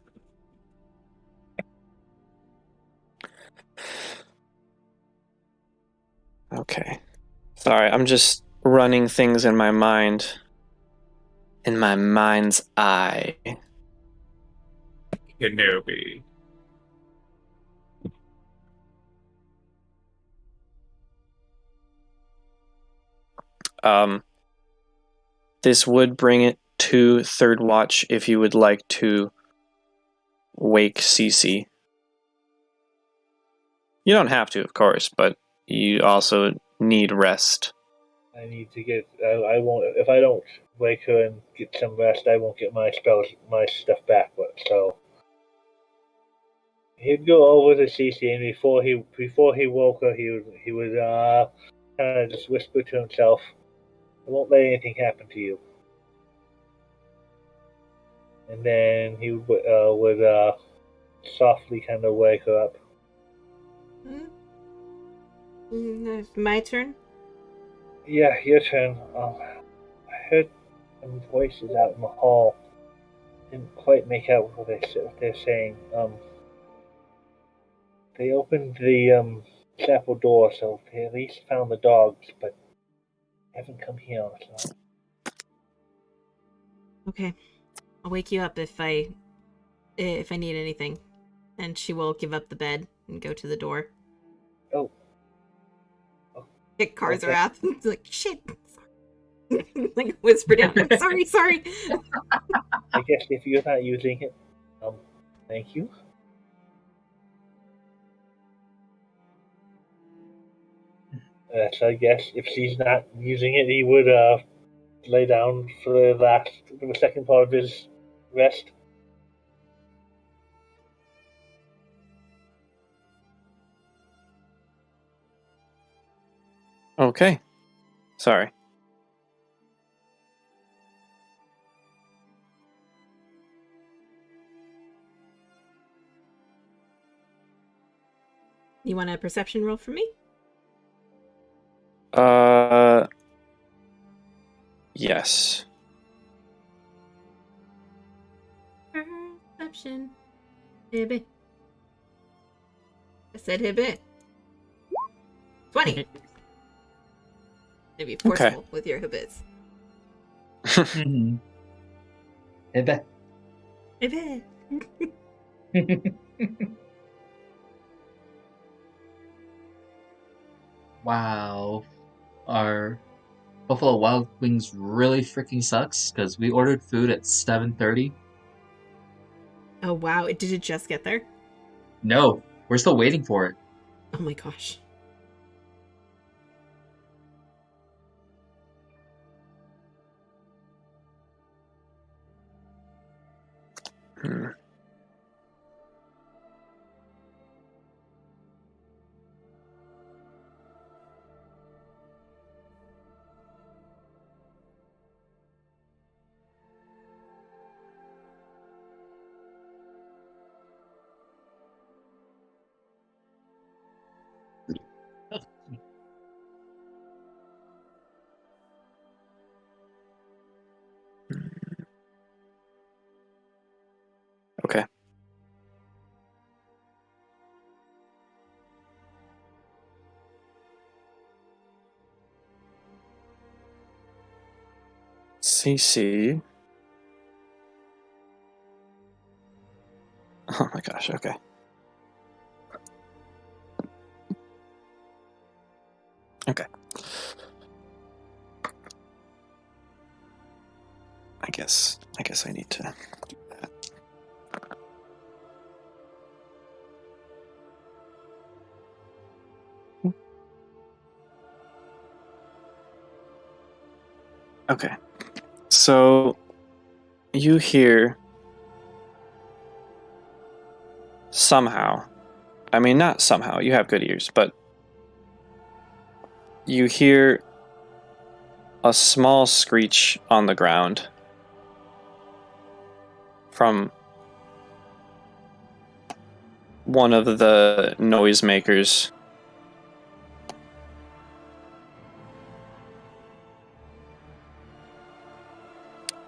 Okay. Sorry, I'm just running things in my mind. In my mind's eye. Kenobi. This would bring it to third watch if you would like to wake Cece. You don't have to, of course, but you also need rest. I need to get. I won't. If I don't wake her and get some rest, I won't get my spells, my stuff back. But so he'd go over to Cece, and before he woke her, he would kind of just whisper to himself, "I won't let anything happen to you." And then he would softly kind of wake her up. My turn? Yeah, your turn. I heard some voices out in the hall. Didn't quite make out what they're saying. They opened the chapel door, so they at least found the dogs, but haven't come here. So. Okay. I'll wake you up if I need anything. And she will give up the bed and go to the door. Oh. Kick Karzarath. It's like, shit. Like, whisper down. Sorry. I guess if you're not using it, thank you. So I guess if she's not using it, he would lay down for the second part of his rest. Okay. Sorry. You want a perception roll for me? Yes. Perception. Hibby. I said hibby. 20. Maybe forceful with your hibbits. Ebe. Hibby. Wow. Our Buffalo Wild Wings really freaking sucks because we ordered food at 7:30. Oh wow, did it just get there? No, we're still waiting for it. Oh my gosh. Hmm. Okay. CC. Oh my gosh, okay. Okay. I guess I need to do that. Okay. So you hear somehow, I mean, not somehow, you have good ears, but you hear a small screech on the ground from one of the noisemakers.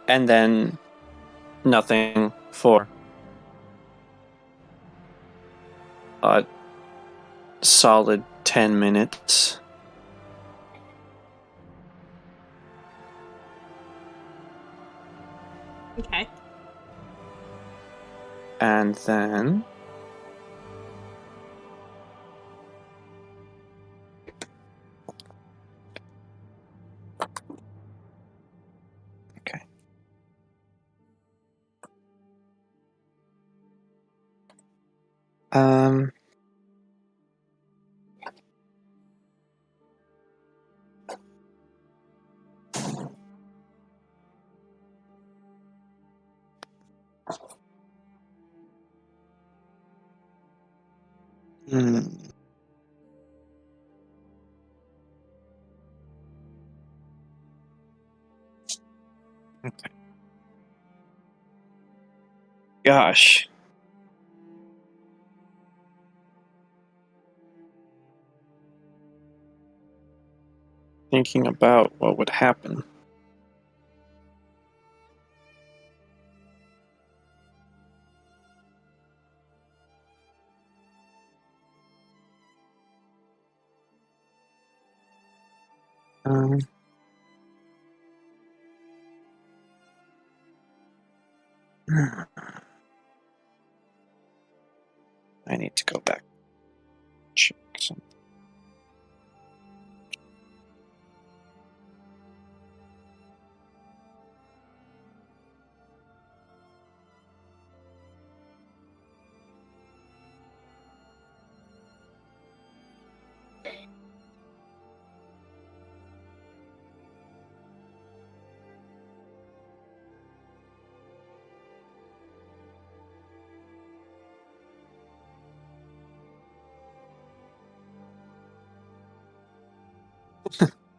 And then nothing for a solid 10 minutes. Okay. And then okay. Um hmm. Okay. Gosh. Thinking about what would happen. Um, I need to go back. Check something.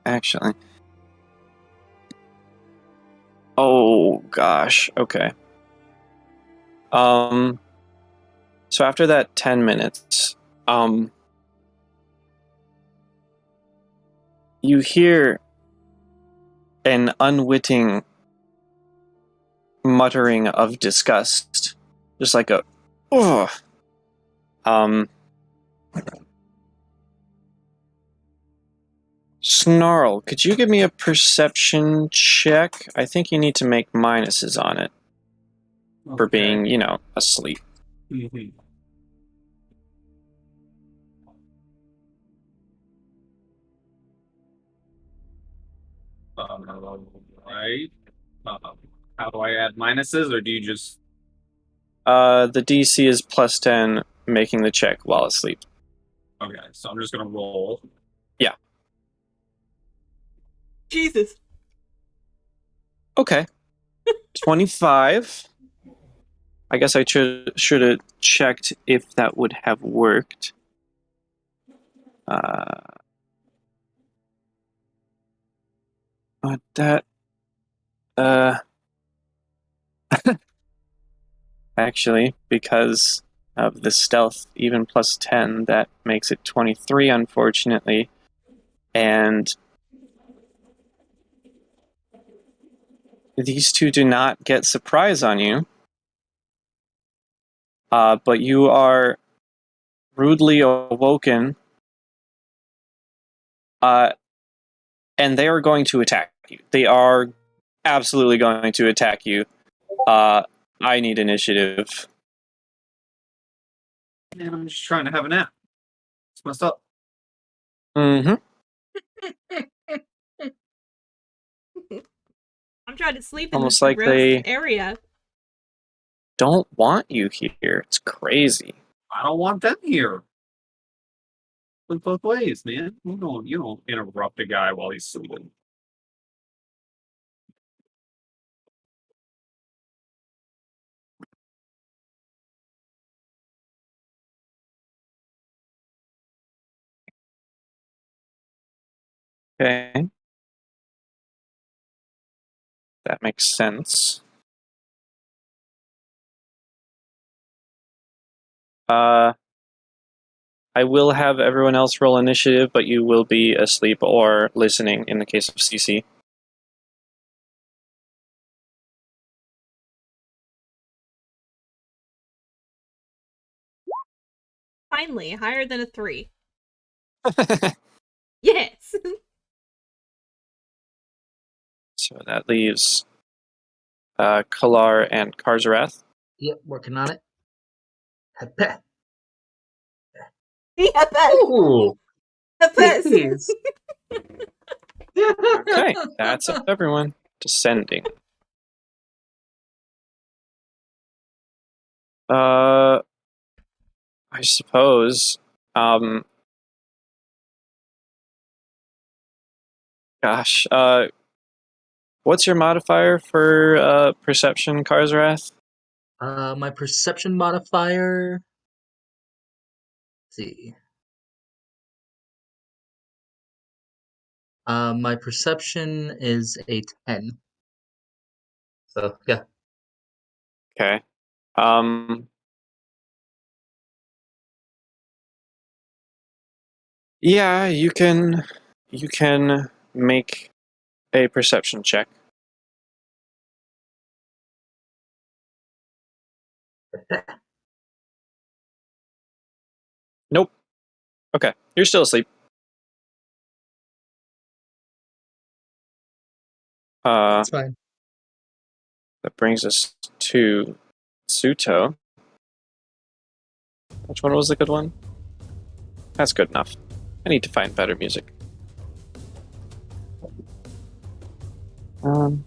Actually. Oh gosh. Okay. So after that 10 minutes, you hear an unwitting muttering of disgust. Just like a ugh. Snarl, could you give me a perception check? I think you need to make minuses on it for being, asleep. Mhm. Right. How do I add minuses, or do you just? The DC is +10, making the check while asleep. Okay, so I'm just gonna roll. Yeah. Jesus. Okay. 25. I guess I should have checked if that would have worked. But that, actually, because of the stealth, even +10, that makes it 23, unfortunately. And these two do not get surprise on you. But you are rudely awoken, and they are going to attack you. They are absolutely going to attack you. I need initiative. Man, I'm just trying to have a nap. It's messed up. Mm-hmm. I'm trying to sleep in Almost this like gross they area. don't want you here. It's crazy. I don't want them here. Look both ways, man. You don't interrupt a guy while he's sleeping. Okay. That makes sense. I will have everyone else roll initiative, but you will be asleep or listening in the case of CC. Finally, higher than a 3. Yes! So that leaves Kalar and Karzarath. Yep, working on it. Hepeh. Yeah, best! Ooh, The best! please. Okay, that's everyone. Descending. I suppose. Gosh. What's your modifier for perception, Karzarath? My perception modifier. Let's see. My perception is a 10. So yeah. Okay. Yeah, you can make a perception check. Nope. Okay, you're still asleep. That's fine. That brings us to Suto. Which one was the good one? That's good enough. I need to find better music. So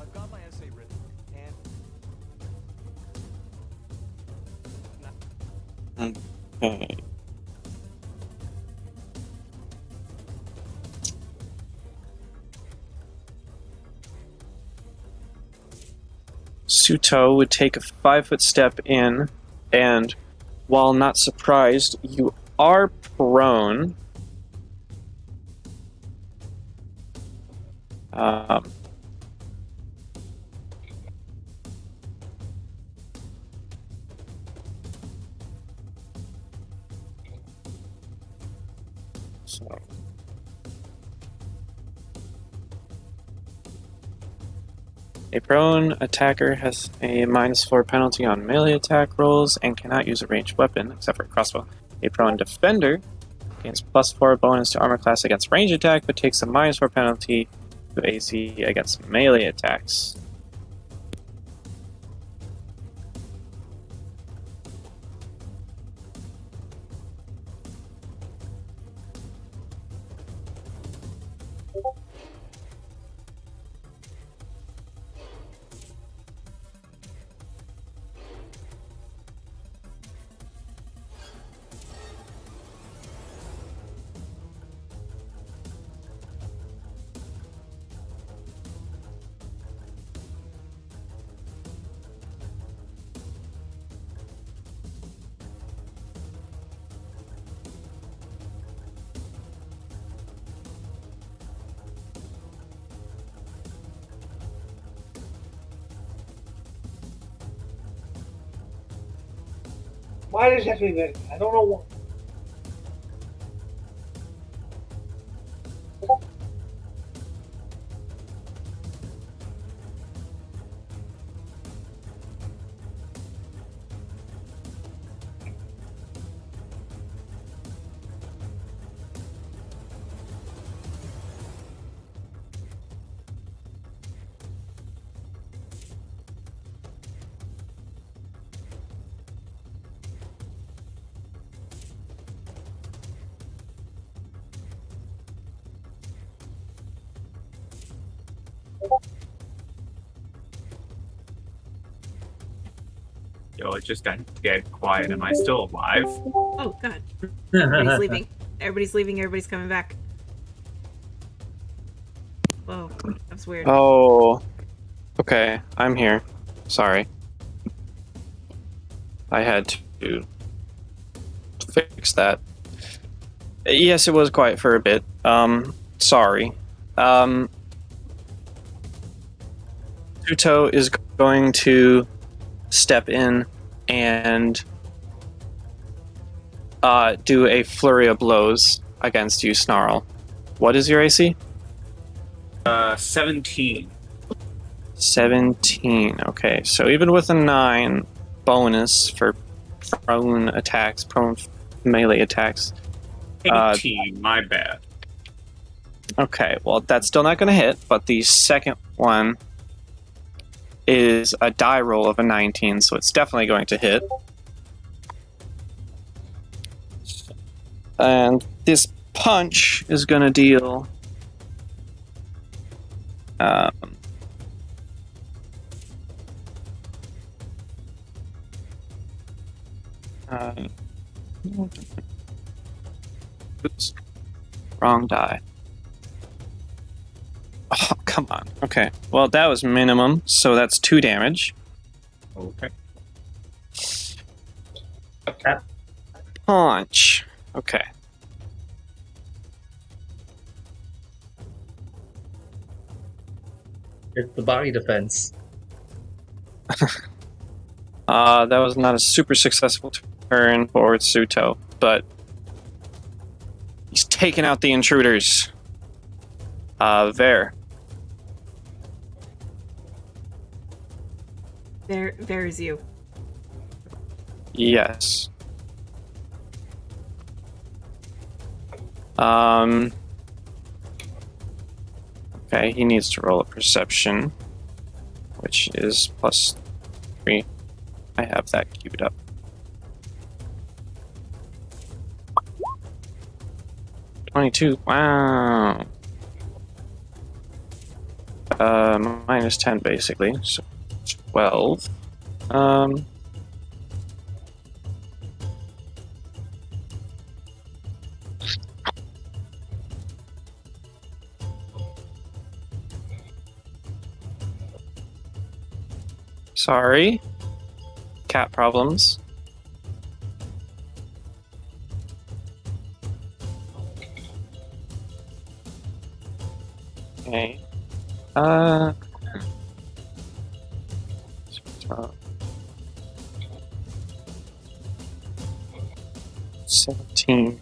I've got my essay written, and Okay. Suto would take a 5-foot step in, and while not surprised, you are prone. So. A prone attacker has a -4 penalty on melee attack rolls and cannot use a ranged weapon except for a crossbow. A prone defender gains +4 bonus to armor class against ranged attack, but takes a -4 penalty to AC against melee attacks. Why does it have to be that? I don't know what. Yo, it just got dead quiet. Am I still alive? Oh, God. Everybody's leaving. Everybody's leaving. Everybody's coming back. That's weird. Oh. Okay, I'm here. Sorry. I had to fix that. Yes, it was quiet for a bit. Sorry. Tuto is going to step in and do a flurry of blows against you, Snarl. What is your AC? 17. 17. Okay, so even with a 9 bonus for prone attacks, prone melee attacks. 18, my bad. Okay, well, that's still not going to hit, but the second one is a die roll of a 19, so it's definitely going to hit. And this punch is going to deal... oops. Wrong die. Oh, come on. Okay. Well, that was minimum, so that's 2 damage. Okay. Punch. Okay. It's the body defense. That was not a super successful turn for Tsuto, but he's taken out the intruders. There. There's you. Yes. Okay, he needs to roll a perception, which is +3. I have that queued up. -22. Wow. -10 basically, so 12. Sorry. Cat problems. Okay. 17.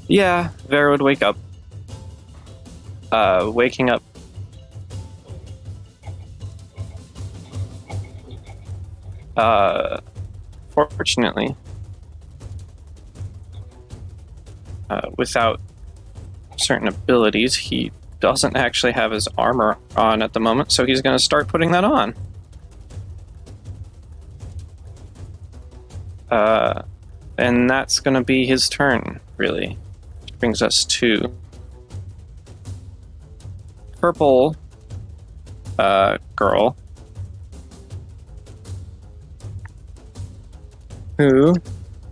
Yeah, Vera would wake up. Waking up. Fortunately, without certain abilities, he doesn't actually have his armor on at the moment, so he's going to start putting that on. And that's going to be his turn, really. Which brings us to purple girl, who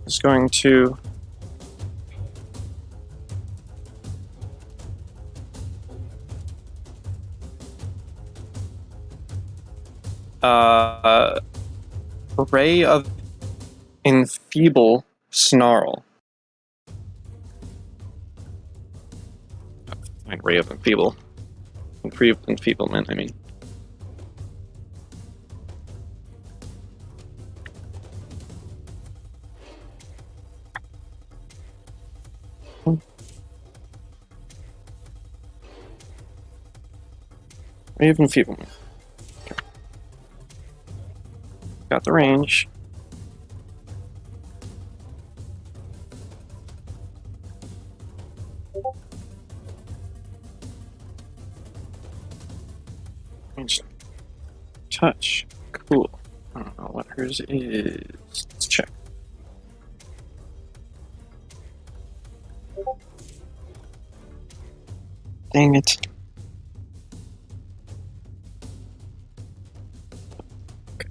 is going to Ray of Enfeeble Snarl. Like Ray of Enfeeble. Enfeeblement, I mean. Ray of Enfeeblement. Okay. Got the range. Touch. Cool. I don't know what hers is. Let's check. Dang it. Okay.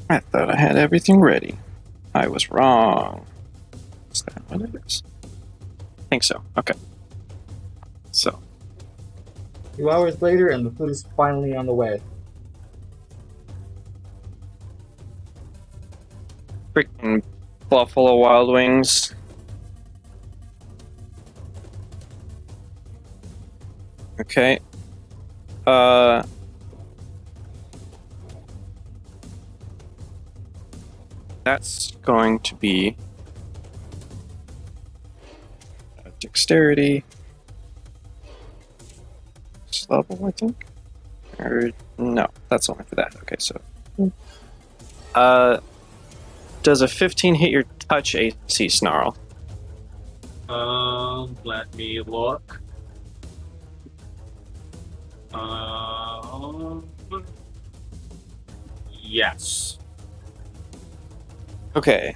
I thought I had everything ready. I was wrong. what it is. I think so. Okay. So. 2 hours later, and the food is finally on the way. Freaking Buffalo Wild Wings. Okay. That's going to be dexterity level, I think. Or no, that's only for that. Okay, so does a 15 hit your touch AC, Snarl? Let me look. Yes. Okay.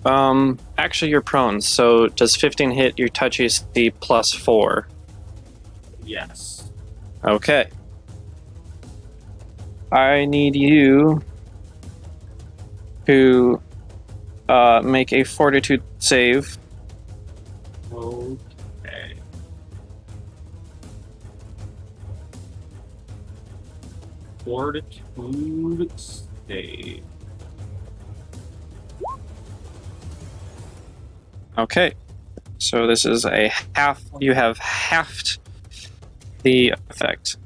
Actually, you're prone, so does 15 hit your touch AC plus 4? Yes. Okay. I need you to make a fortitude save. Okay. Fortitude save. Okay. So this is a half. You have halved the effect.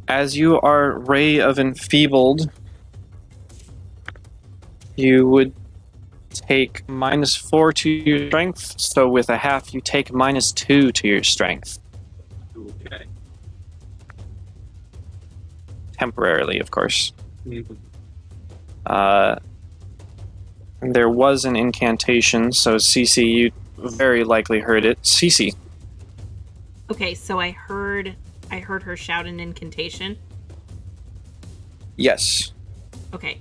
As you are Ray of Enfeebled, you would take -4 to your strength. So with a half, you take -2 to your strength. Okay. Temporarily, of course. There was an incantation, so Cece, you very likely heard it. Cece. Okay, so I heard her shout an incantation. Yes. Okay.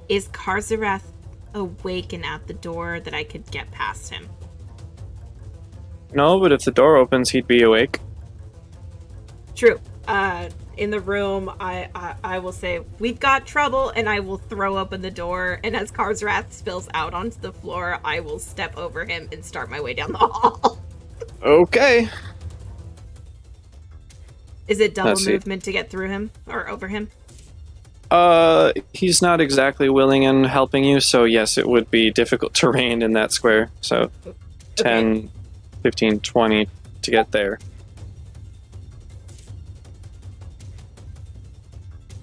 Is Karzarath awake and at the door that I could get past him? No, but if the door opens, he'd be awake. True. In the room, I will say, we've got trouble, and I will throw open the door, and as Karzarath spills out onto the floor, I will step over him and start my way down the hall. Okay. Is it double Let's see. movement to get through him, or over him? He's not exactly willing in helping you, so yes, it would be difficult terrain in that square. So 10, 15, 20 to get there.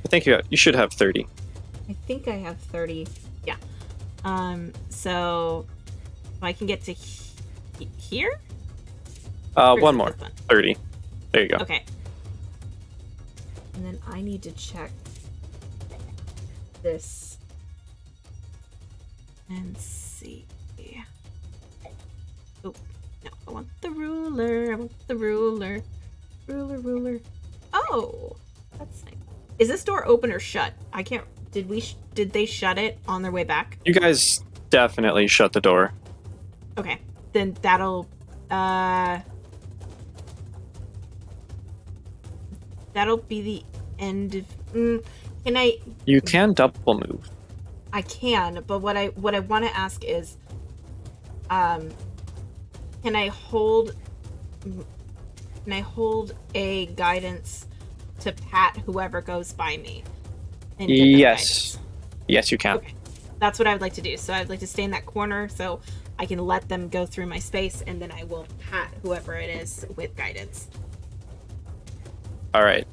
I think you should have 30. I think I have 30. Yeah. So if I can get to here? Or is One it more. this one? 30. There you go. Okay. And then I need to check this and see. Oh, no, I want the ruler. I want the ruler. Ruler. Oh, that's nice. Is this door open or shut? I can't. Did they shut it on their way back? You guys definitely shut the door. Okay, then that'll be the end of. Can I? You can double move. I can, but what I want to ask is, can I hold a guidance to pat whoever goes by me? And give them Yes. guidance? Yes, you can. Okay, that's what I would like to do. So I'd like to stay in that corner so I can let them go through my space, and then I will pat whoever it is with guidance. All right.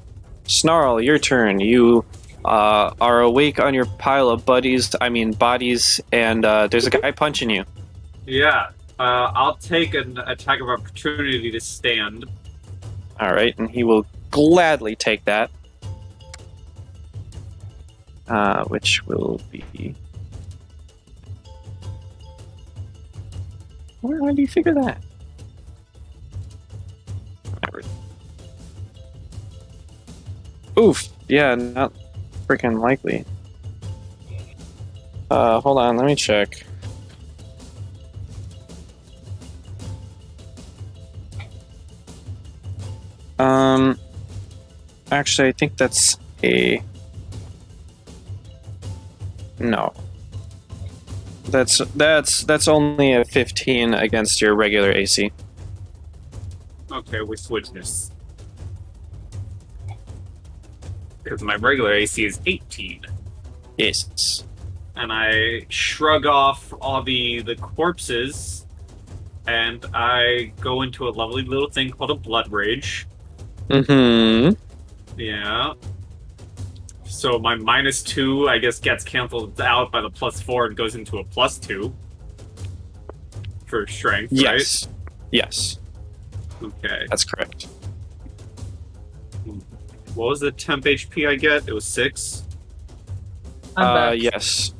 Snarl, your turn. You are awake on your pile of bodies, and there's a guy punching you. Yeah. I'll take an attack of opportunity to stand. All right, and he will gladly take that. Which will be... Where do you figure that? Whatever. Oof. Yeah, not freaking likely. Hold on, let me check. Actually, I think that's a... No. That's only a 15 against your regular AC. Okay, we switch this. Because my regular AC is 18. Yes. And I shrug off all the corpses, and I go into a lovely little thing called a blood rage. Mm-hmm. Yeah. So my -2, I guess, gets canceled out by the +4 and goes into a +2 for strength, Yes. Yes. right? Okay. That's correct. What was the temp HP I get? It was 6? I'm back. Yes.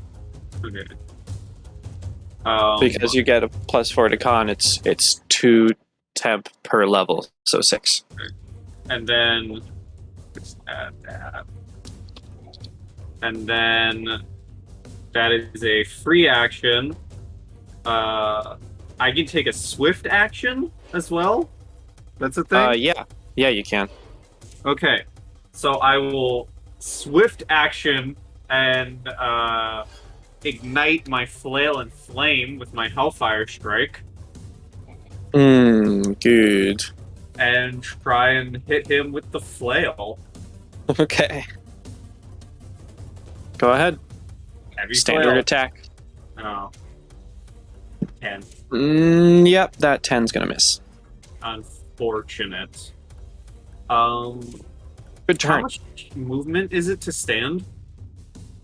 Okay. Because you get a +4 to con, it's 2 temp per level, so 6. And then... let's add that. And then... that is a free action. I can take a swift action as well? That's a thing? Yeah. Yeah, you can. Okay. So I will swift action and ignite my flail and flame with my Hellfire Strike Good. and try and hit him with the flail. Okay. Go ahead. Heavy Standard flail. attack. Oh. 10. Yep, that 10's gonna miss. Unfortunate. Good How turn. much movement is it to stand?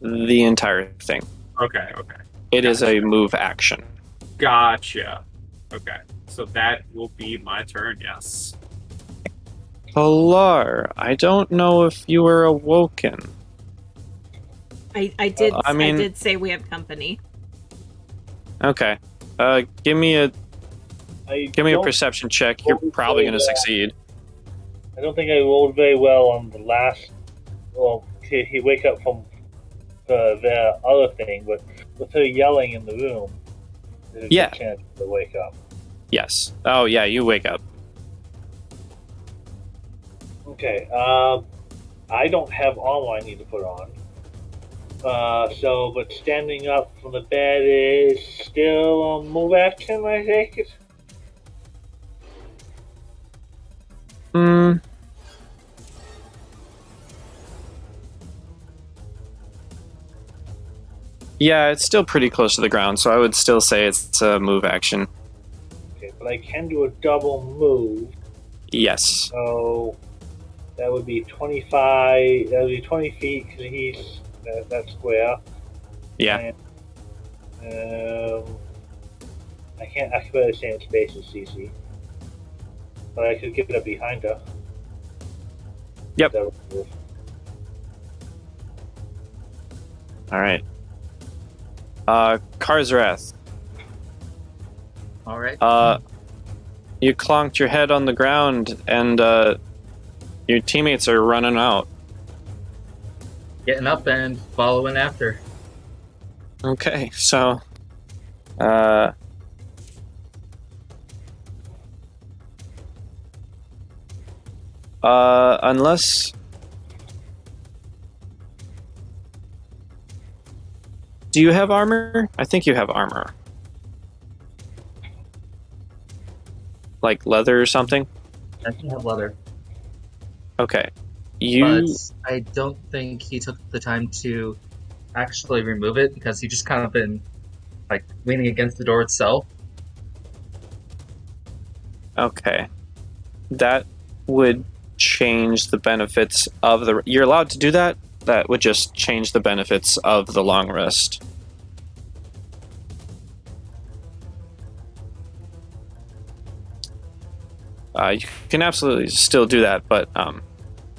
The entire thing. Okay, okay. It is a move action. Gotcha. Okay. So that will be my turn, yes. Pilar, I don't know if you were awoken. I did. I mean- I did say we have company. Okay. Give me a I give me a don't- perception check. You're probably gonna succeed. I don't think I rolled very well on the last. Well, he wake up from the other thing, but with her yelling in the room, there's a Yeah. good chance to wake up. Yes. Oh yeah, you wake up. Okay. I don't have armor I need to put on. But standing up from the bed is still a move action, I take it? Yeah, it's still pretty close to the ground, so I would still say it's a move action. Okay, but I can do a double move, Yes. so that would be 25, that would be 20 feet, because he's, that square. Yeah. And, I can't occupy the same space as CC. But I could get it up behind her. Yep. That would move. All right. Karzrath. All right. You clonked your head on the ground, and your teammates are running out. Getting up and following after. Okay, so, unless do you have armor? I think you have armor, like leather or something. I can have leather. Okay, you. But I don't think he took the time to actually remove it because he just kind of been like leaning against the door itself. Okay, that would change the benefits of the. You're allowed to do that. That would just change the benefits of the long rest. You can absolutely still do that, but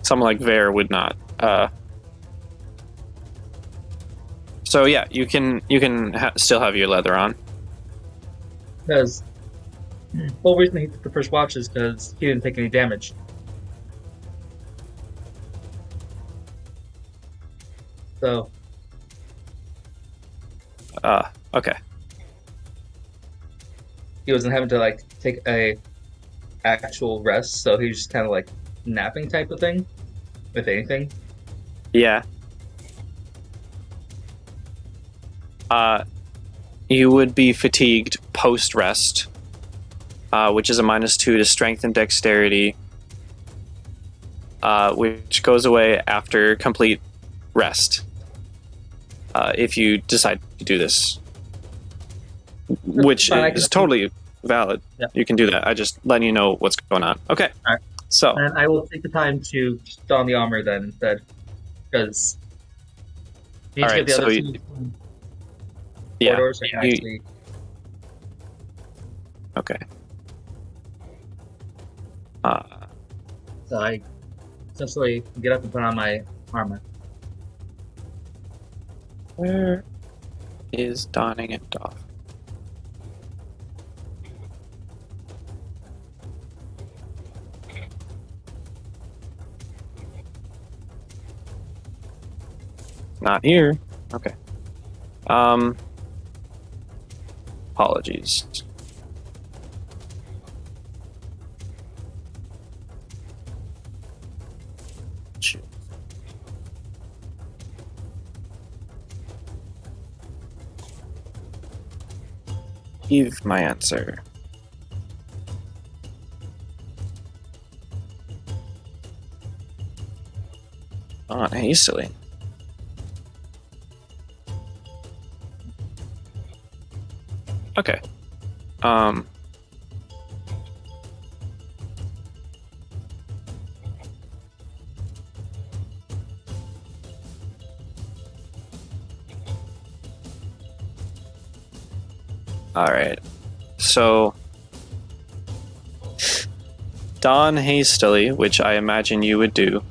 someone like Vare would not. So yeah, you can still have your leather on. Because the whole reason he took the first watch is because he didn't take any damage. So Okay. he wasn't having to like take a actual rest, so he was just kind of like napping type of thing. with anything? Yeah. You would be fatigued post-rest, which is a -2 to strength and dexterity, which goes away after complete rest, if you decide to do this. Which is totally valid. Yeah. You can do that. I just letting you know what's going on. Okay. All right. So, And I will take the time to don the armor then instead, because you need to Alright, get the so other you- two yeah. corridors and you- actually. Okay. So I essentially get up and put on my armor. Where is donning it off? Not here. Okay. Apologies. Shoot. Give my answer. On hastily. Okay. All right. So don hastily, which I imagine you would do,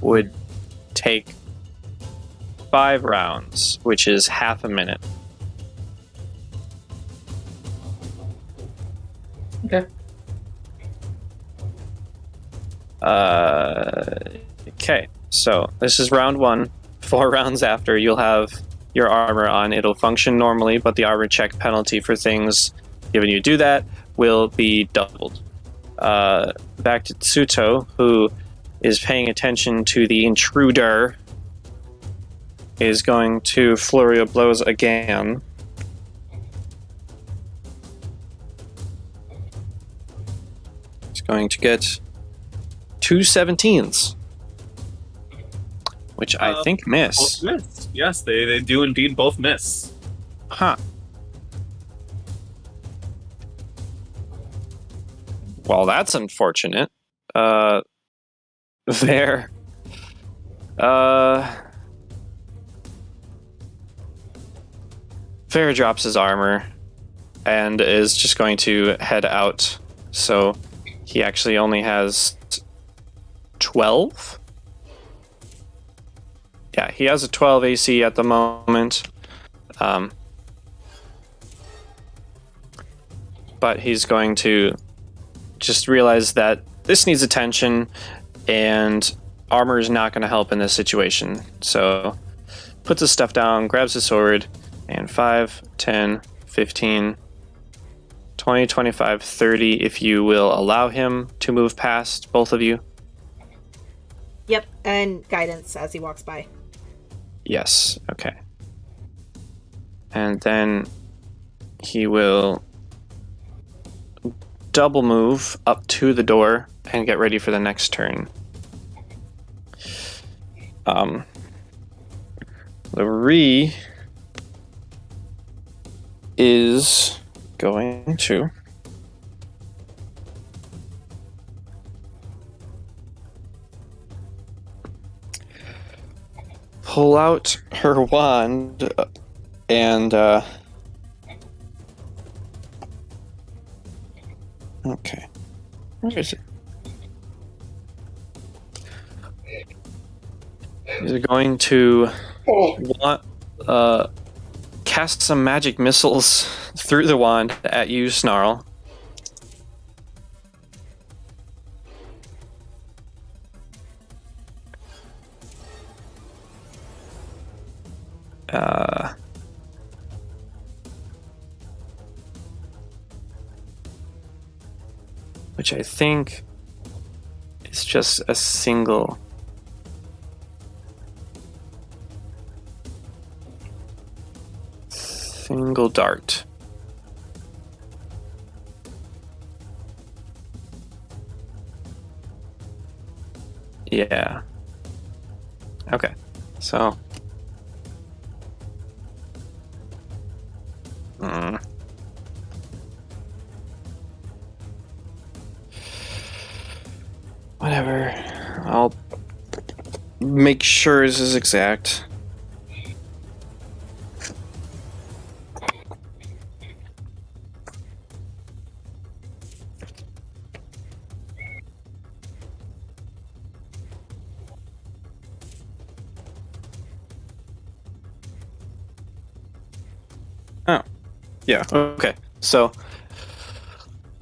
would take 5 rounds, which is half a minute. Okay. Okay, so this is round 1. 4 rounds after, you'll have your armor on. It'll function normally, but the armor check penalty for things given you do that will be doubled. Back to Tsuto, who is paying attention to the intruder, is going to flurry of blows again. He's going to get 2 17s, which I think miss. Both miss. Yes, they do indeed both miss. Huh. Well, that's unfortunate. There. Fair drops his armor and is just going to head out. So he actually only has 12? Yeah, he has a 12 AC at the moment. But he's going to just realize that this needs attention and armor is not going to help in this situation. So puts his stuff down, grabs his sword, and 5, 10, 15, 20, 25, 30 if you will allow him to move past both of you. Yep, and guidance as he walks by. Yes, okay. And then he will double move up to the door and get ready for the next turn. Laree is going to pull out her wand and okay, where is it? He's going to cast some magic missiles through the wand at you, Snarl. Which I think is just a single. Single dart. Yeah. Okay. So. Whatever. I'll make sure this is exact. Oh. Yeah, okay. So,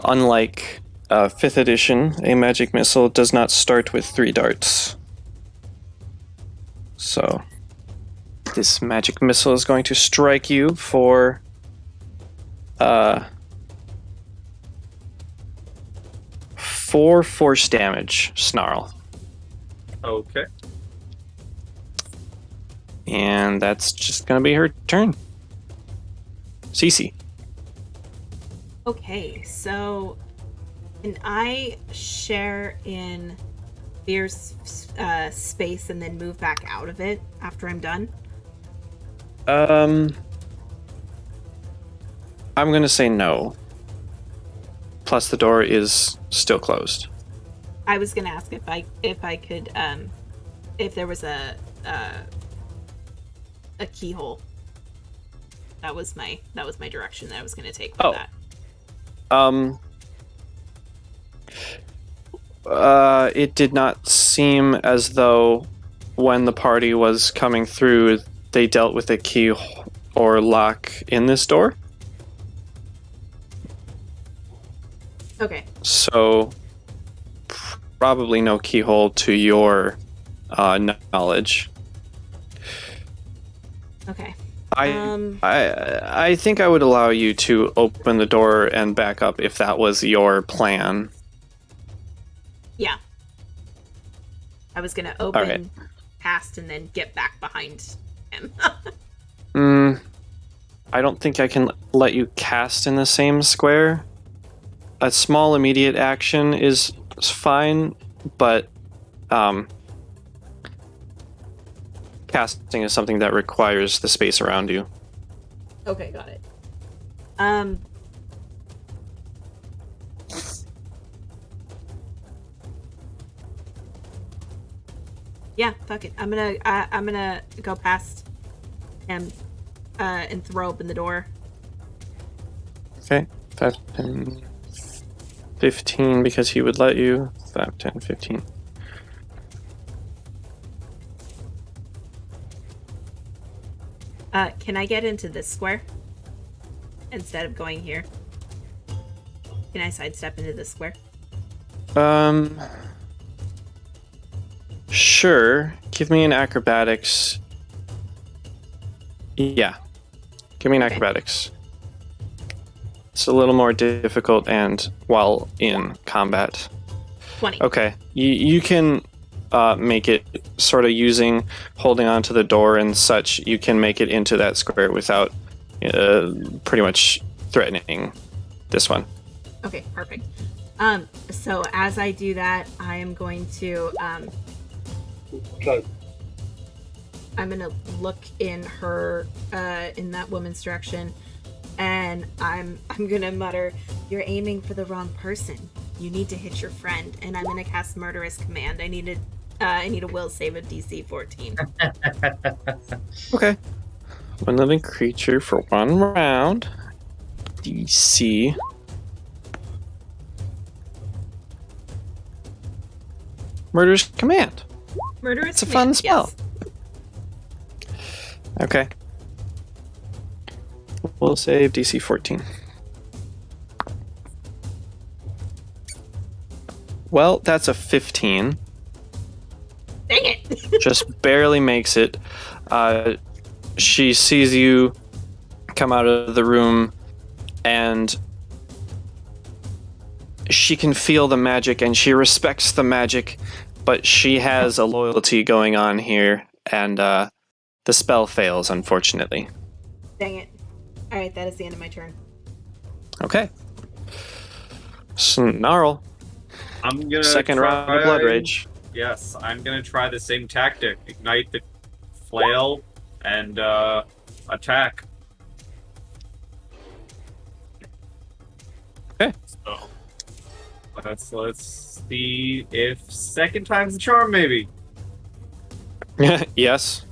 unlike 5th edition, a magic missile does not start with 3 darts. So, this magic missile is going to strike you for 4 force damage, Snarl. Okay. And that's just going to be her turn. Cece. Okay, so can I share in Fear's space and then move back out of it after I'm done? I'm going to say no. Plus the door is still closed. I was gonna ask if I could if there was a keyhole. That was my direction that I was gonna take for that. It did not seem as though when the party was coming through, they dealt with a key or lock in this door. Okay. So, probably no keyhole to your knowledge. Okay. I think I would allow you to open the door and back up if that was your plan. Yeah. I was gonna open past and then get back behind him. I don't think I can let you cast in the same square. A small immediate action is fine, but casting is something that requires the space around you. Okay, got it. Yeah, fuck it. I'm gonna go past him and throw open the door. Okay, 5, 10, 15 because he would let you. 5, 10, 15. Can I get into this square instead of going here? Can I sidestep into this square? Sure. Give me an acrobatics. Yeah. Give me an acrobatics. It's a little more difficult and while in combat. 20. Okay. You can make it sort of holding on to the door and such. You can make it into that square without pretty much threatening this one. Okay, perfect. So as I do that, I am going to I'm gonna look in her in that woman's direction, and I'm gonna mutter, "You're aiming for the wrong person. You need to hit your friend." And I'm gonna cast Murderous Command. I need a will save of DC 14. Okay. One living creature for 1 round. DC. Murderous Command. Murderous It's a Command, fun spell. yes. Okay. We'll save DC 14. Well, that's a 15. Dang it! Just barely makes it. She sees you come out of the room, and she can feel the magic and she respects the magic, but she has a loyalty going on here, and the spell fails, unfortunately. Dang it. Alright, that is the end of my turn. Okay. Snarl. I'm gonna Second round of Blood Rage. Yes, I'm gonna try the same tactic. Ignite the flail and attack. Okay. So let's see if second time's the charm, maybe. Yes.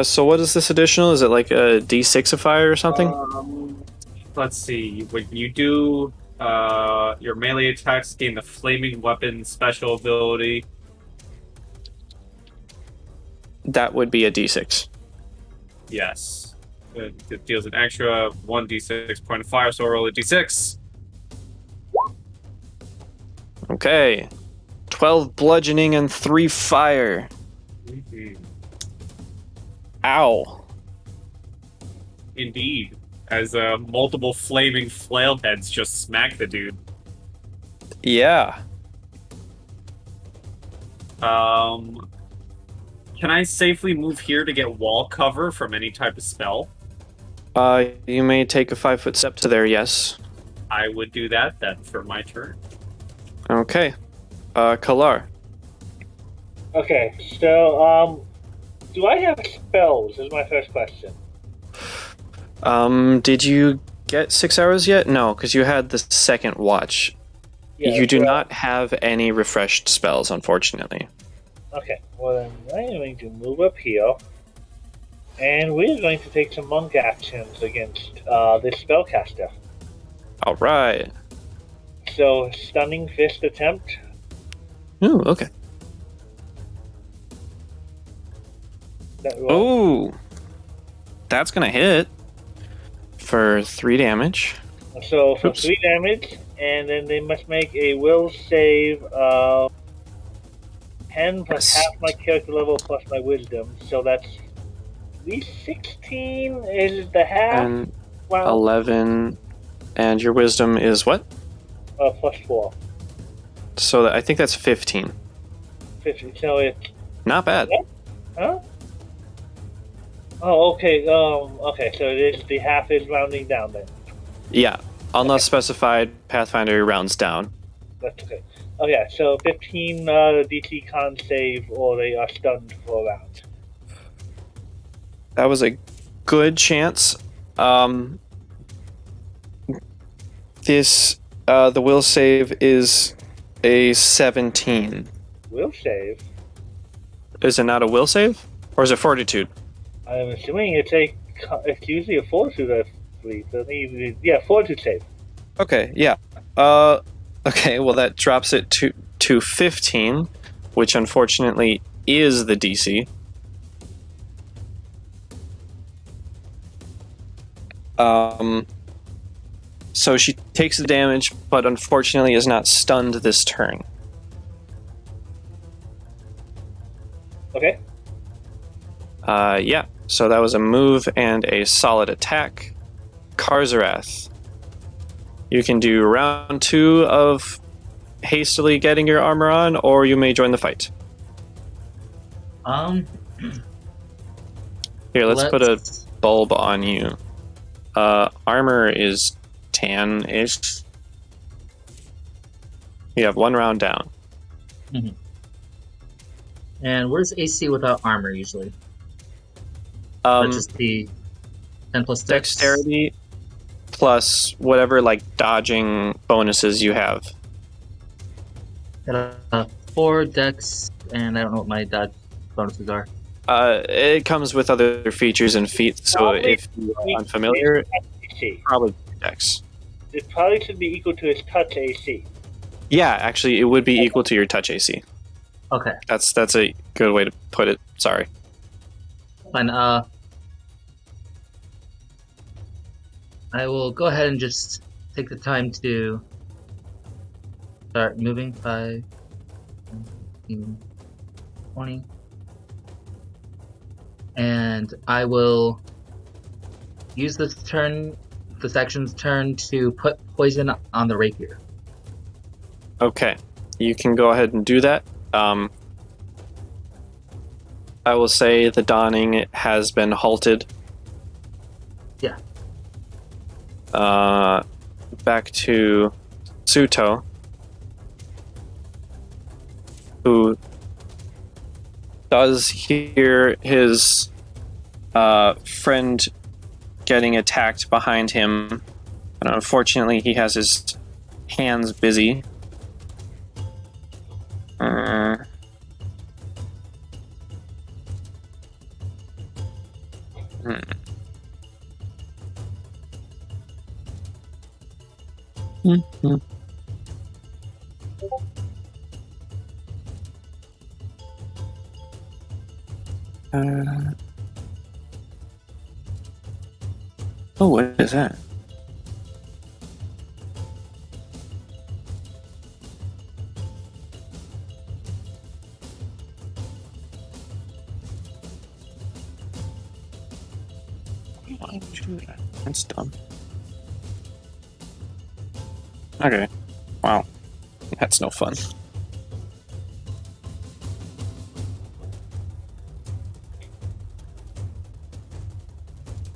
So what is this additional? Is it like a D6ifier or something? Let's see. When you do your melee attacks gain the flaming weapon special ability. That would be a D6. Yes. It deals an extra 1d6 point of fire, so roll a d6. Okay. 12 bludgeoning and 3 fire. Ow. Indeed. As multiple flaming flail heads just smack the dude. Yeah. Can I safely move here to get wall cover from any type of spell? You may take a 5-foot step to there, yes. I would do that then for my turn. Okay. Kalar. Okay, so, do I have spells, is my first question. Did you get 6 hours yet? No, because you had the second watch. Yeah, you do so- not have any refreshed spells, unfortunately. Okay, well then I'm going to move up here, and we're going to take some monk actions against this spellcaster. Alright. So, stunning fist attempt. Ooh, okay. Ooh. That's gonna hit. For 3 damage. So, for Oops. 3 damage, and then they must make a will save of 10 plus Yes. half my character level plus my wisdom. So that's at least 16 is the half. And Wow. 11. And your wisdom is what? Plus 4. So I think that's 15. 50. So it's. Not bad. Huh? Oh, okay. Okay, so it is the half is rounding down then. Yeah. Unless specified, Pathfinder rounds down. That's okay. Okay, so 15 DC con save, or they are stunned for a round. That was a good chance. The will save is a 17. Will save? Is it not a will save? Or is it fortitude? I'm assuming it's usually a fortitude, I believe. Yeah, fortitude save. Okay, yeah. Okay, well that drops it to 15, which unfortunately is the DC. So she takes the damage, but unfortunately is not stunned this turn. Okay. Yeah, so that was a move and a solid attack. Karzarath. You can do round 2 of hastily getting your armor on, or you may join the fight. Here, let's put a bulb on you. Armor is tan-ish. You have 1 round down. And where's AC without armor usually? Or just the 10 plus dex? Dexterity plus whatever like dodging bonuses you have. Got 4 dex, and I don't know what my dodge bonuses are. It comes with other features and feats, so Probably if you're unfamiliar, AC. probably dex. It probably should be equal to his touch AC. Yeah, actually, it would be equal to your touch AC. Okay, That's a good way to put it. Sorry. fine. I will go ahead and just take the time to start moving. 5, 15, 20. And I will use this action's turn to put poison on the rapier. Okay, you can go ahead and do that. I will say the dawning has been halted. Yeah. Back to Suto, who does hear his friend getting attacked behind him, but unfortunately he has his hands busy. Oh, what is that? Why would you do that? That's dumb. Okay. Wow. That's no fun.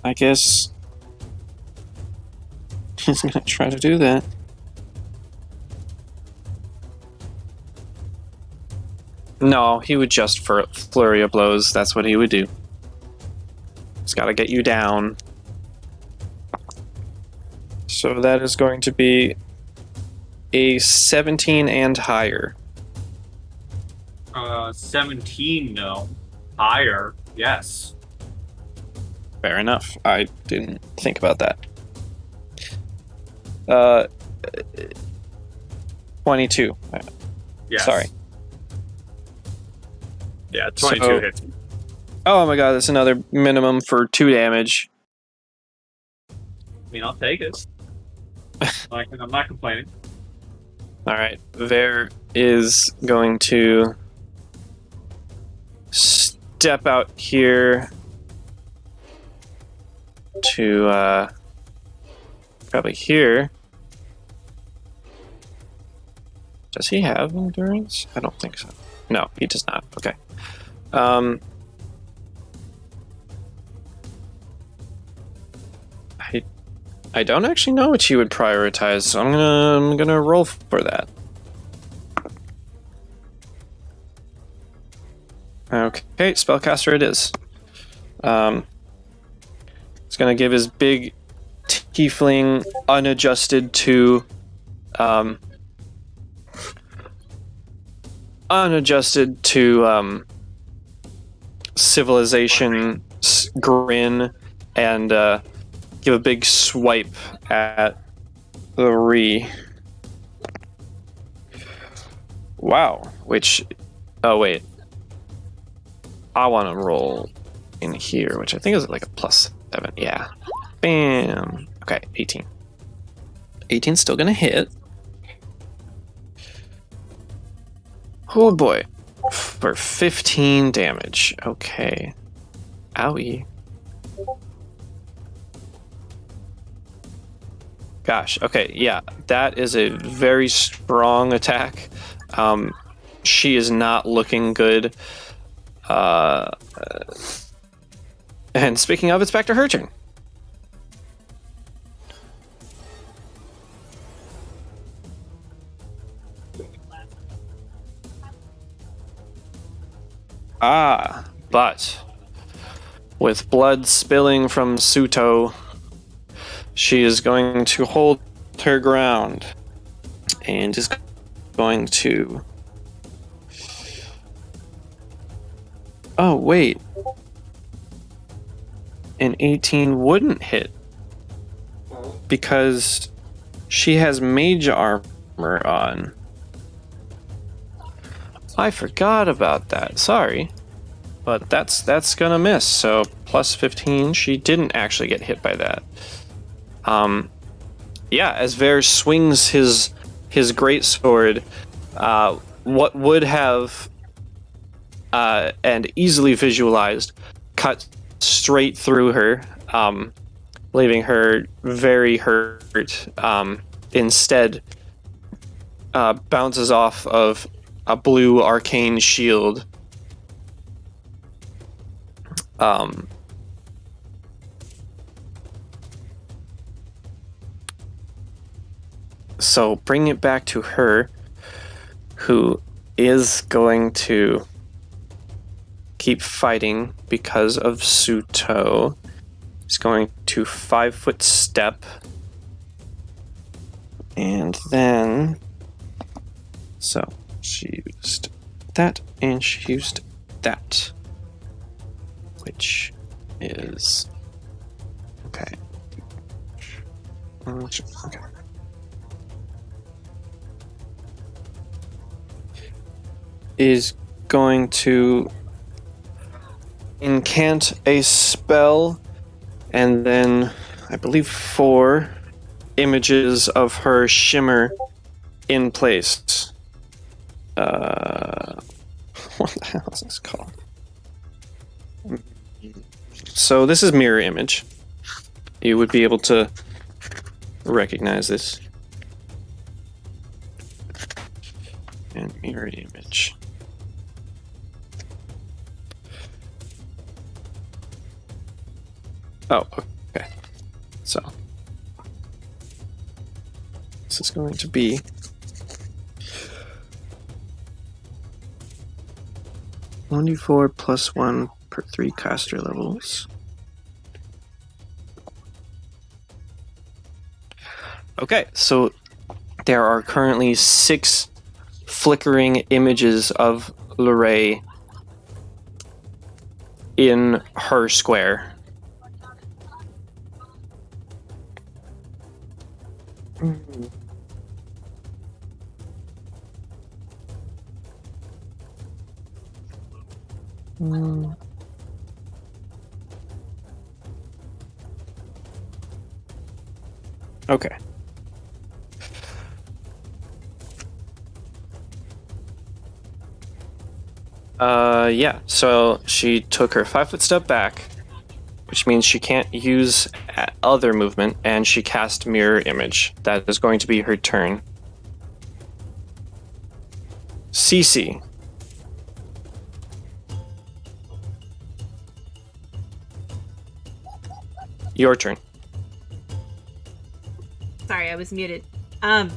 I guess he's gonna try to do that. No, he would just flurry of blows. That's what he would do. He's got to get you down. So that is going to be a 17 and higher. 17, no. Higher, yes. Fair enough. I didn't think about that. 22. Yes. Sorry. Yeah, 22 So- hits me. Oh my god, that's another minimum for 2 damage. I mean, I'll take it. I'm not complaining. Alright, Ver is going to step out here to probably here. Does he have endurance? I don't think so. No, he does not. Okay. I don't actually know what you would prioritize, so I'm gonna roll for that. Okay, spellcaster it is. He's gonna give his big tiefling unadjusted to civilization grin and give a big swipe at the Ree. Wow, which... Oh, wait. I want to roll in here, which I think is like a +7. Yeah. Bam. Okay, 18. 18's still gonna hit. Oh boy. For 15 damage. Okay. Owie. Gosh, okay, yeah. That is a very strong attack. She is not looking good. And speaking of, it's back to her turn. But with blood spilling from Suto, she is going to hold her ground and is going to... Oh, wait. An 18 wouldn't hit because she has mage armor on. I forgot about that. Sorry. But that's gonna miss. So +15, she didn't actually get hit by that. Yeah, as Ver swings his greatsword, what would have and easily visualized cut straight through her, leaving her very hurt. Instead, bounces off of a blue arcane shield. So bring it back to her, who is going to keep fighting because of Suto. He's going to 5-foot step. And then... So, she used that, and she used that. Which is... Okay. Okay. Is going to incant a spell, and then I believe 4 images of her shimmer in place. What the hell is this called? So this is mirror image. You would be able to recognize this. And mirror image. Oh, okay. So this is going to be 1d4 plus 1 per 3 caster levels. Okay, so there are currently 6 flickering images of Lorraine in her square. Okay. Yeah, so she took her 5-foot step back, which means she can't use other movement, and she cast mirror image. That is going to be her turn. Cece. Your turn. Sorry, I was muted. I'm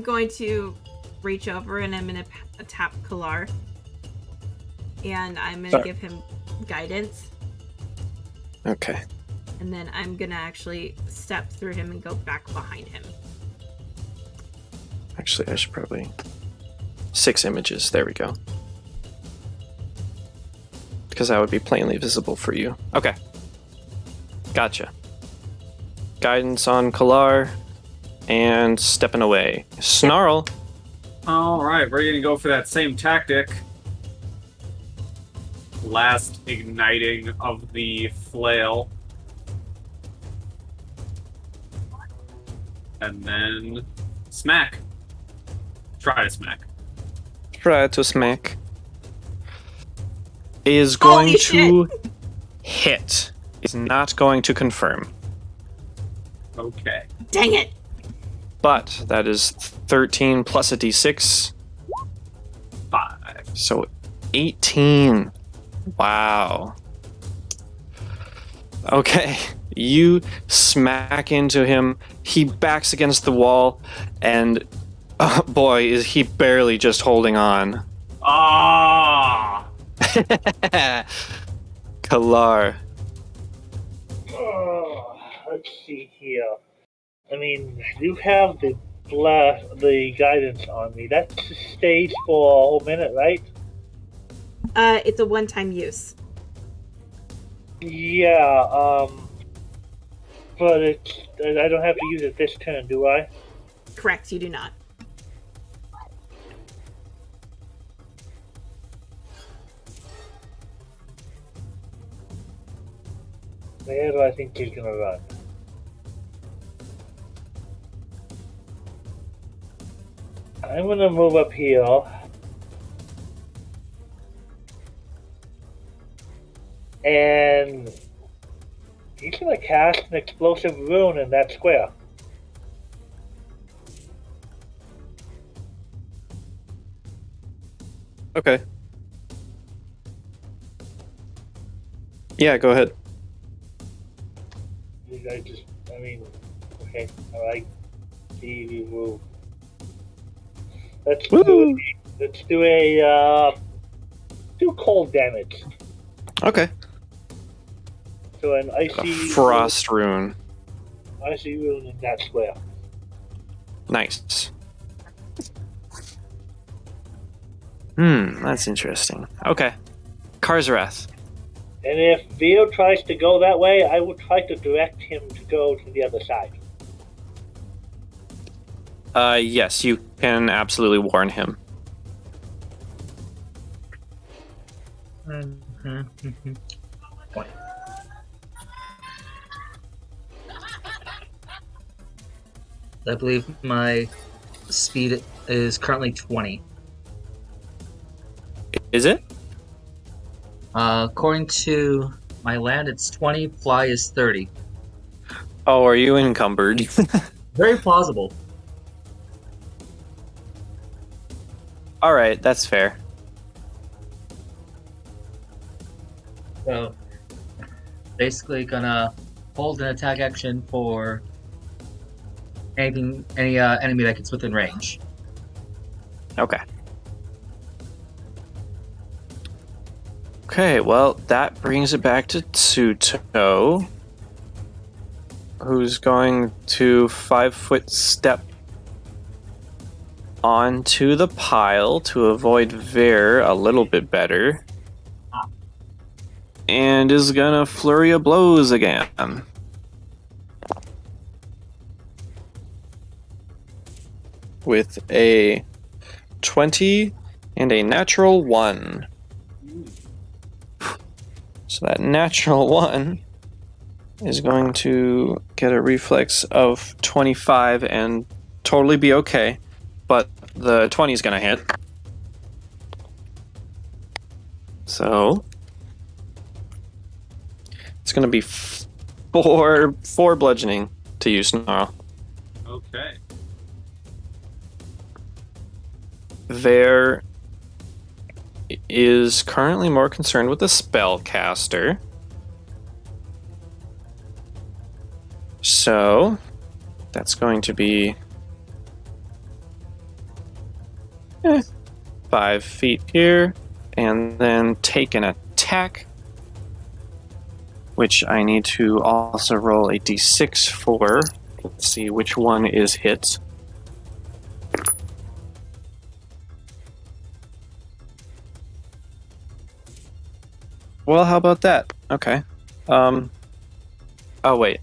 going to reach over and I'm going to tap Kalar. And I'm going to give him guidance. Okay. And then I'm going to actually step through him and go back behind him. Actually, I should probably... 6 images. There we go. Because that would be plainly visible for you. Okay. Gotcha. Guidance on Kalar. And stepping away. Snarl. Alright, we're gonna go for that same tactic. Last igniting of the flail. And then smack. Try to smack. Try to smack. Is going Holy to hit. Is not going to confirm. Okay. Dang it! But that is 13 plus a d6. 5. So 18. Wow. Okay. You smack into him. He backs against the wall. And oh boy, is he barely just holding on. Ah! Kalar. Oh, let's see here. I mean, you have the guidance on me. That's staged for a whole minute, right? It's a one-time use. Yeah, but I don't have to use it this turn, do I? Correct, you do not. Where do I think he's gonna run? I'm gonna move up here. And he's gonna cast an explosive rune in that square. Okay. Yeah, go ahead. Okay, alright. See, we will. Let's Woo! do cold damage. Okay. So an A frost rune. icy rune in that square. Nice. That's interesting. Okay. Karzarath. And if Vio tries to go that way, I will try to direct him to go to the other side. Yes, you can absolutely warn him. I believe my speed is currently 20. Is it? According to my land, it's 20. Fly is 30. Oh, are you encumbered? Very plausible. All right, that's fair. So, basically, gonna hold an attack action for any enemy that gets within range. Okay. Okay, well, that brings it back to Tsuto, who's going to 5-foot step onto the pile to avoid Ver a little bit better. And is gonna flurry of blows again. With a 20 and a natural 1. So that natural 1 is going to get a reflex of 25 and totally be okay. But the 20 is going to hit. So it's going to be 4 bludgeoning to you, Snarl. Okay. There is currently more concerned with the spellcaster. So that's going to be 5 feet here, and then take an attack, which I need to also roll a d6 for. Let's see which one is hit. Well, how about that? Okay. Oh, wait.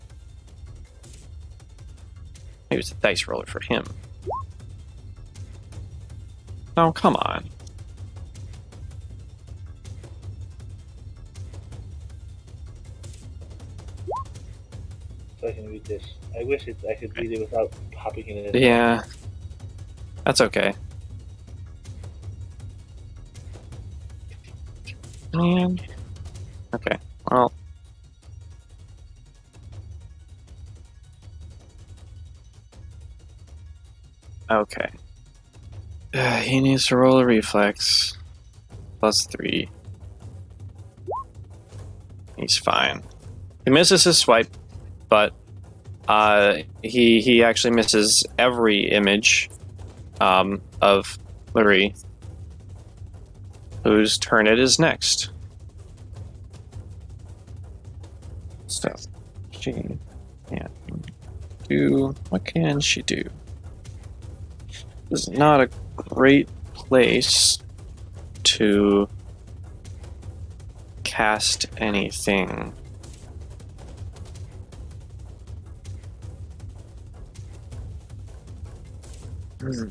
Maybe it's a dice roller for him. Oh, come on. So I can read this. I wish I could read it without popping it in. Yeah. That's okay. Man. Okay, well. Okay. He needs to roll a reflex. +3. He's fine. He misses his swipe, but he actually misses every image of Larry, whose turn it is next. So she can do. What can she do? This is not a great place to cast anything. Is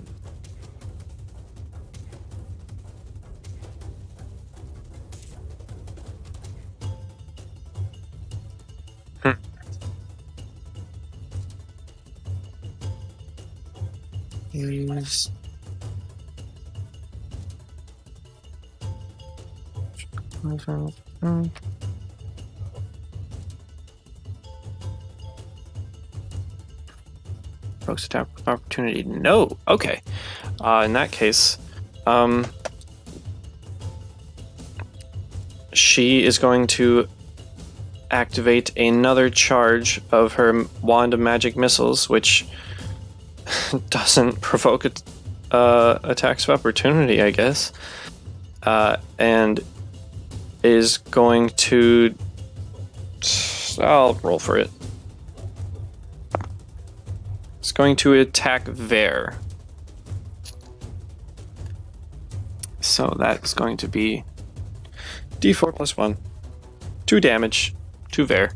folks attack with opportunity? No. Okay. In that case, she is going to activate another charge of her Wand of Magic Missiles, which doesn't provoke attacks of opportunity, I guess. And is going to... I'll roll for it. It's going to attack Vare. So that's going to be D4 plus 1. 2 damage to Vare.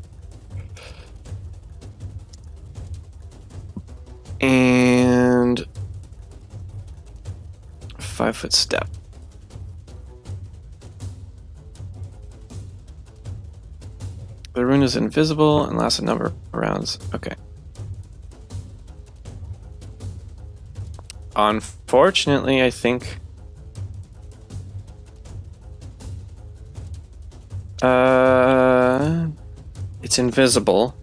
And 5-foot step. The rune is invisible and lasts a number of rounds. Okay. Unfortunately, I think... it's invisible.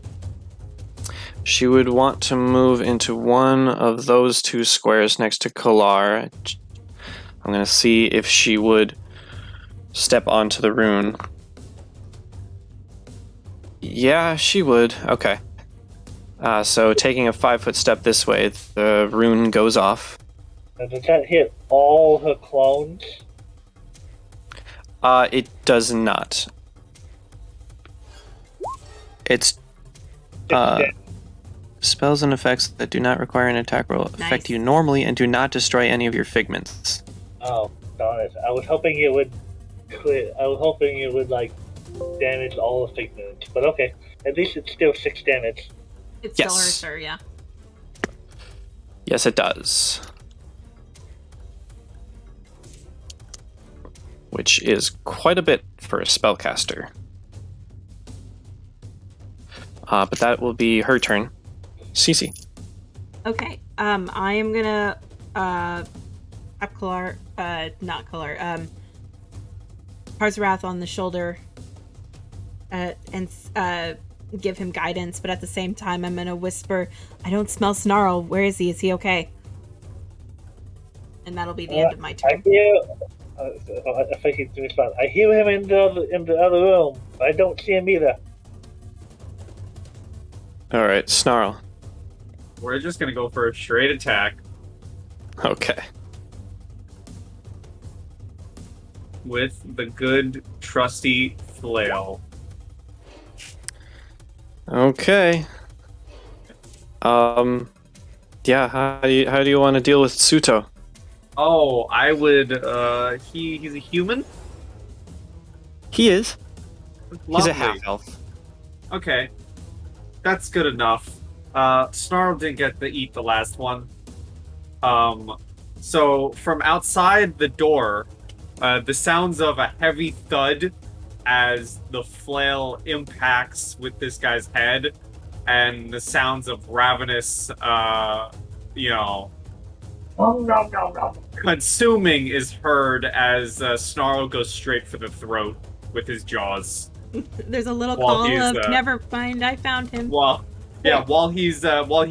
She would want to move into one of those 2 squares next to Kalar. I'm going to see if she would step onto the rune. Yeah, she would. Okay. So taking a 5-foot step this way, the rune goes off. Now, does that hit all her clones? It does not. It's spells and effects that do not require an attack roll affect you normally and do not destroy any of your figments. Oh, darn it! I was hoping it would clear. I was hoping it would like damage all the figments, but okay. At least it's still 6 damage. It's Yes. still her, sir, yeah. Yes, it does. Which is quite a bit for a spellcaster. But that will be her turn. Cece. Okay. I am gonna tap Kalar, not Kalar, Harzarath on the shoulder, and give him guidance, but at the same time I'm gonna whisper, I don't smell Snarl. Where is he? Is he okay? And that'll be the end of my I turn. hear. If I could respond, I hear him in the other room. I don't see him either. Alright, Snarl. We're just gonna go for a straight attack Okay. with the good, trusty flail. Okay. Yeah, how do you want to deal with Suto? Oh, I would, he's a human? He is. He's Lovely. a half-elf. Okay. That's good enough. Snarl didn't get to eat the last one. So from outside the door, the sounds of a heavy thud as the flail impacts with this guy's head, and the sounds of ravenous, consuming is heard as Snarl goes straight for the throat with his jaws. There's a little While call he's, of never mind, I found him. While he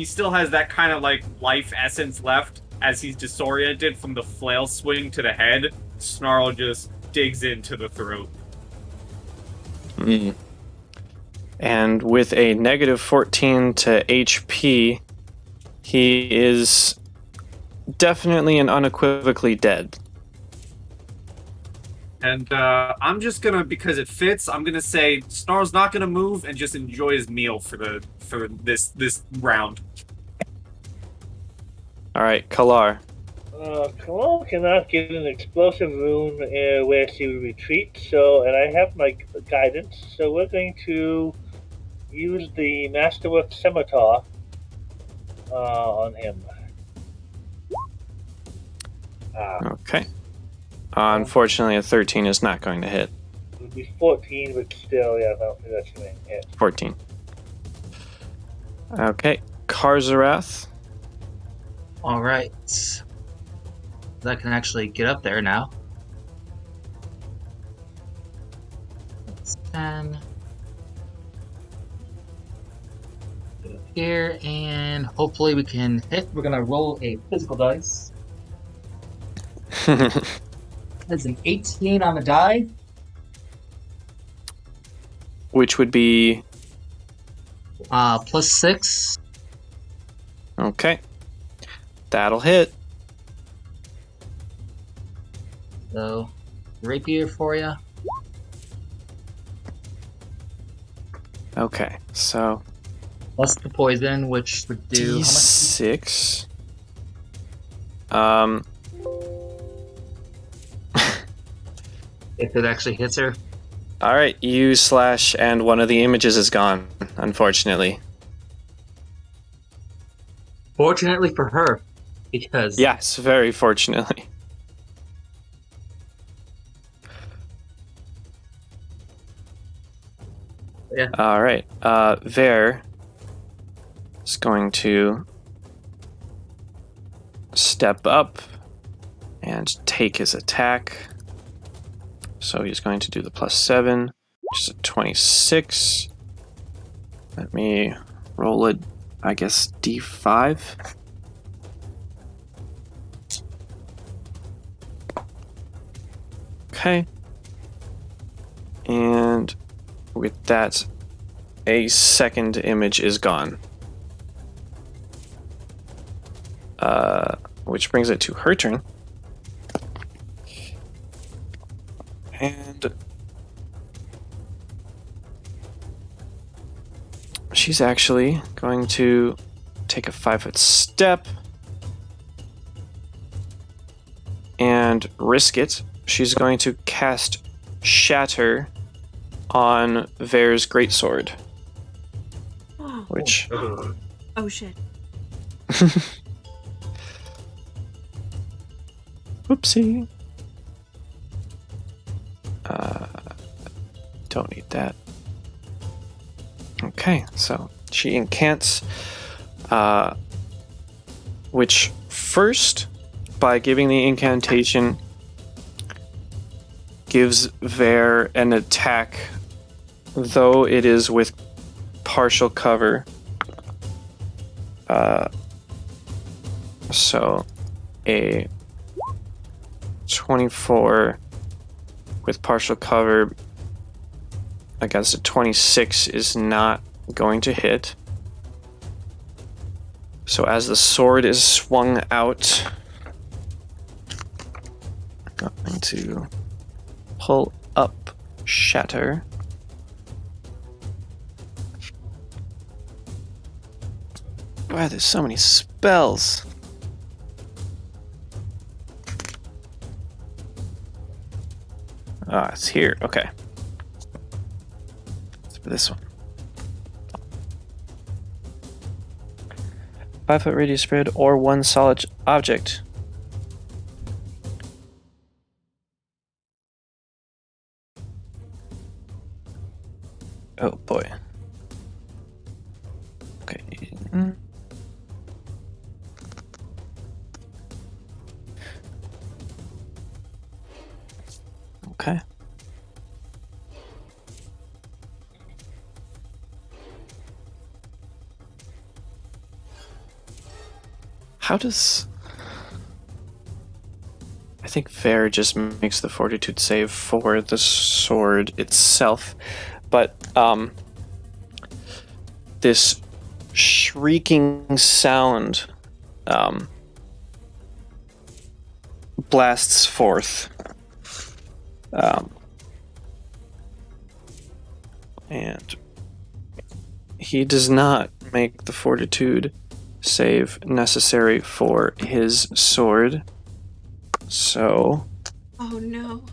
still has that kind of like life essence left, as he's disoriented from the flail swing to the head, Snarl just digs into the throat. Mm. And with a negative 14 to HP, he is definitely and unequivocally dead. And I'm just gonna, because it fits, I'm gonna say Snarl's not gonna move and just enjoy his meal for this round. All right, Kalar. Kamal cannot get an explosive rune where she would retreat, and I have my guidance, so we're going to use the Masterwork Scimitar on him. Okay. Unfortunately, a 13 is not going to hit. It would be 14, but still, yeah, I don't think that's going to hit. 14. Okay, Karzarath. All right. That can actually get up there now. That's 10. Go up here, and hopefully we can hit. We're gonna roll a physical dice. That's an 18 on the die. which would be +6. okay. That'll hit. So, rapier for you. Okay, so Plus the poison, which would do how much? D6. If it actually hits her. All right, you slash, and one of the images is gone, unfortunately. Fortunately for her, because Yes, very fortunately. Yeah. All right, Ver is going to step up and take his attack. So he's going to do the +7, which is a 26. Let me roll it, I guess, D5. Okay. And with that, a second image is gone. Which brings it to her turn. And she's actually going to take a 5-foot step and risk it. She's going to cast Shatter on Ver's greatsword, which Oh shit. whoopsie. Don't need that. Okay, so she incants, which first, by giving the incantation, gives Ver an attack, though it is with partial cover. So a 24 with partial cover against a 26 is not going to hit. So as the sword is swung out, I'm going to pull up Shatter. Wow, there's so many spells. Ah, it's here. Okay. Let's for this one. 5-foot radius spread or one solid object. Oh boy. Okay. Okay. How does... I think Ver just makes the fortitude save for the sword itself, but this shrieking sound blasts forth. And he does not make the fortitude save necessary for his sword. So Oh no.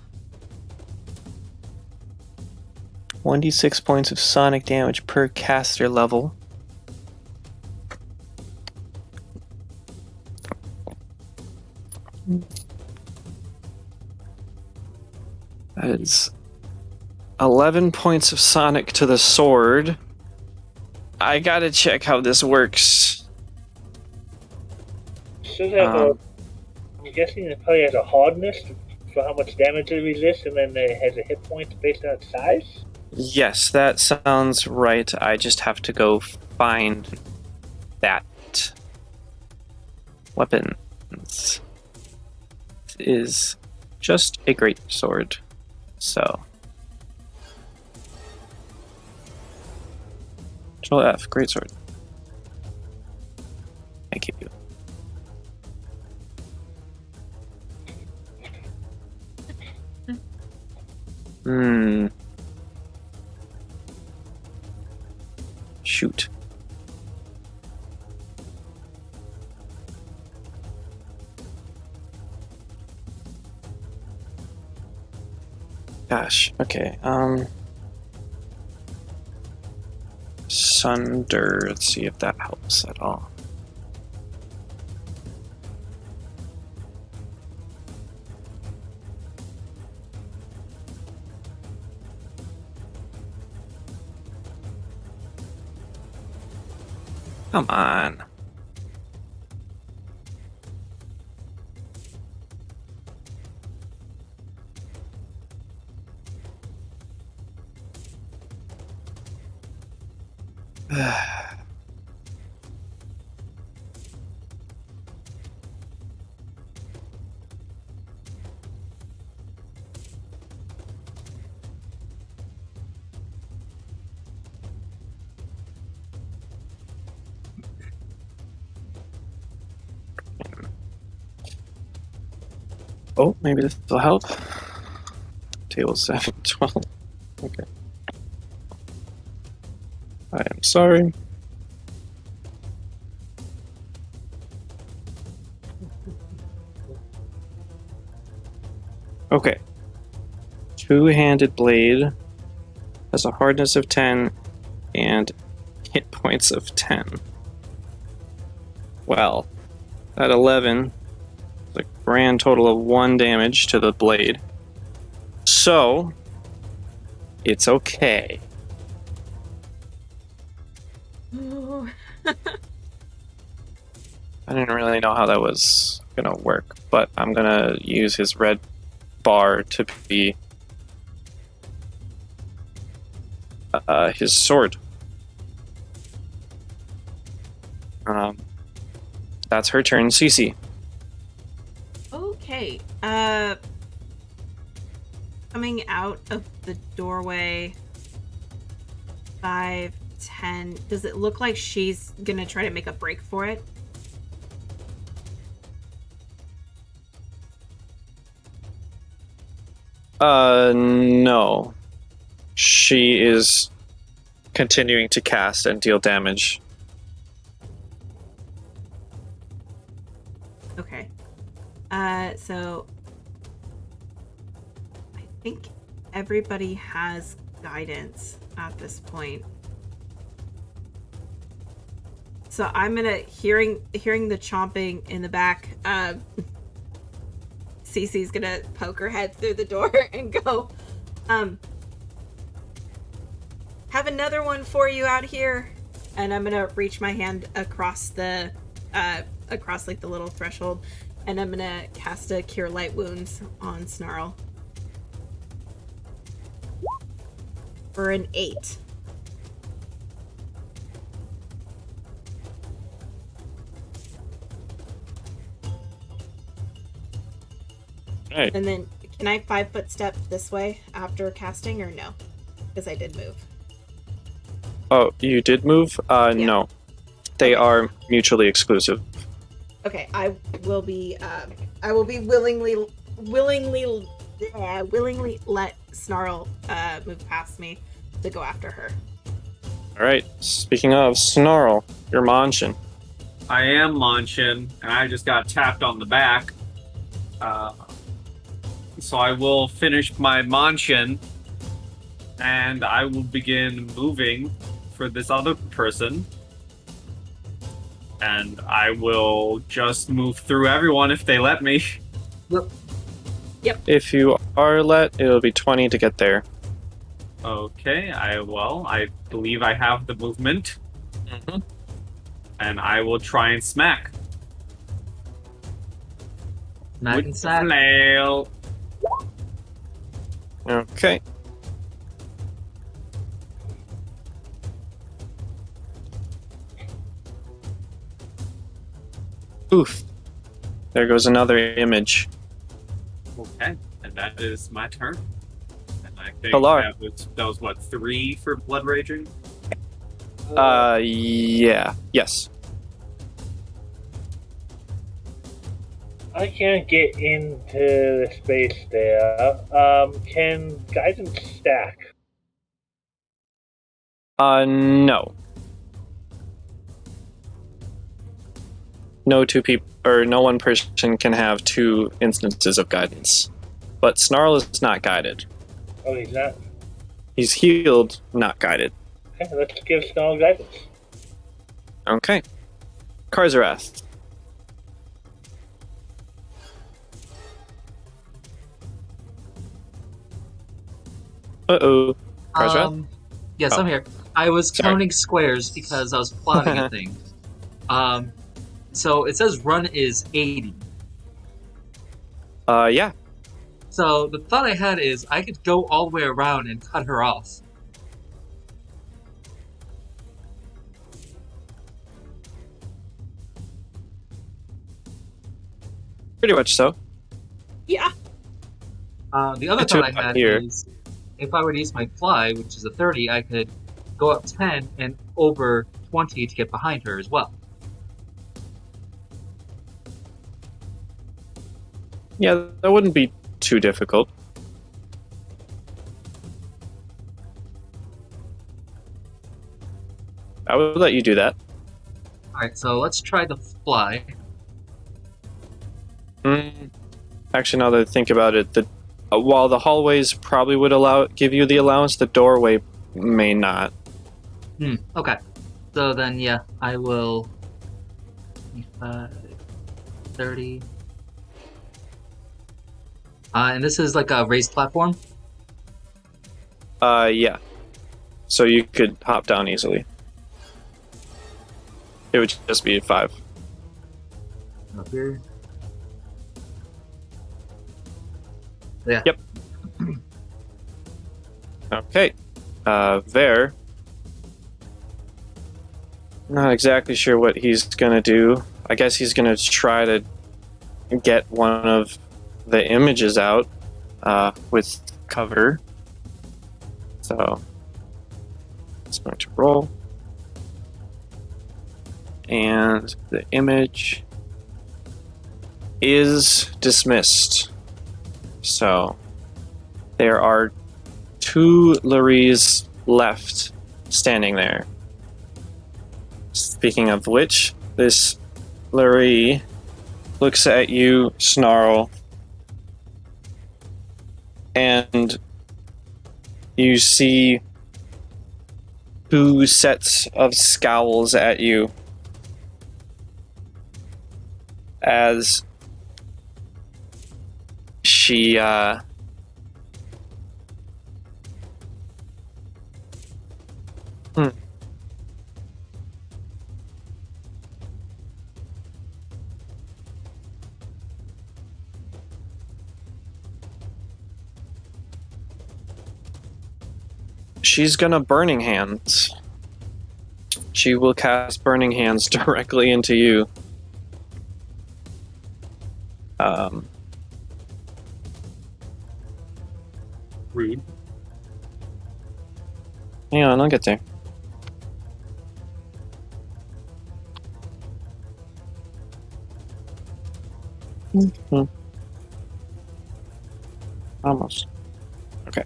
1d6 points of sonic damage per caster level. That is 11 points of sonic to the sword. I gotta check how this works. Should have I'm guessing it probably has a hardness for how much damage it resists, and then it has a hit point based on its size. Yes, that sounds right. I just have to go find that. Weapons. It is just a great sword. So Control F. Greatsword. Thank you. Shoot. Gosh, okay, Sunder, let's see if that helps at all. Come on. Oh, maybe this will help. Table 7, 12. Okay. I am sorry. Okay. Two-handed blade has a hardness of 10 and hit points of 10. Well, at 11, it's a grand total of 1 damage to the blade. So, it's okay. Ooh. I didn't really know how that was gonna work, but I'm gonna use his red bar to be his sword. That's her turn, Cece. Okay. Coming out of the doorway, 5, 10. Does it look like she's gonna try to make a break for it? No. She is continuing to cast and deal damage. Okay. So I think everybody has guidance at this point. So I'm gonna hearing the chomping in the back. Cece's gonna poke her head through the door and go, have another one for you out here. And I'm gonna reach my hand across the across like the little threshold, and I'm gonna cast a Cure Light Wounds on Snarl for an 8. Right. And then, can I 5-foot step this way after casting, or no? Because I did move. Oh, you did move? No. They are mutually exclusive. Okay, I will be willingly let Snarl move past me to go after her. Alright, speaking of, Snarl, you're Manchin. I am Manchin, and I just got tapped on the back. So I will finish my Manchin, and I will begin moving for this other person. And I will just move through everyone if they let me. Yep. If you are let, it'll be 20 to get there. Okay, I believe I have the movement. Mm-hmm. And I will try and smack. Smack With and the sack. flail. Okay. Oof. There goes another image. Okay, and that is my turn. And I think Pilar. that was what, 3 for blood raging? Yeah. Yes. I can't get into the space there. Can guidance stack? No. No two people, or no one person can have two instances of guidance. But Snarl is not guided. Oh, he's not? He's healed, not guided. Okay, let's give Snarl guidance. Okay. Karzarath. Uh-oh. Karzarath? Yes, Oh. I'm here. I was Sorry. counting squares because I was plotting a thing. So it says run is 80. Yeah. So the thought I had is I could go all the way around and cut her off. Pretty much so. Yeah. The other The two thought I had here. is if I were to use my fly, which is a 30, I could go up 10 and over 20 to get behind her as well. Yeah, that wouldn't be too difficult. I would let you do that. Alright, so let's try the fly. Actually, now that I think about it, while the hallways probably would give you the allowance, the doorway may not. Okay. So then, yeah, I will... 30... and this is like a raised platform? Yeah. So you could hop down easily. It would just be 5. Up here. Yeah. Yep. Okay. There. Not exactly sure what he's gonna do. I guess he's gonna try to get one of the images out with cover. So it's going to roll. And the image is dismissed. So there are 2 Laries left standing there. Speaking of which, this Larie looks at you, Snarl, and you see 2 sets of scowls at you as she she's gonna Burning Hands. She will cast Burning Hands directly into you. Rude. Hang on, I'll get there. Almost. Okay.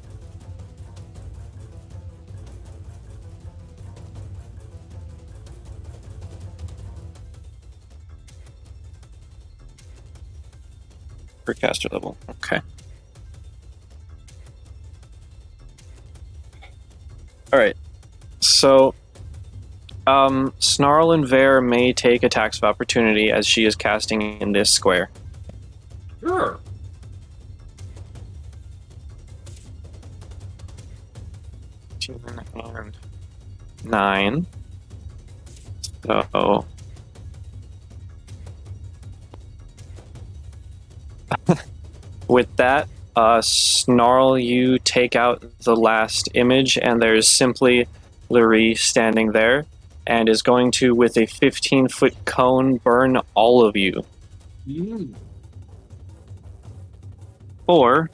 Per caster level. Okay. Alright. So, Snarl and Vare may take attacks of opportunity as she is casting in this square. Sure. And 9. So with that, Snarl, you take out the last image, and there's simply Larie standing there, and is going to, with a 15-foot cone, burn all of you. Or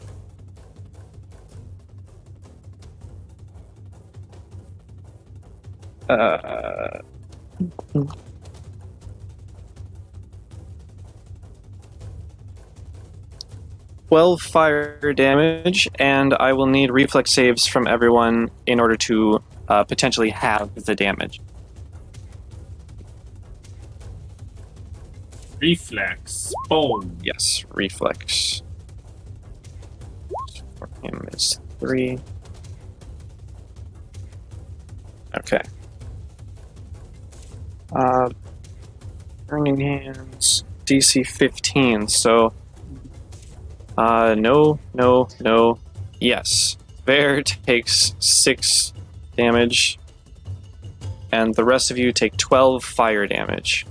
Uh, 12 fire damage, and I will need reflex saves from everyone in order to potentially have the damage. Reflex. Boom. Yes, reflex. For him is 3. Okay. Burning Hands, DC 15, so... no. Yes. Bear takes 6 damage, and the rest of you take 12 fire damage.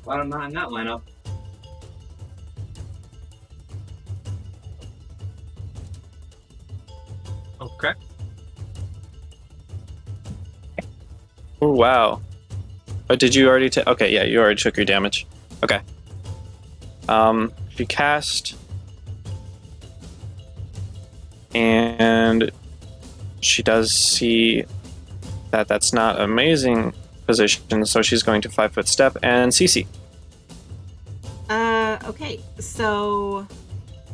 Glad I'm not in that lineup. Okay. Oh, wow. Oh, did you already take... Okay, yeah, you already took your damage. Okay. She cast... And she does see that that's not an amazing position, so she's going to 5-foot step and CC. Okay, so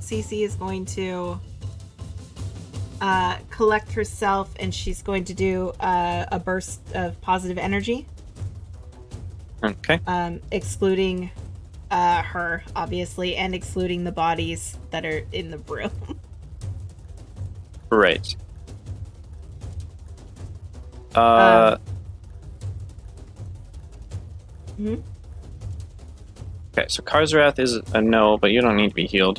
Cece is going to collect herself, and she's going to do a burst of positive energy. Okay. Excluding her, obviously, and excluding the bodies that are in the room. Right. Mhm. Okay, so Karzarath is a no, but you don't need to be healed.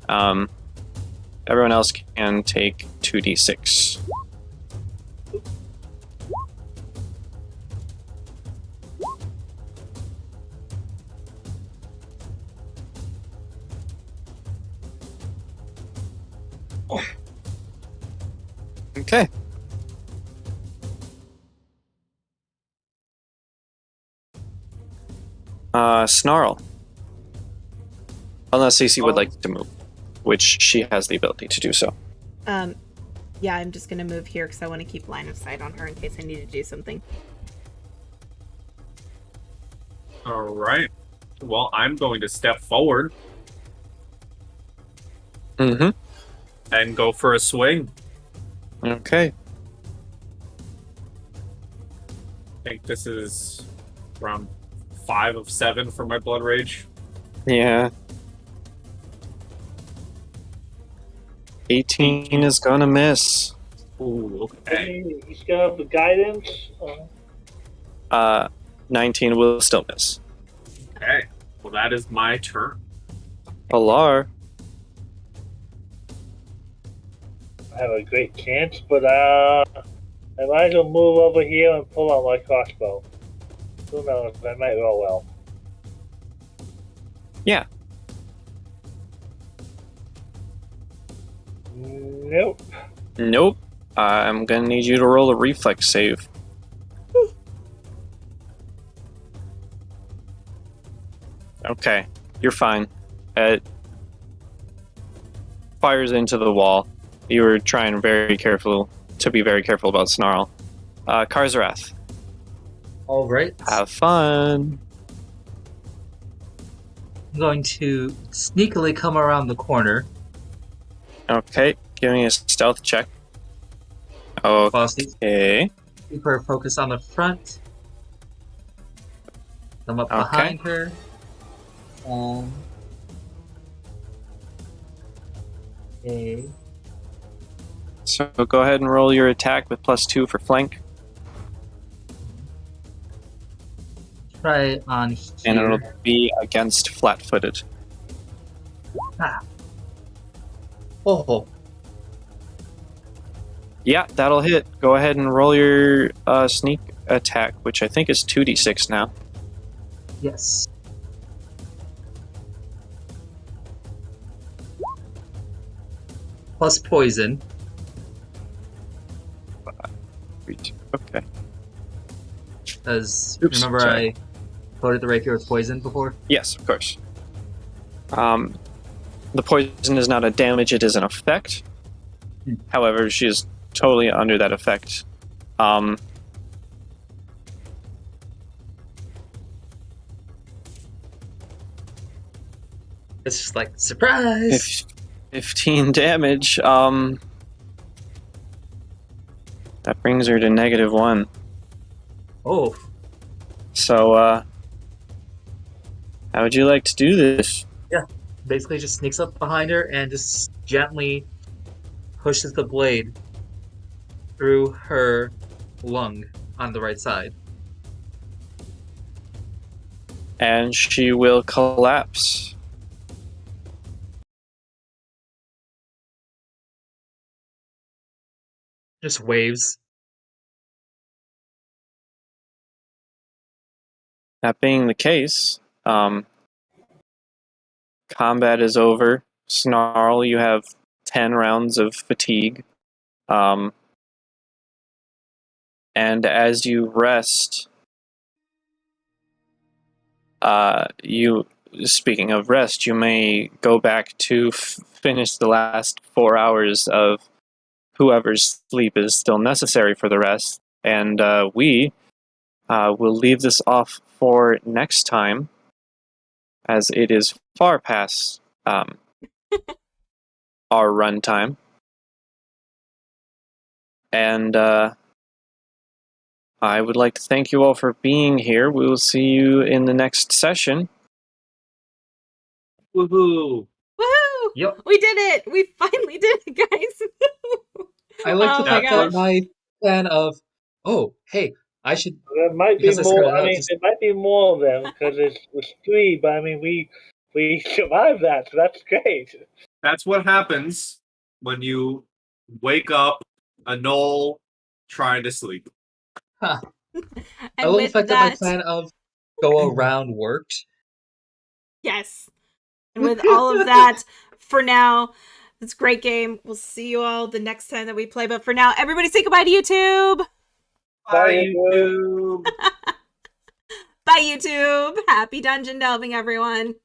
Everyone else can take 2d6. Okay. Snarl. Unless Cece would like to move, which she has the ability to do so. Yeah, I'm just gonna move here because I want to keep line of sight on her in case I need to do something. All right. Well, I'm going to step forward Mm-hmm. and go for a swing. Okay. I think this is around 5 of 7 for my blood rage. Yeah. 18 is gonna miss. Ooh, okay. He's got the guidance. 19 will still miss. Okay. Well, that is my turn. Alar. I have a great chance, but I might as well move over here and pull out my crossbow. Who knows? I might roll well. Yeah. Nope. Nope. I'm gonna need you to roll a reflex save. Okay, you're fine. It fires into the wall. You were trying to be very careful about Snarl. Karzarath, All right. have fun. I'm going to sneakily come around the corner. Okay, give me a stealth check. Bossy. Okay. Keep her focused on the front. I'm up Okay. behind her. Okay. So go ahead and roll your attack with +2 for flank, Try on here. and it'll be against flat-footed. Oh, Yeah, that'll hit. Go ahead and roll your sneak attack, which I think is 2d6 now. yes. Plus poison. Okay. Because Oops, remember sorry. I coated the rapier with poison before? Yes, of course. The poison is not a damage, it is an effect. However, she is totally under that effect. It's just like, surprise! 15 damage. That brings her to -1. Oh, So, how would you like to do this? basically just sneaks up behind her and just gently pushes the blade through her lung on the right side. And she will collapse. Just waves. That being the case, combat is over. Snarl, you have 10 rounds of fatigue. And as you rest, speaking of rest, you may go back to finish the last 4 hours of whoever's sleep is still necessary for the rest. And we will leave this off for next time, as it is far past our run time. And I would like to thank you all for being here. We will see you in the next session. Woohoo! Woohoo! Yep. We did it! We finally did it, guys! I like Oh the my fact that gosh. my plan of, oh, hey, I should. There might be Because I more. started I out mean, just- there might be more of them because it's 3. But I mean, we survived that, so that's great. That's what happens when you wake up a knoll trying to sleep. I And love the with fact that my that, plan of go around worked. yes. And with all of that, for now, it's a great game. We'll see you all the next time that we play. But for now, everybody say goodbye to YouTube. Bye, YouTube! Bye, YouTube. Happy dungeon delving, everyone.